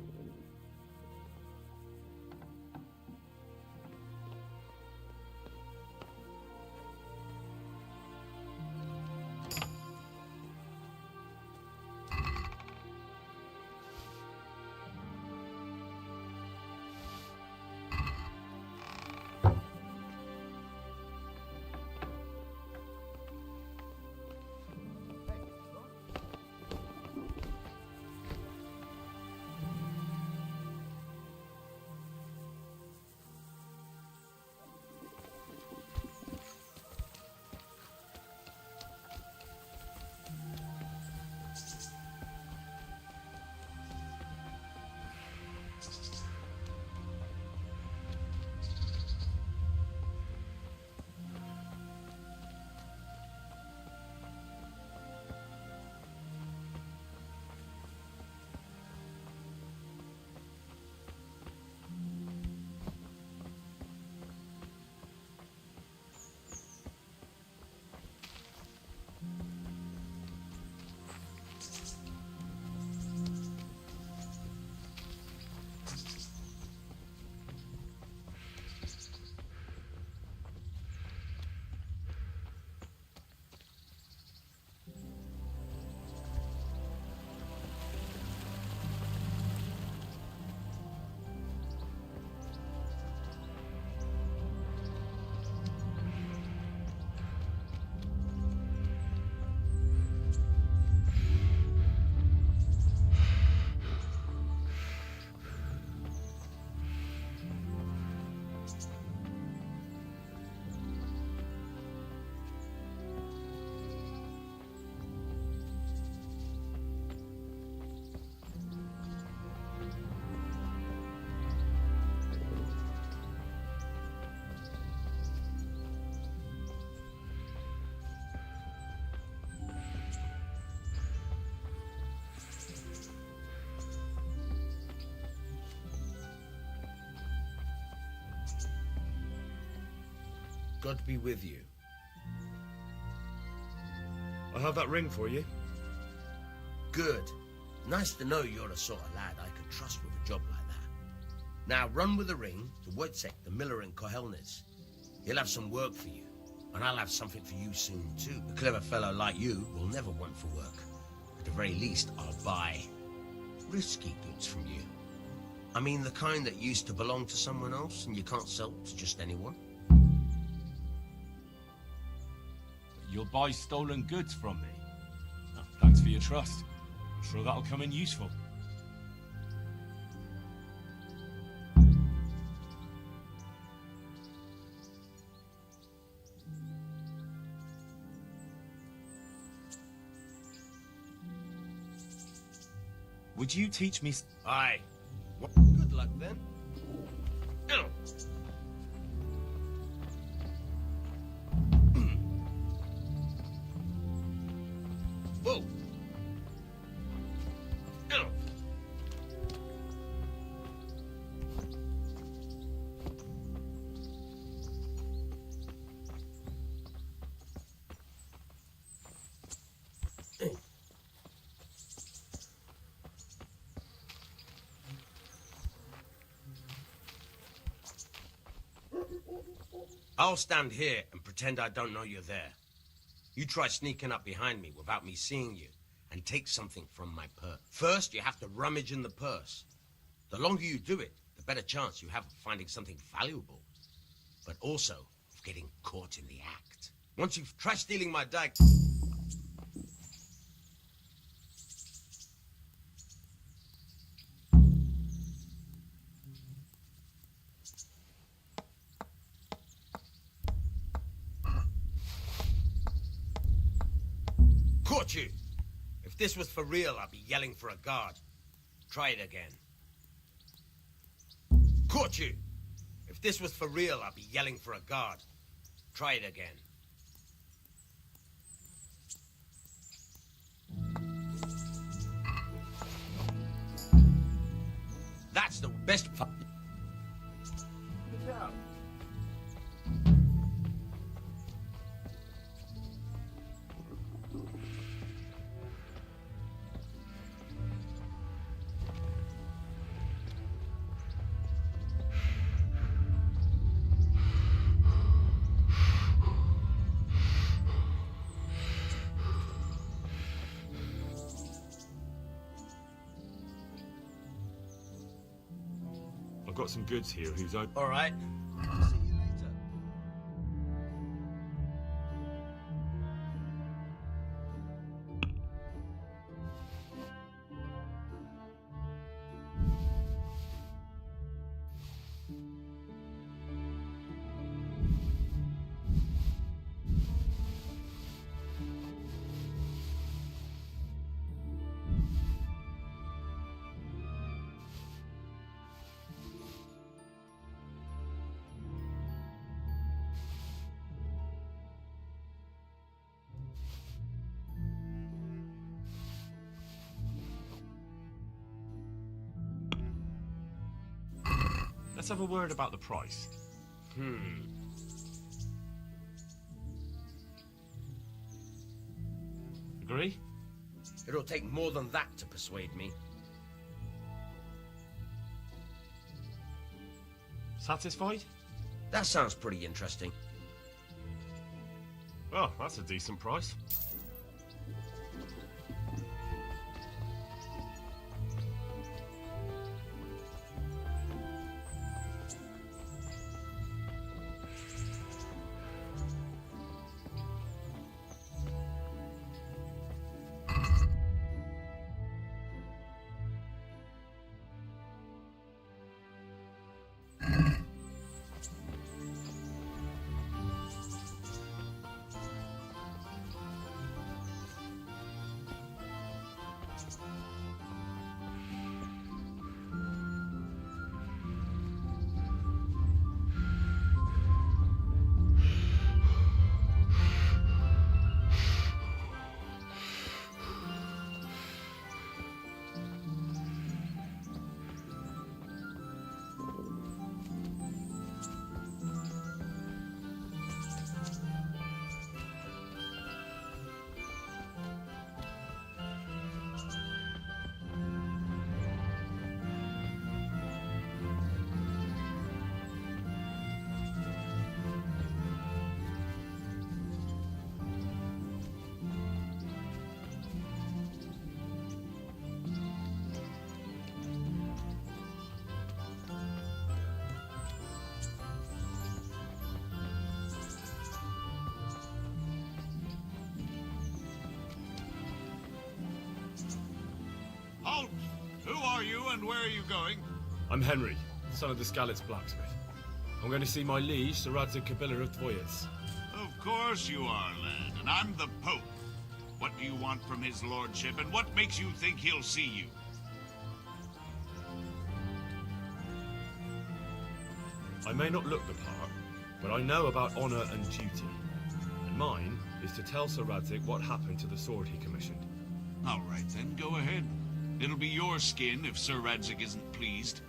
God be with you. I have that ring for you. Good. Nice to know you're the sort of lad I could trust with a job like that. Now run with the ring to Wojciech, the miller in Kohelnitz. He'll have some work for you, and I'll have something for you soon too. A clever fellow like you will never want for work. At the very least, I'll buy risky goods from you. I mean the kind that used to belong to someone else and you can't sell to just anyone. You'll buy stolen goods from me. Oh, thanks for your trust. I'm sure that'll come in useful. Would you teach me? Aye. Good luck then. Whoa. I'll stand here and pretend I don't know you're there. You try sneaking up behind me without me seeing you and take something from my purse. First, you have to rummage in the purse. The longer you do it, the better chance you have of finding something valuable, but also of getting caught in the act. Once you've tried stealing my dagger... Caught you! If this was for real, I'd be yelling for a guard. Try it again. Caught you! If this was for real, I'd be yelling for a guard. Try it again. That's the best... Look out. I've got some goods here whose I... All right. See you later. Let's have a word about the price. Agree? It'll take more than that to persuade me. Satisfied? That sounds pretty interesting. Well, that's a decent price. and where are you going? I'm Henry, son of the Skalitz blacksmith. I'm going to see my liege, Sir Radzig Kobyla of Dvoyes. Of course you are, lad, and I'm the Pope. What do you want from his lordship, and what makes you think he'll see you? I may not look the part, but I know about honor and duty. And mine is to tell Sir Radzig what happened to the sword he commissioned. All right, then, go ahead. It'll be your skin if Sir Radzig isn't pleased.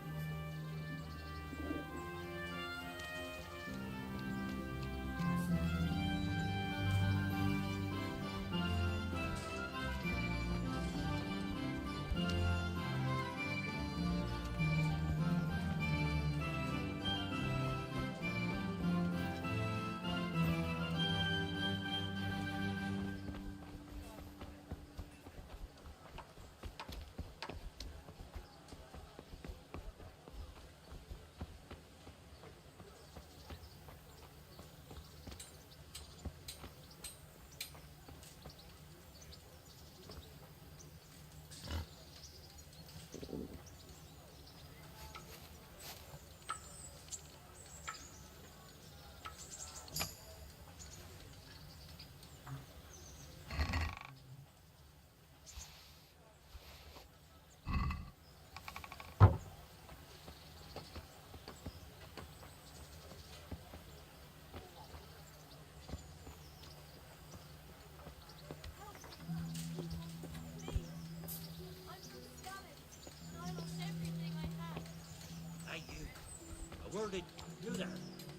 Where did you do that?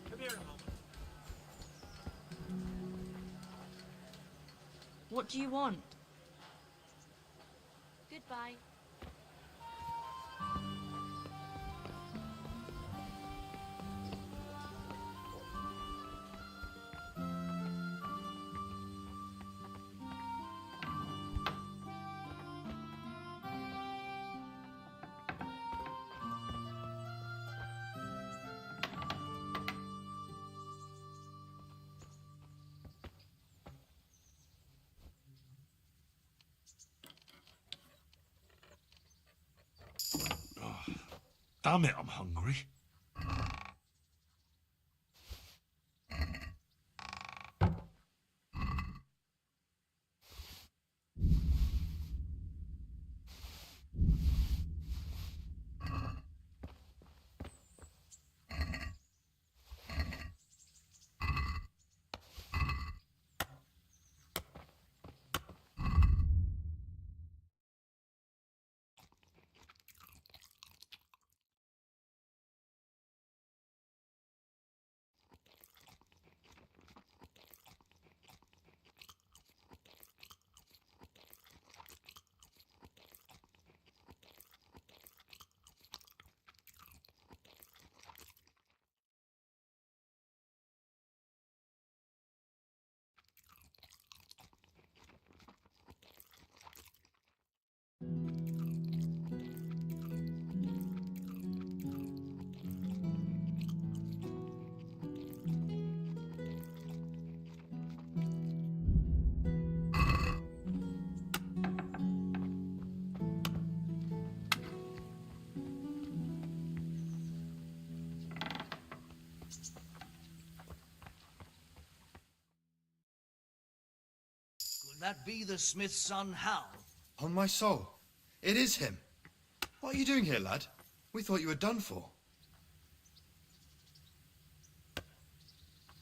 Come here a moment. What do you want? Goodbye. Damn it, I'm hungry. Could that be the smith's son, Hal? On my soul, it is him. What are you doing here, lad? We thought you were done for.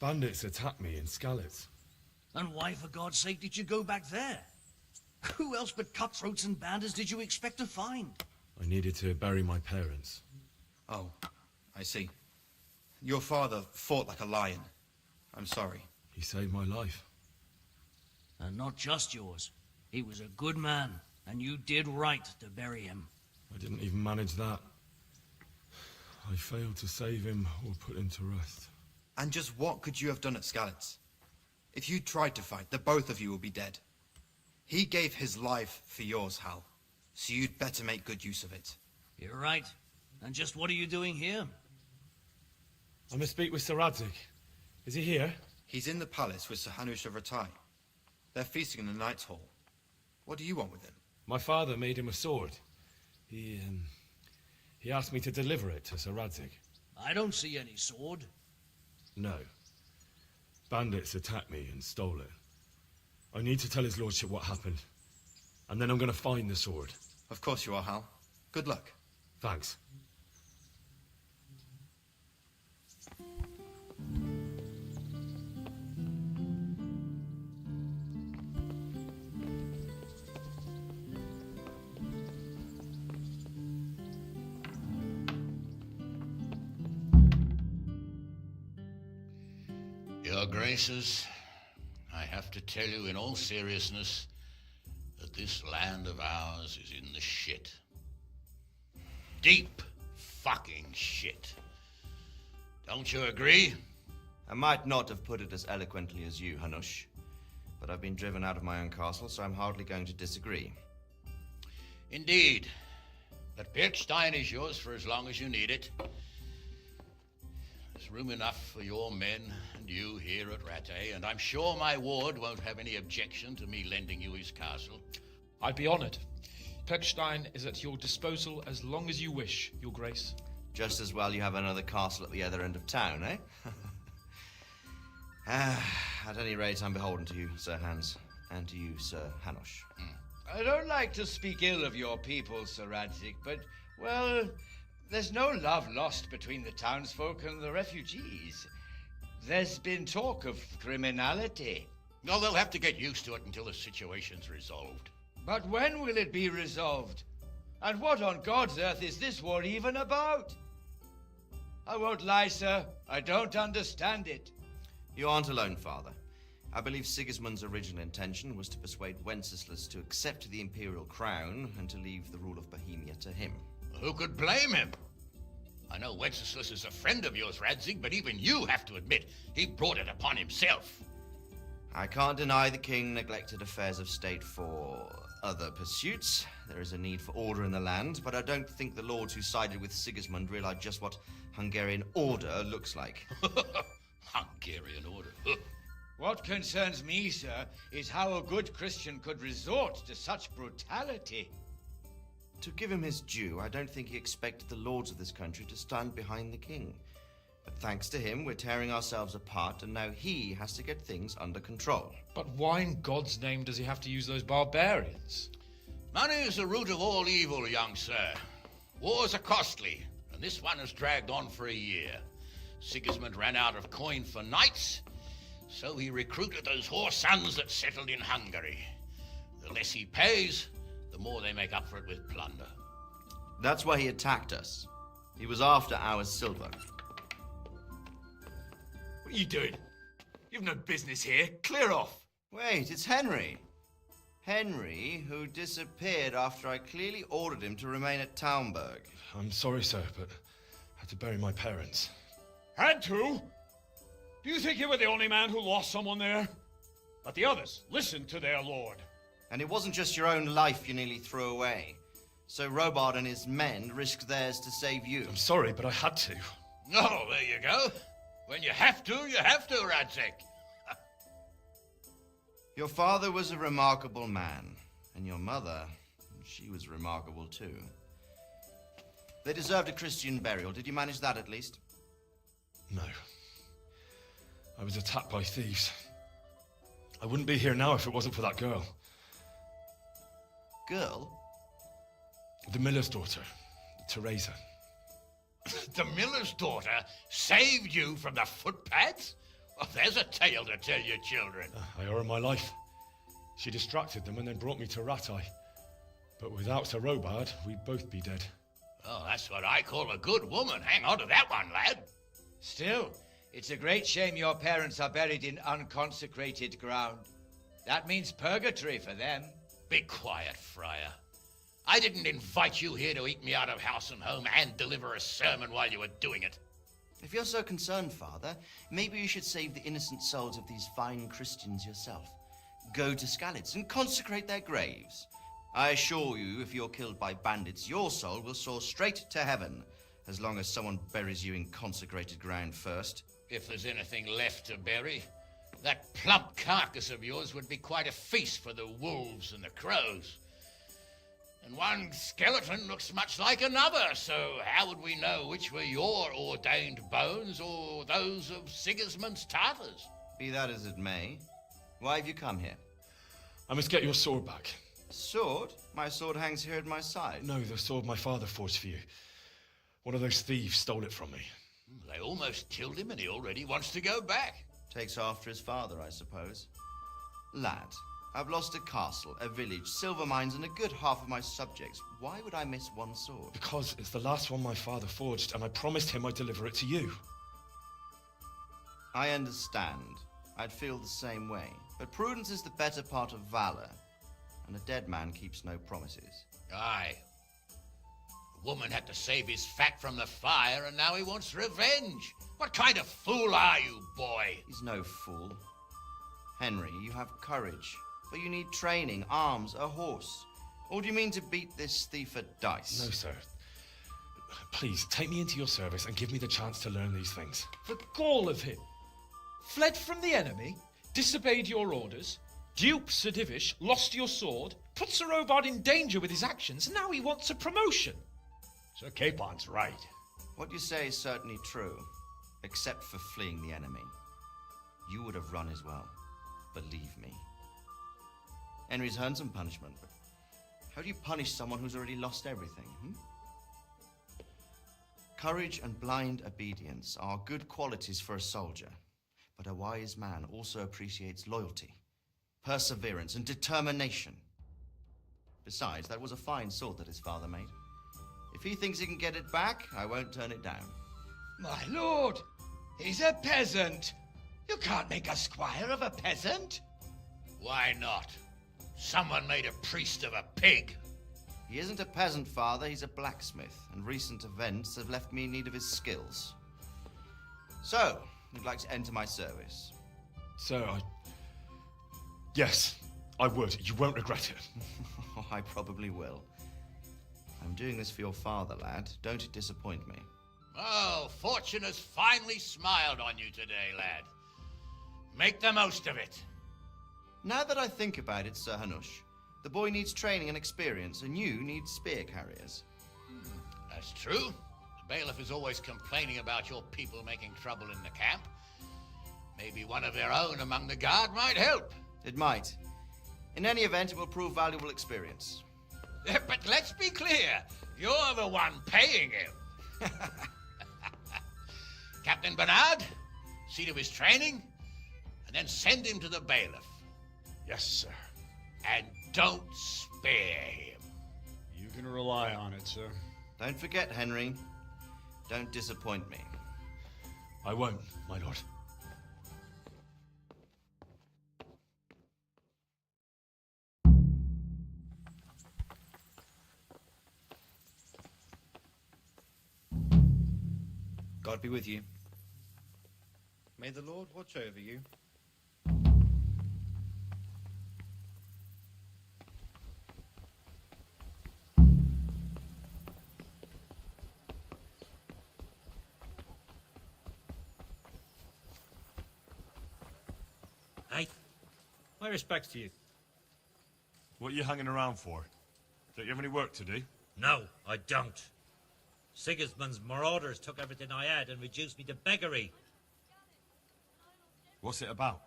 Bandits attacked me in Skalitz. And why, for God's sake, did you go back there? Who else but cutthroats and bandits did you expect to find? I needed to bury my parents. Oh, I see. Your father fought like a lion. I'm sorry. He saved my life. And not just yours. He was a good man, and you did right to bury him. I didn't even manage that. I failed to save him or put him to rest. And just what could you have done at Skalitz? If you tried to fight, the both of you will be dead. He gave his life for yours, Hal. So you'd better make good use of it. You're right. And just what are you doing here? I must speak with Sir Radzig. Is he here? He's in the palace with Sir Hanush of Ratai. They're feasting in the Knight's Hall. What do you want with him? My father made him a sword. He asked me to deliver it to Sir Radzig. I don't see any sword. No. Bandits attacked me and stole it. I need to tell his lordship what happened. And then I'm going to find the sword. Of course you are, Hal. Good luck. Thanks. Your Graces, I have to tell you in all seriousness that this land of ours is in the shit. Deep fucking shit. Don't you agree? I might not have put it as eloquently as you, Hanush, but I've been driven out of my own castle, so I'm hardly going to disagree. Indeed. But Birkstein is yours for as long as you need it. There's room enough for your men and you here at Rattay, and I'm sure my ward won't have any objection to me lending you his castle. I'd be honored. Pechstein is at your disposal as long as you wish, Your Grace. Just as well you have another castle at the other end of town, eh? At any rate, I'm beholden to you, Sir Hans, and to you, Sir Hanush. I don't like to speak ill of your people, Sir Radzig, but, well, there's no love lost between the townsfolk and the refugees. There's been talk of criminality. No, they'll have to get used to it until the situation's resolved. But when will it be resolved? And what on God's earth is this war even about? I won't lie, sir. I don't understand it. You aren't alone, Father. I believe Sigismund's original intention was to persuade Wenceslas to accept the imperial crown and to leave the rule of Bohemia to him. Who could blame him? I know Wenceslas is a friend of yours, Radzig, but even you have to admit he brought it upon himself. I can't deny the king neglected affairs of state for other pursuits. There is a need for order in the land, but I don't think the lords who sided with Sigismund realized just what Hungarian order looks like. Hungarian order? What concerns me, sir, is how a good Christian could resort to such brutality. To give him his due, I don't think he expected the lords of this country to stand behind the king. But thanks to him, we're tearing ourselves apart, and now he has to get things under control. But why in God's name does he have to use those barbarians? Money is the root of all evil, young sir. Wars are costly, and this one has dragged on for a year. Sigismund ran out of coin for knights, so he recruited those whore sons that settled in Hungary. The less he pays, the more they make up for it with plunder. That's why he attacked us. He was after our silver. What are you doing? You've no business here. Clear off. Wait, it's Henry. Henry, who disappeared after I clearly ordered him to remain at Taumburg. I'm sorry, sir, but I had to bury my parents. Had to? Do you think you were the only man who lost someone there? But the others listened to their lord. And it wasn't just your own life you nearly threw away. So Robard and his men risked theirs to save you. I'm sorry, but I had to. Oh, there you go. When you have to, Radzig. Your father was a remarkable man, and your mother, she was remarkable too. They deserved a Christian burial. Did you manage that at least? No. I was attacked by thieves. I wouldn't be here now if it wasn't for that girl. Girl? The miller's daughter, Teresa. The miller's daughter saved you from the footpads? Well, there's a tale to tell your children. I owe her my life. She distracted them and then brought me to Rattay. But without Sir Robard, we'd both be dead. Oh, that's what I call a good woman. Hang on to that one, lad. Still, it's a great shame your parents are buried in unconsecrated ground. That means purgatory for them. Be quiet, Friar. I didn't invite you here to eat me out of house and home and deliver a sermon while you were doing it. If you're so concerned, Father, maybe you should save the innocent souls of these fine Christians yourself. Go to Skalitz and consecrate their graves. I assure you, if you're killed by bandits, your soul will soar straight to heaven, as long as someone buries you in consecrated ground first. If there's anything left to bury, that plump carcass of yours would be quite a feast for the wolves and the crows. And one skeleton looks much like another, so how would we know which were your ordained bones or those of Sigismund's Tartars? Be that as it may, why have you come here? I must get your sword back. Sword? My sword hangs here at my side. No, the sword my father forged for you. One of those thieves stole it from me. They almost killed him and he already wants to go back. Takes after his father, I suppose. Lad, I've lost a castle, a village, silver mines, and a good half of my subjects. Why would I miss one sword? Because it's the last one my father forged, and I promised him I'd deliver it to you. I understand. I'd feel the same way. But prudence is the better part of valor, and a dead man keeps no promises. Aye. The woman had to save his fat from the fire, and now he wants revenge. What kind of fool are you, boy? He's no fool. Henry, you have courage, but you need training, arms, a horse. Or do you mean to beat this thief at dice? No, sir. Please, take me into your service and give me the chance to learn these things. The gall of him. Fled from the enemy, disobeyed your orders, duped Sir Divish, lost your sword, put Sir Robard in danger with his actions, and now he wants a promotion. Sir Capon's right. What you say is certainly true, except for fleeing the enemy. You would have run as well, believe me. Henry's earned some punishment, but how do you punish someone who's already lost everything, Courage and blind obedience are good qualities for a soldier, but a wise man also appreciates loyalty, perseverance, and determination. Besides, that was a fine sword that his father made. If he thinks he can get it back, I won't turn it down. My lord, he's a peasant. You can't make a squire of a peasant. Why not? Someone made a priest of a pig. He isn't a peasant, father. He's a blacksmith, and recent events have left me in need of his skills. So, you'd like to enter my service? Sir, Yes, I would. You won't regret it. I probably will. I'm doing this for your father, lad. Don't disappoint me. Oh, fortune has finally smiled on you today, lad. Make the most of it. Now that I think about it, Sir Hanush, the boy needs training and experience, and you need spear carriers. That's true. The bailiff is always complaining about your people making trouble in the camp. Maybe one of their own among the guard might help. It might. In any event, it will prove valuable experience. But let's be clear. You're the one paying him. Captain Bernard, see to his training, and then send him to the bailiff. Yes, sir. And don't spare him. You can rely on it, sir. Don't forget, Henry. Don't disappoint me. I won't, my lord. God be with you. May the Lord watch over you. Hey, my respects to you. What are you hanging around for? Don't you have any work to do? No, I don't. Sigismund's marauders took everything I had and reduced me to beggary. What's it about?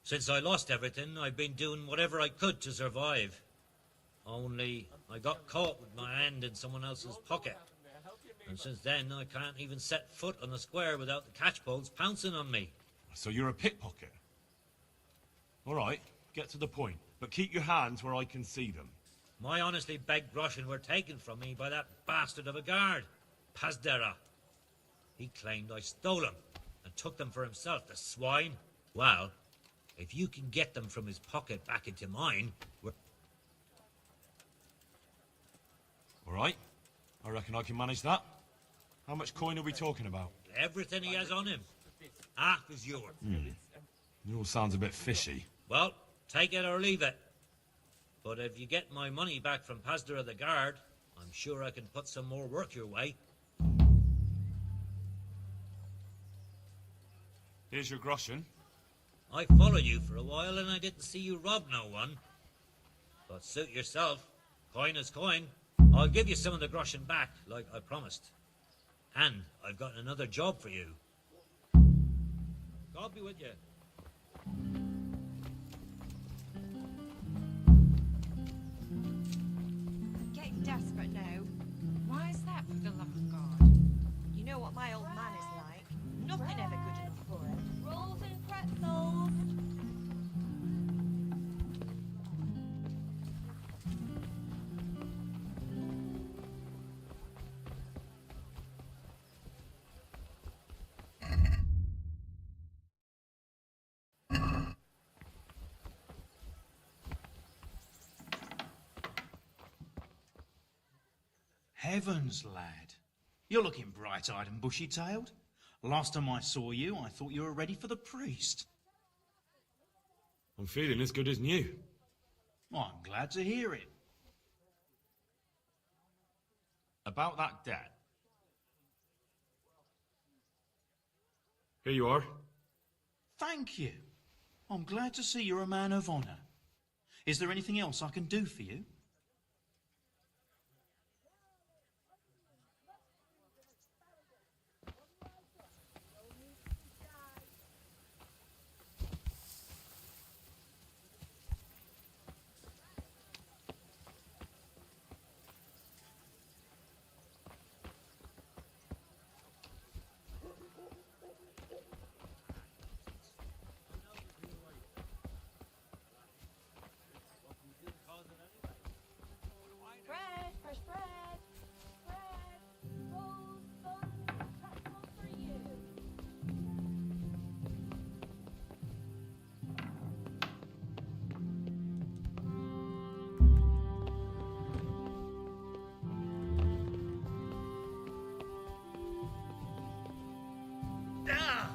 Since I lost everything, I've been doing whatever I could to survive. Only, I got caught with my hand in someone else's pocket. And since then, I can't even set foot on the square without the catchpoles pouncing on me. So you're a pickpocket? All right, get to the point. But keep your hands where I can see them. My honestly begged groschen were taken from me by that bastard of a guard, Pazdera. He claimed I stole them and took them for himself, the swine. Well, if you can get them from his pocket back into mine, we're... All right, I reckon I can manage that. How much coin are we talking about? Everything he has on him. Half is yours. It all sounds a bit fishy. Well, take it or leave it. But if you get my money back from Pazdera the guard, I'm sure I can put some more work your way. Here's your groschen. I followed you for a while and I didn't see you rob no one. But suit yourself. Coin is coin. I'll give you some of the groschen back, like I promised. And I've got another job for you. God be with you. I'm getting desperate now. Why is that, for the love of God? You know what my old man is like. Nothing ever good enough for him. Rolls and pretzels. Heavens, lad. You're looking bright-eyed and bushy-tailed. Last time I saw you, I thought you were ready for the priest. I'm feeling as good as new. Well, I'm glad to hear it. About that debt. Here you are. Thank you. I'm glad to see you're a man of honour. Is there anything else I can do for you? Bread, fresh bread. Bread, rolls, buns, pretzels for you. Ah!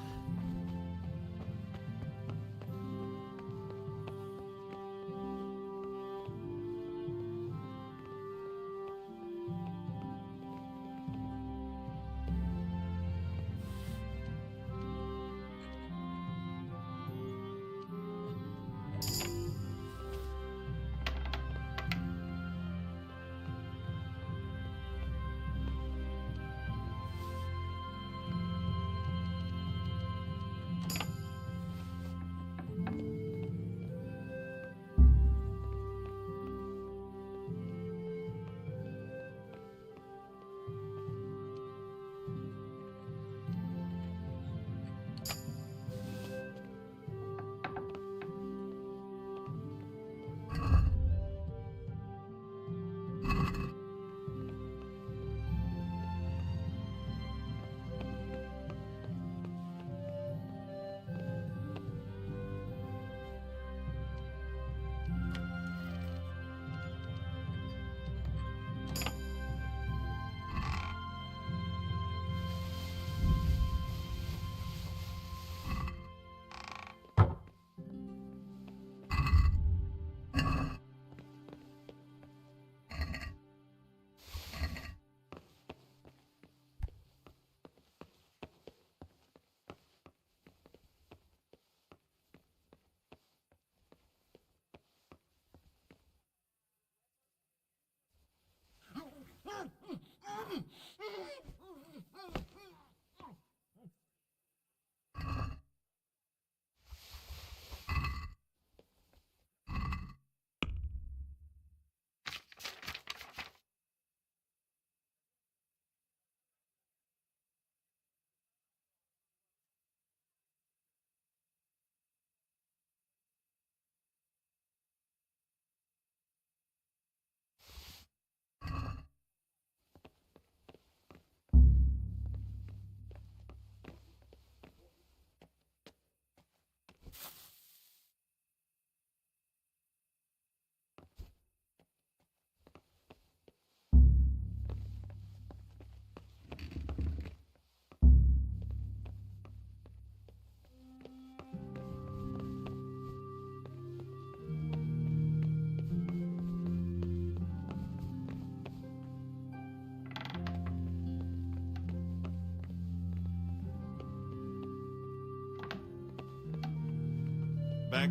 Back.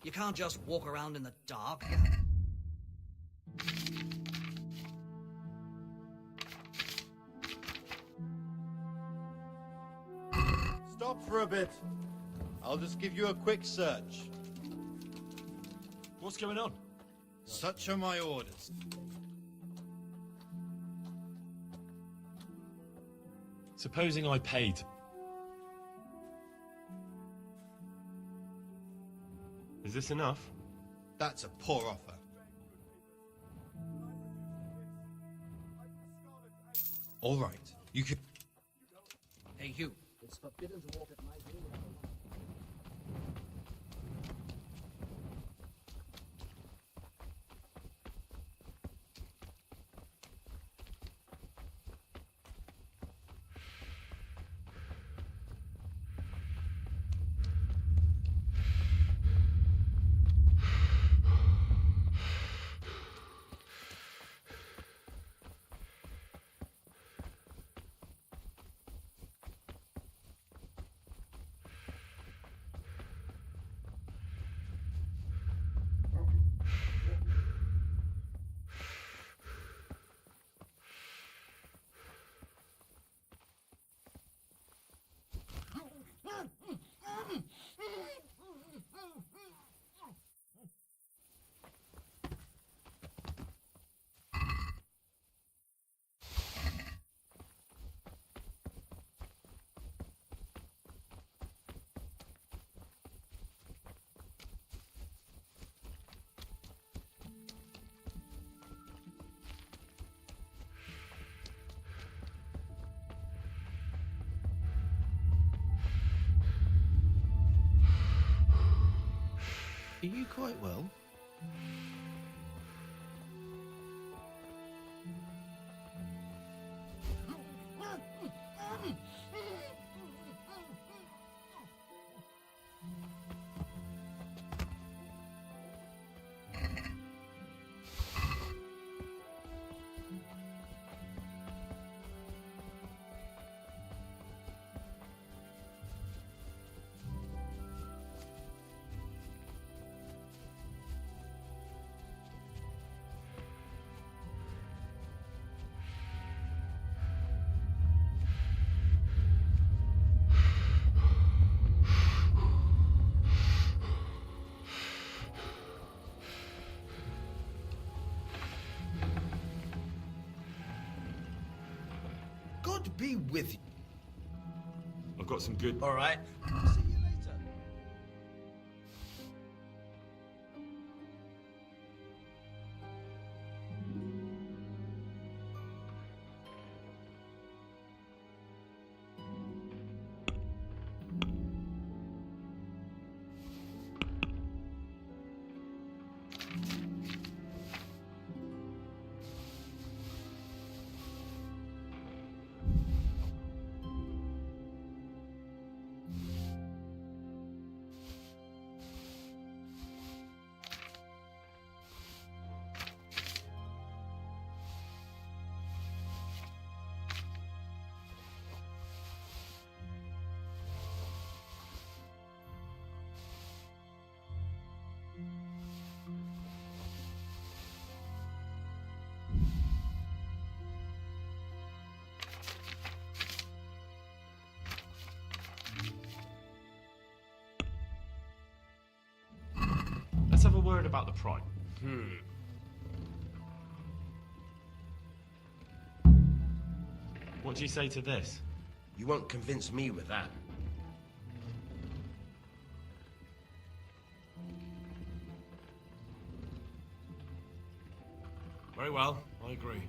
You can't just walk around in the dark. Stop for a bit. I'll just give you a quick search. What's going on? Such are my orders. Supposing I paid. Is this enough? That's a poor offer. All right, you can... Hey, you. It's forbidden to walk at night here. Are you quite well? God be with you. I've got some good... All right. See you later. Let's have a word about the price. What do you say to this? You won't convince me with that. Very well, I agree.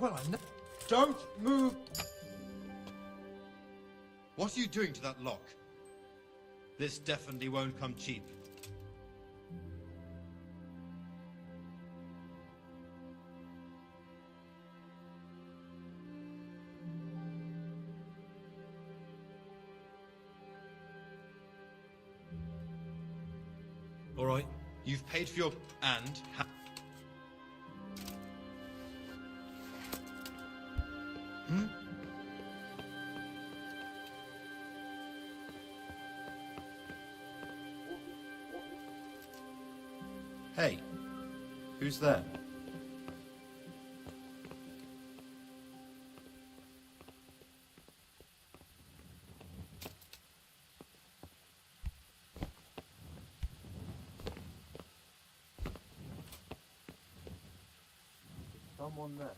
Well, I know. Don't move! What are you doing to that lock? This definitely won't come cheap. All right. You've paid for your... and... Hmm? Hey, who's there? Someone there.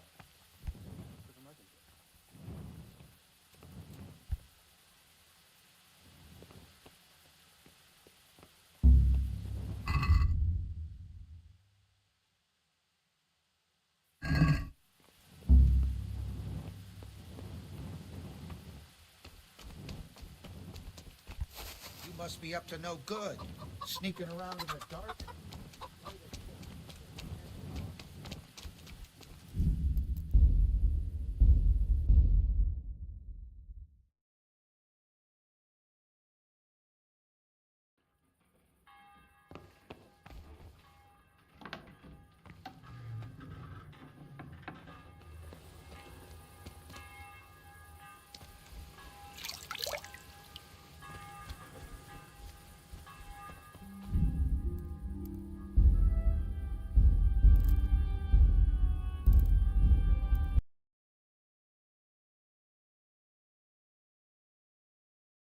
You must be up to no good. Sneaking around in the dark.